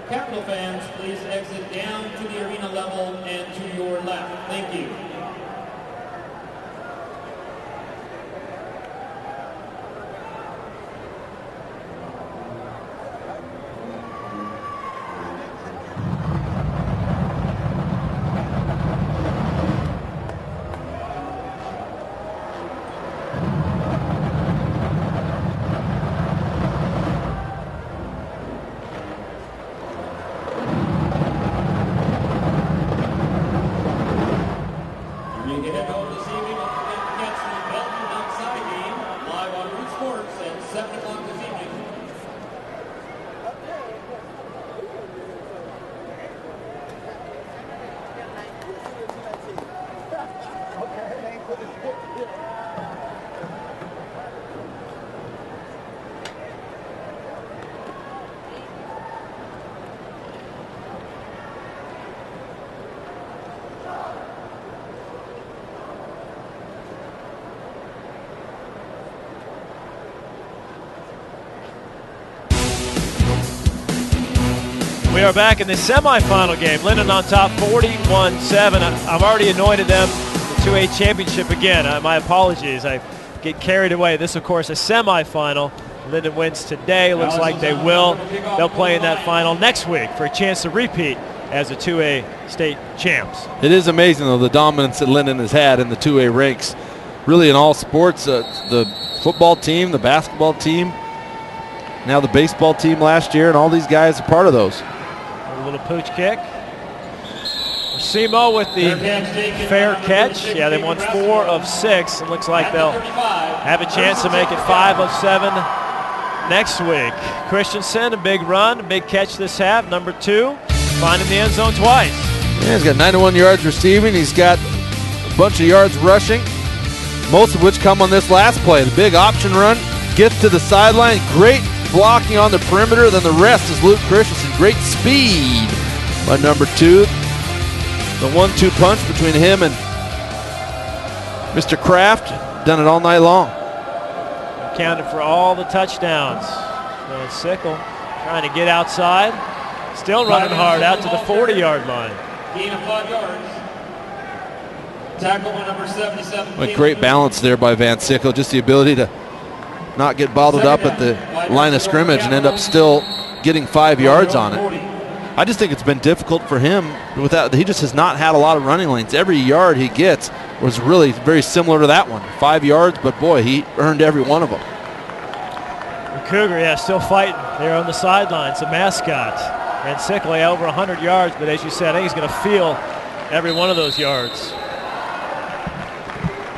Capital fans, please exit down to the arena level and to your left. Thank you. We are back in the semifinal game. Lynden on top 41-7. I've already anointed them the 2A championship again. My apologies. I get carried away. This, of course, a semifinal. Lynden wins today. Looks like they will. They'll play in that final next week for a chance to repeat as the 2A state champs. It is amazing, though, the dominance that Lynden has had in the 2A ranks. Really in all sports, the football team, the basketball team, now the baseball team last year, and all these guys are part of those. A little pooch kick. Simo with the fair catch. Yeah, they won 4 of 6. It looks like they'll have a chance to make it 5 of 7 next week. Christensen, a big run, a big catch this half. Number 2, finding the end zone twice. Yeah, he's got 91 yards receiving. He's got a bunch of yards rushing, most of which come on this last play. The big option run, gets to the sideline, great blocking on the perimeter. Then the rest is Luke Christensen. Great speed by number 2. The 1-2 punch between him and Mr. Kraft, done it all night long. Counted for all the touchdowns. And Sickle trying to get outside. Still running hard out to the 40-yard line. Gain of 5 yards. Tackle by number 77. A great balance there by Van Sickle. Just the ability to not get bottled up at the line of scrimmage and end up still getting 5 yards on it. I just think it's been difficult for him. He just has not had a lot of running lanes. Every yard he gets was really very similar to that one. 5 yards, but boy, he earned every one of them. Cougar, yeah, still fighting there on the sidelines, the mascot. And Sickle over 100 yards, but as you said, I think he's going to feel every one of those yards.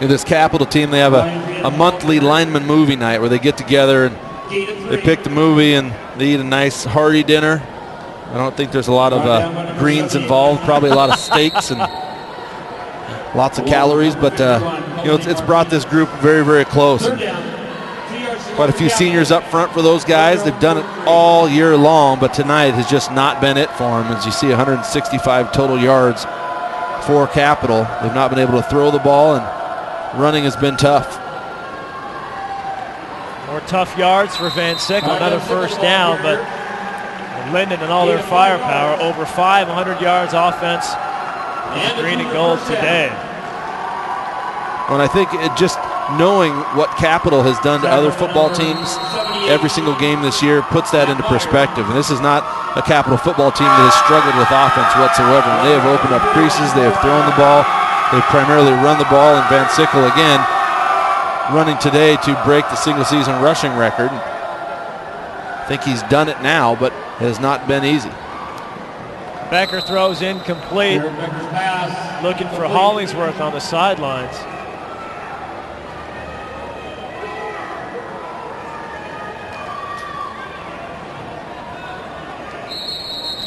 In this Capital team, they have a monthly lineman movie night where they get together and they pick the movie and they eat a nice hearty dinner. I don't think there's a lot of greens involved, probably a lot of steaks and lots of calories, but it's brought this group very, very close. And quite a few seniors up front for those guys. They've done it all year long, but tonight has just not been it for them. As you see, 165 total yards for Capital. They've not been able to throw the ball, and running has been tough. More tough yards for Van Sickle, another first down, but Lynden and all their firepower, over 500 yards offense in the green and gold today. And I think just knowing what Capital has done to other football teams every single game this year puts that into perspective. And this is not a Capital football team that has struggled with offense whatsoever. They have opened up creases, they have thrown the ball, they've primarily run the ball, and Van Sickle again running today to break the single season rushing record. I think he's done it now, but it has not been easy. Becker throws incomplete, looking for Hollingsworth on the sidelines.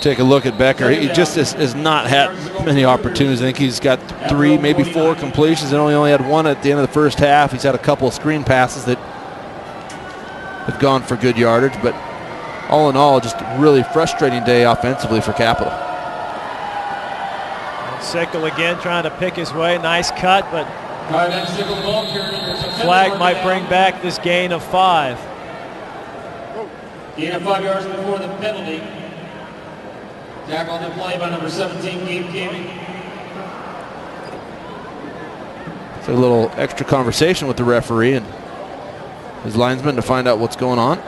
Take a look at Becker. He just has not had many opportunities. I think he's got 3, maybe 4 completions, and only had 1 at the end of the first half. He's had a couple of screen passes that have gone for good yardage, but all in all, just a really frustrating day offensively for Capital. Sickle again trying to pick his way. Nice cut, but flag might bring back this gain of 5. Gain of 5 yards before the penalty. Tackle on the play by number 17, Gabe Gaming. It's a little extra conversation with the referee and his linesman to find out what's going on.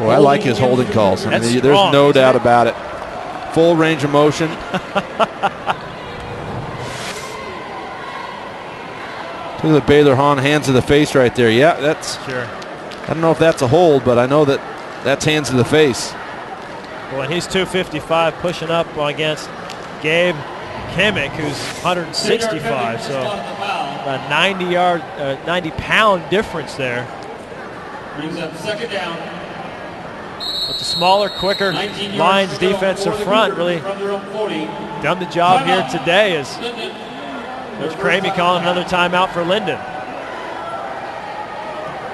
Boy, I like his holding calls. I mean, there's no doubt about it. Full range of motion. Look at the Baylor Hahn hands to the face right there. Yeah, that's sure. I don't know if that's a hold, but I know that that's hands to the face. Well, and he's 255 pushing up against Gabe Kimmick, who's 165, so a 90-pound difference there. Brings up second down. But the smaller, quicker Lions defensive front really done the job here today as Coach Cramey calling another timeout for Lynden.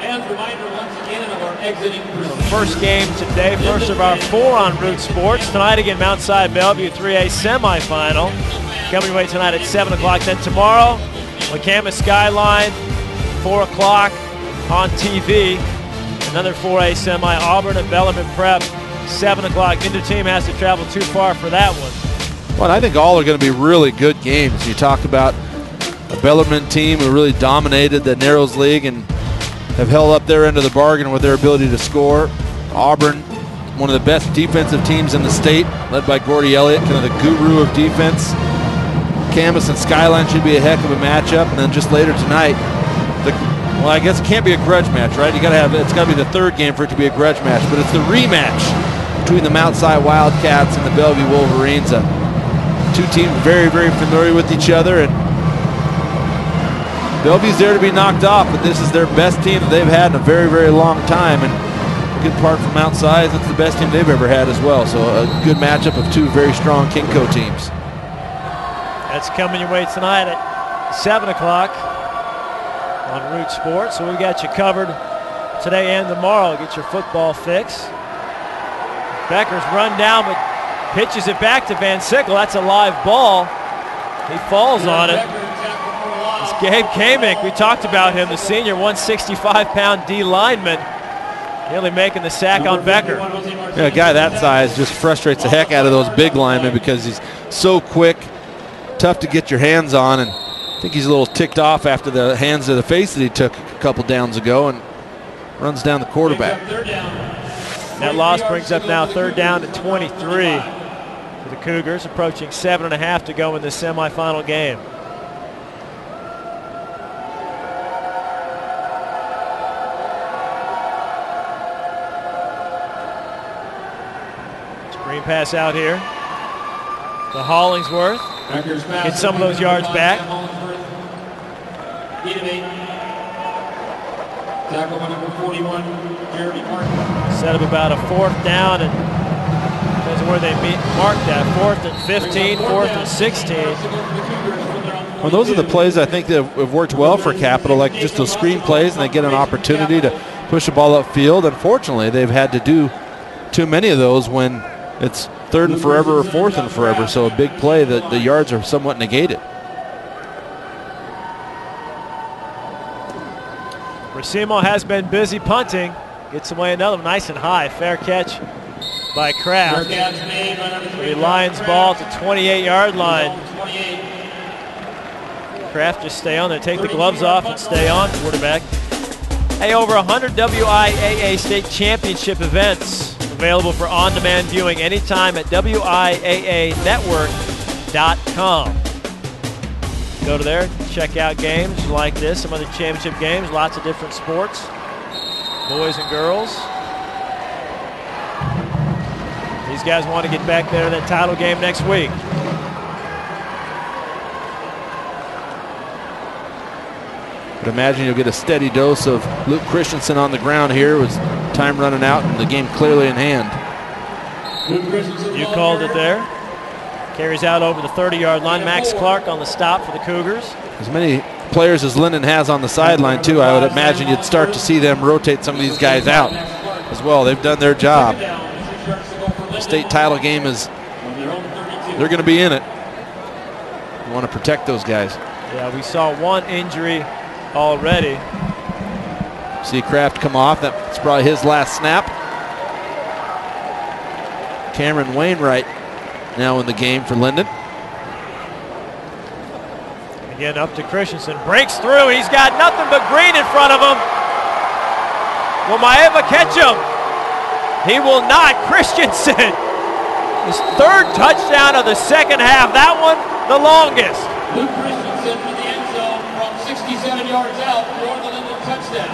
And reminder once again of our exiting. So the first game today, first of our 4 on Root Sports. Tonight again, Mount Side Bellevue 3A semifinal. Coming away tonight at 7 o'clock. Then tomorrow, McCamus Skyline, 4 o'clock on TV. Another 4A semi, Auburn and Bellarmine Prep, 7 o'clock. Neither team has to travel too far for that one. Well, I think all are going to be really good games. You talk about a Bellarmine team who really dominated the Narrows League and have held up their end of the bargain with their ability to score. Auburn, one of the best defensive teams in the state, led by Gordy Elliott, kind of the guru of defense. Camas and Skyline should be a heck of a matchup. And then just later tonight, well, I guess it can't be a grudge match, right? It's got to be the 3rd game for it to be a grudge match, but it's the rematch between the Mount Side Wildcats and the Bellevue Wolverines. 2 teams very, very familiar with each other, and Bellevue's there to be knocked off, but this is their best team that they've had in a very, very long time. And a good part from outside, it's the best team they've ever had as well. So a good matchup of two very strong Kinco teams. That's coming your way tonight at 7 o'clock on Root Sports. So we got you covered today and tomorrow. Get your football fix. Becker's run down, but pitches it back to Van Sickle. That's a live ball. He falls on it. It's Gabe Kamick. We talked about him, the senior 165-pound D lineman, nearly making the sack on Becker. Yeah, a guy that size just frustrates the heck out of those big linemen because he's so quick, tough to get your hands on, and I think he's a little ticked off after the hands to the face that he took a couple downs ago and runs down the quarterback. That loss brings up now 3rd down and 23 for the Cougars, approaching 7.5 to go in the semifinal game. Screen pass out here to Hollingsworth. Get some of those yards back. Tackle number 41, Jeremy Martin. Set up about a 4th down, and depends on where they mark that. 4th and 15, 4th and 16. Well, those are the plays I think that have worked well for Capital, like just those screen plays, and they get an opportunity to push the ball upfield. Unfortunately, they've had to do too many of those when it's 3rd and forever or 4th and forever. So a big play that the yards are somewhat negated. Racimo has been busy punting. Gets away another one, nice and high. Fair catch by Kraft. The Lions ball to 28-yard line. Kraft just stay on there, take the gloves off and stay on, quarterback. Hey, over 100 WIAA state championship events available for on-demand viewing anytime at WIAAnetwork.com. Go to there, check out games like this, some other championship games, lots of different sports, boys and girls. These guys want to get back there to that title game next week. But imagine you'll get a steady dose of Luke Christensen on the ground here with time running out and the game clearly in hand. You called it there. Carries out over the 30-yard line. Max Clark on the stop for the Cougars. As many players as Lynden has on the sideline, too, I would imagine you'd start to see them rotate some of these guys out as well. They've done their job. The state title game is, they're going to be in it. You want to protect those guys. Yeah, we saw one injury already. See Kraft come off. That's probably his last snap. Cameron Wainwright now in the game for Lynden. Again up to Christensen, breaks through, he's got nothing but green in front of him. Will Maeva catch him? He will not. Christensen, his 3rd touchdown of the 2nd half, that one the longest. Luke Christensen for the end zone from 67 yards out for the Lynden touchdown.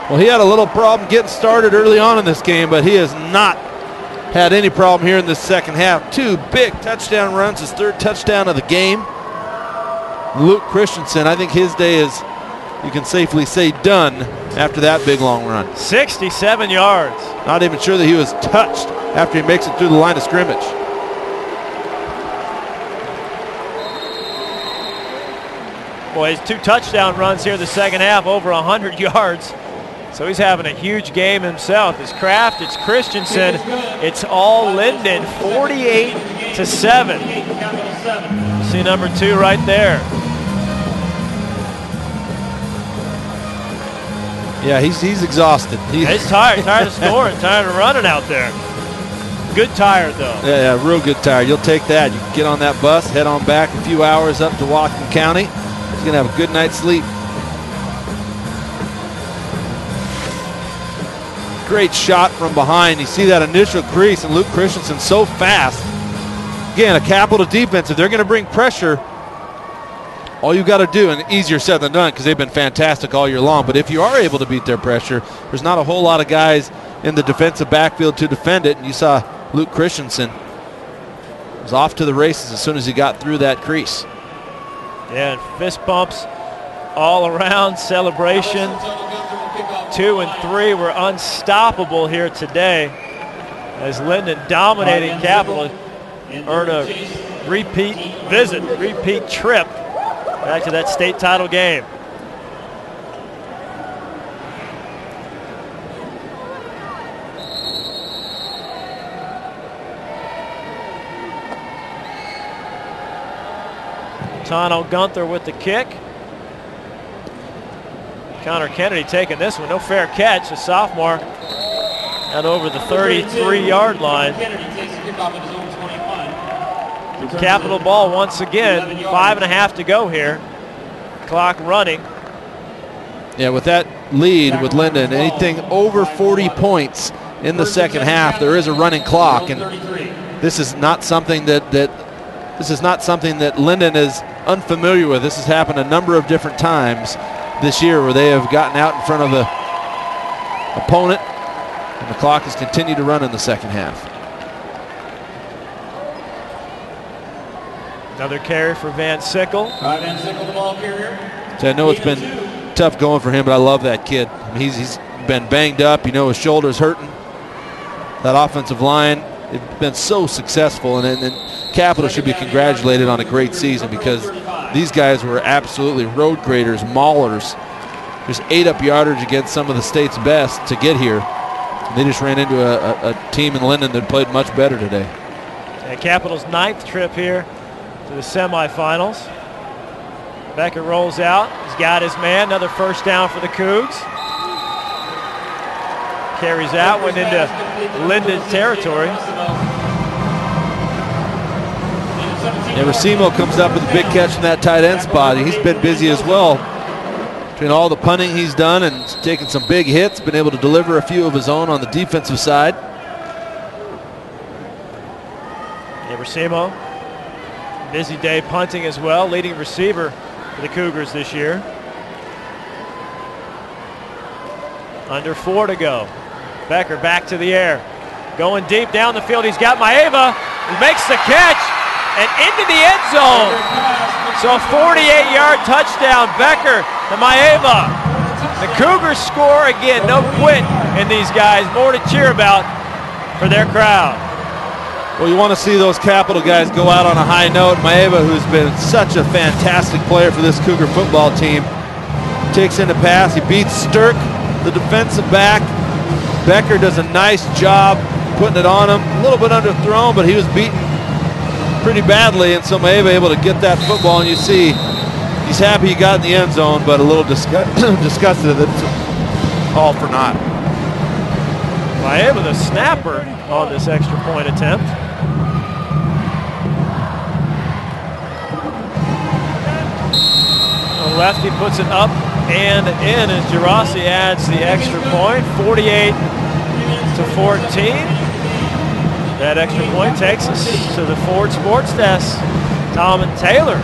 Well, he had a little problem getting started early on in this game, but he has not had any problem here in the 2nd half. 2 big touchdown runs, his 3rd touchdown of the game. Luke Christensen, I think his day is, you can safely say, done after that big long run. 67 yards. Not even sure that he was touched after he makes it through the line of scrimmage. Boy, his 2 touchdown runs here in the 2nd half, over 100 yards. So he's having a huge game himself. It's Kraft, it's Christensen, it's all Lynden, 48-7. See number 2 right there. Yeah, he's exhausted. He's tired of scoring, tired of running out there. Good tired though. Yeah, real good tired. You'll take that. You can get on that bus, head on back a few hours up to Whatcom County. He's gonna have a good night's sleep. Great shot from behind. You see that initial crease, and Luke Christensen so fast. Again, a Capital defense, if they're going to bring pressure, all you got to do, and easier said than done because they've been fantastic all year long, but if you are able to beat their pressure, there's not a whole lot of guys in the defensive backfield to defend it, and you saw Luke Christensen was off to the races as soon as he got through that crease. Yeah, and fist bumps all-around celebration. 2 and 3 were unstoppable here today as Lynden dominating Capital earn a repeat trip back to that state title game. Tano Gunther with the kick. Connor Kennedy taking this one. No fair catch. A sophomore out over the 33-yard line. Capital ball once again. 5.5 to go here. Clock running. Yeah, with that lead with Lynden, anything over 40 points in the second half, there is a running clock, and this is not something that Lynden is unfamiliar with. This has happened a number of different times this year where they have gotten out in front of the opponent, and the clock has continued to run in the second half. Another carry for Van Sickle. Van Sickle, the ball carrier. So I know it's been tough going for him, but I love that kid. I mean, he's been banged up. You know, his shoulder's hurting. That offensive line, it's been so successful, and Capital should be congratulated on a great season because these guys were absolutely road graders, maulers. Just ate up yardage against some of the state's best to get here. And they just ran into a team in Lynden that played much better today. And Capital's 9th trip here to the semifinals. Becker rolls out. He's got his man. Another first down for the Cougs. Carries out, went into Lynden territory. And Racimo comes up with a big catch from that tight end spot. He's been busy as well. Between all the punting he's done and taking some big hits, been able to deliver a few of his own on the defensive side. Yeah, Racimo, busy day punting as well, leading receiver for the Cougars this year. Under 4 to go. Becker back to the air. Going deep down the field. He's got Maeva. He makes the catch and into the end zone. So a 48-yard touchdown. Becker to Maeva. The Cougars score again. No quit in these guys. More to cheer about for their crowd. Well, you want to see those Capital guys go out on a high note. Maeva, who's been such a fantastic player for this Cougar football team, takes in the pass. He beats Stirk, the defensive back. Becker does a nice job putting it on him. A little bit underthrown, but he was beaten pretty badly, and so Maeva able to get that football, and you see he's happy he got in the end zone, but a little disgusted that it's all for naught. Maeva, the snapper, on this extra point attempt. The lefty puts it up and in as Gerasi adds the extra point, 48 to 14. That extra point takes us to the Ford Sports Desk. Tom and Taylor.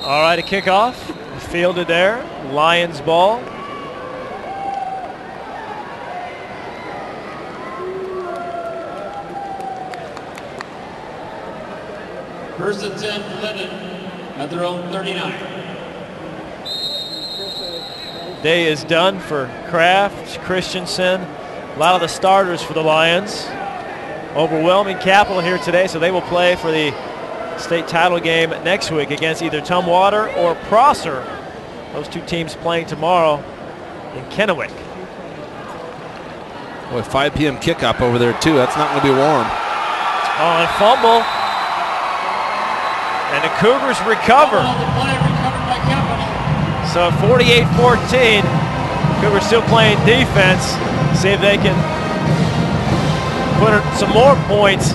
All right, a kickoff, fielded there, Lions ball. First and 10 for Lynden at their own 39. Day is done for Kraft, Christensen, a lot of the starters for the Lions. overwhelming Capital here today, so they will play for the state title game next week against either Tumwater or Prosser. Those two teams playing tomorrow in Kennewick. Boy, 5 p.m. kickoff over there too. That's not going to be warm. Oh, and fumble. And the Cougars recover. So 48-14. Cougars still playing defense. See if they can put some more points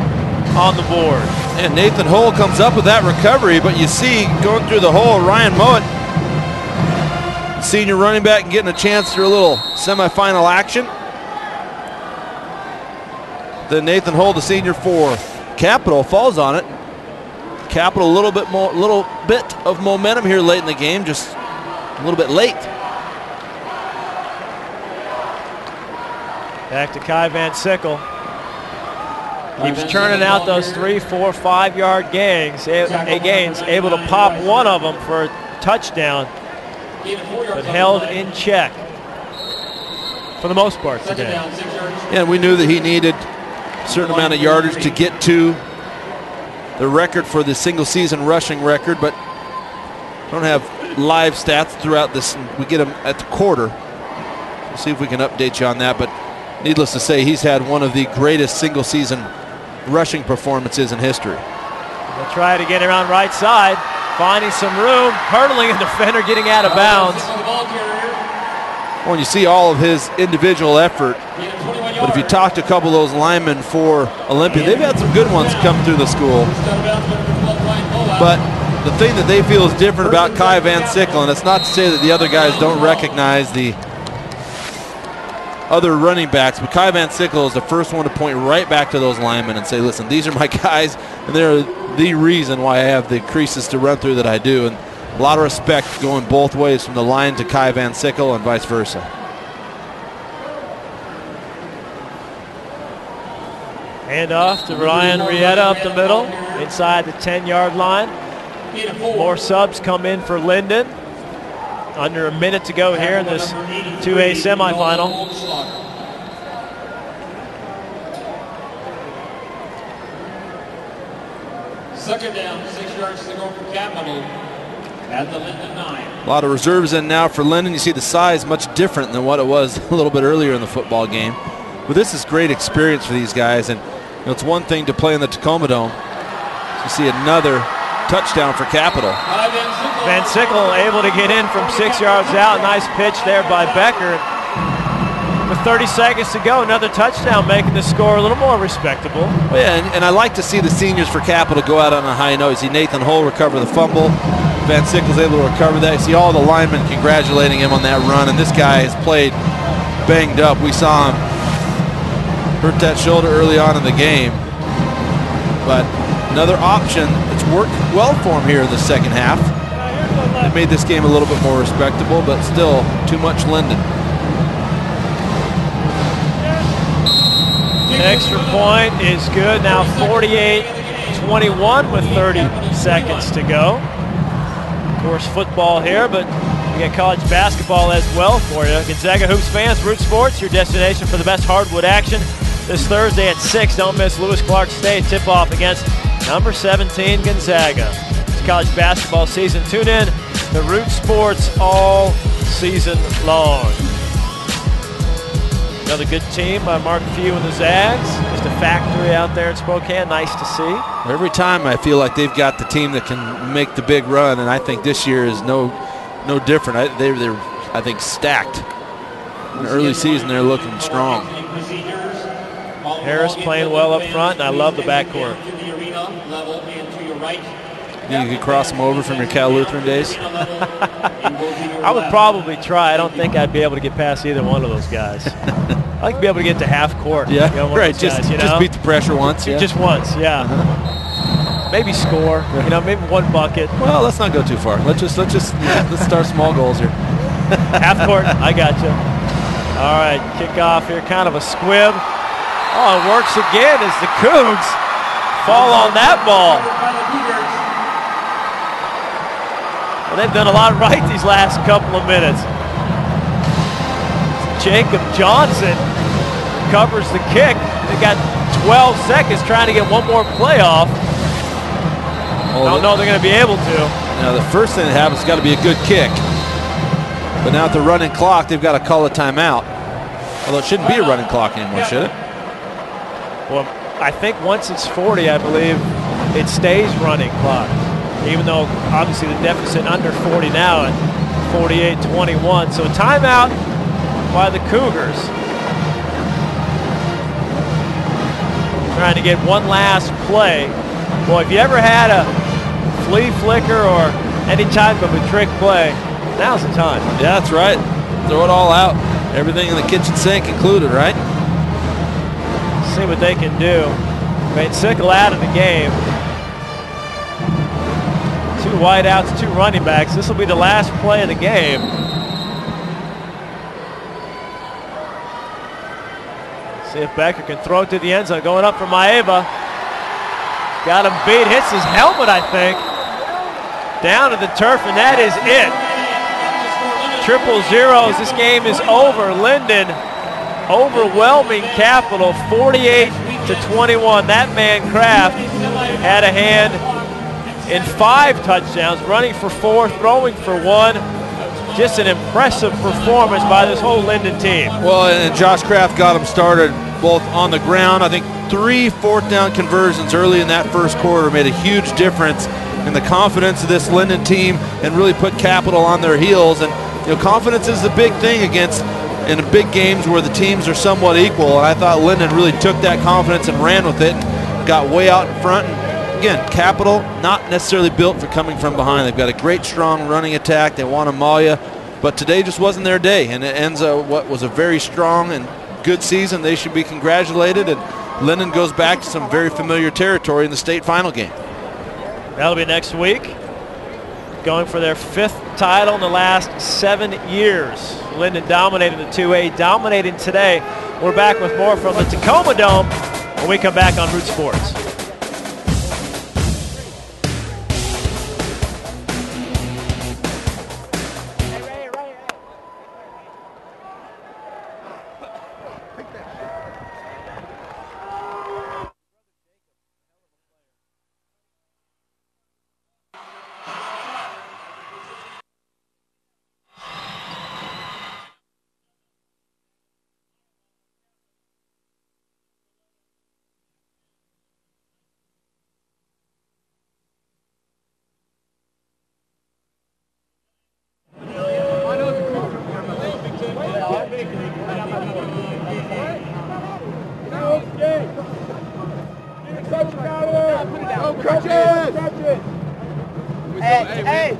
on the board. And Nathan Hull comes up with that recovery, but you see going through the hole, Ryan Mowat, senior running back, getting a chance for a little semifinal action. Then Nathan Hull, the senior for Capital, falls on it. Capital a little bit of momentum here late in the game, just a little bit late. Back to Kai Van Sickle. Keeps churning out those 3, 4, 5-yard gains, able to pop one of them for a touchdown, but held in check for the most part today. Yeah, we knew that he needed a certain amount of yardage to get to the record for the single season rushing record, but don't have live stats throughout this. We get them at the quarter. We'll see if we can update you on that, but needless to say, he's had one of the greatest single season rushing performances in history. They'll try to get around right side, finding some room, hurdling a defender, getting out of bounds. Well, you see all of his individual effort, but if you talk to a couple of those linemen for Olympia, they've had some good ones come through the school. But the thing that they feel is different about Kai Van Sickle, and it's not to say that the other guys don't recognize the other running backs, but Kai Van Sickle is the first one to point right back to those linemen and say, listen, these are my guys, and they're the reason why I have the creases to run through that I do. And a lot of respect going both ways from the line to Kai Van Sickle and vice versa. Hand off to Ryan Rieta up the middle, inside the 10-yard line. More subs come in for Lynden. Under a minute to go here in this 2A semifinal. Second down, 6 yards to go for Capital at the Lynden 9. A lot of reserves in now for Lynden. You see the size much different than what it was a little bit earlier in the football game. But this is great experience for these guys, and it's one thing to play in the Tacoma Dome. You see another touchdown for Capital. Van Sickle able to get in from 6 yards out. Nice pitch there by Becker. With 30 seconds to go, another touchdown, making the score a little more respectable. Well, yeah, and I like to see the seniors for Capital go out on a high note. You see Nathan Hull recover the fumble. Van Sickle's able to recover that. You see all the linemen congratulating him on that run, and this guy has played banged up. We saw him hurt that shoulder early on in the game. But another option that's worked well for him here in the second half. It made this game a little bit more respectable, but still too much Lynden. Extra point is good. Now 48-21 with 30 seconds to go. Of course, football here, but we got college basketball as well for you. Gonzaga Hoops fans, Root Sports, your destination for the best hardwood action. This Thursday at 6, don't miss Lewis Clark State tip-off against number 17 Gonzaga. It's college basketball season. Tune in to Root Sports all season long. Another good team by Mark Few and the Zags. Just a factory out there in Spokane. Nice to see. Every time I feel like they've got the team that can make the big run, and I think this year is no different. They're I think stacked. In the early season, they're looking strong. Harris playing well up front, and I love the backcourt. You could cross them over from your Cal Lutheran days? I would probably try. I don't think I'd be able to get past either one of those guys. I'd like to be able to get to half court. Yeah, right. Guys, just beat the pressure once. Yeah. Just once, yeah. Maybe score. Maybe one bucket. Well, let's not go too far. Let's start small goals here. Half court. I got you. All right, kickoff here. Kind of a squib. Oh, it works again as the Cougs fall on that ball. Well, they've done a lot right these last couple of minutes. Jacob Johnson covers the kick. They got 12 seconds trying to get one more play off. Well, I don't know if they're going to be able to. Now, the first thing that happens has got to be a good kick. But now at the running clock, they've got to call a timeout. Although it shouldn't be a running clock anymore, should it? Well, I think once it's 40, I believe it stays running clock. Even though obviously the deficit under 40 now at 48-21. So a timeout by the Cougars. Trying to get one last play. Boy, if you ever had a flea flicker or any type of a trick play, now's the time. Yeah, that's right. Throw it all out. Everything in the kitchen sink included, right? See what they can do. Van Sickle out of the game. 2 wideouts, 2 running backs. This will be the last play of the game. See if Becker can throw it to the end zone. Going up for Maeva. Got him beat. Hits his helmet, I think. Down to the turf, and that is it. 0-0. This game is over. Lynden overwhelming Capital 48-21. That man Kraft had a hand in 5 touchdowns, running for 4, throwing for 1. Just an impressive performance by this whole Lynden team. Well, and Josh Kraft got them started both on the ground. I think 3 fourth-down conversions early in that first quarter made a huge difference in the confidence of this Lynden team and really put Capital on their heels. And confidence is the big thing in big games where the teams are somewhat equal. And I thought Lynden really took that confidence and ran with it and got way out in front. And again, Capital not necessarily built for coming from behind. They've got a great, strong running attack. They want to maul you, but today just wasn't their day. And it ends what was a very strong and good season. They should be congratulated. And Lynden goes back to some very familiar territory in the state final game. That'll be next week. Going for their 5th title in the last 7 years. Lynden dominating the 2A, dominating today. We're back with more from the Tacoma Dome when we come back on Root Sports. Hey,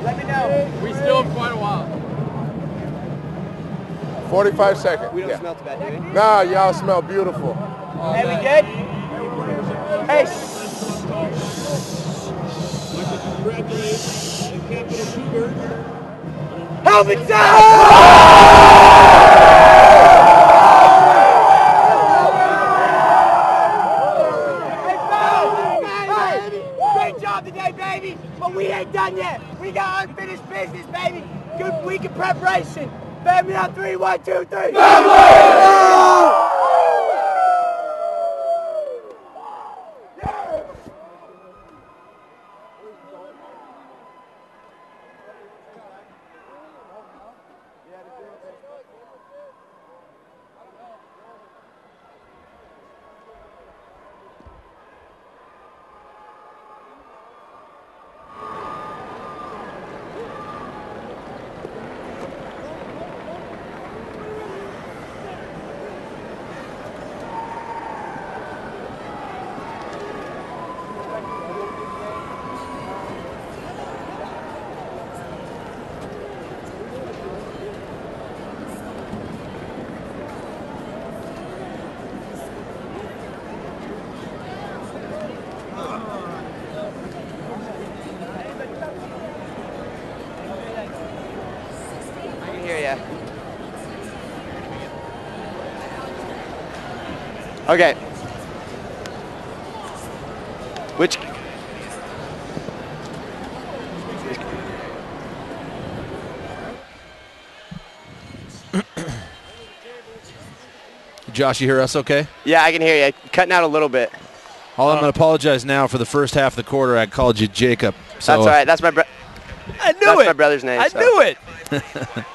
let me know. We still have quite a while. 45 seconds. We don't smell too bad, do we? Nah, y'all smell beautiful. Hey, we good? Hey. Helmet down! Today, baby, but we ain't done yet. We got unfinished business, baby. Good week of preparation. Family on 3, 1, 2, 3. Family! Okay. Which? Josh, you hear us okay? Yeah, I can hear you. Cutting out a little bit. I'm going to apologize now for the first half of the quarter. I called you Jacob. So, that's all right. That's my I knew it. That's my brother's name. I knew it.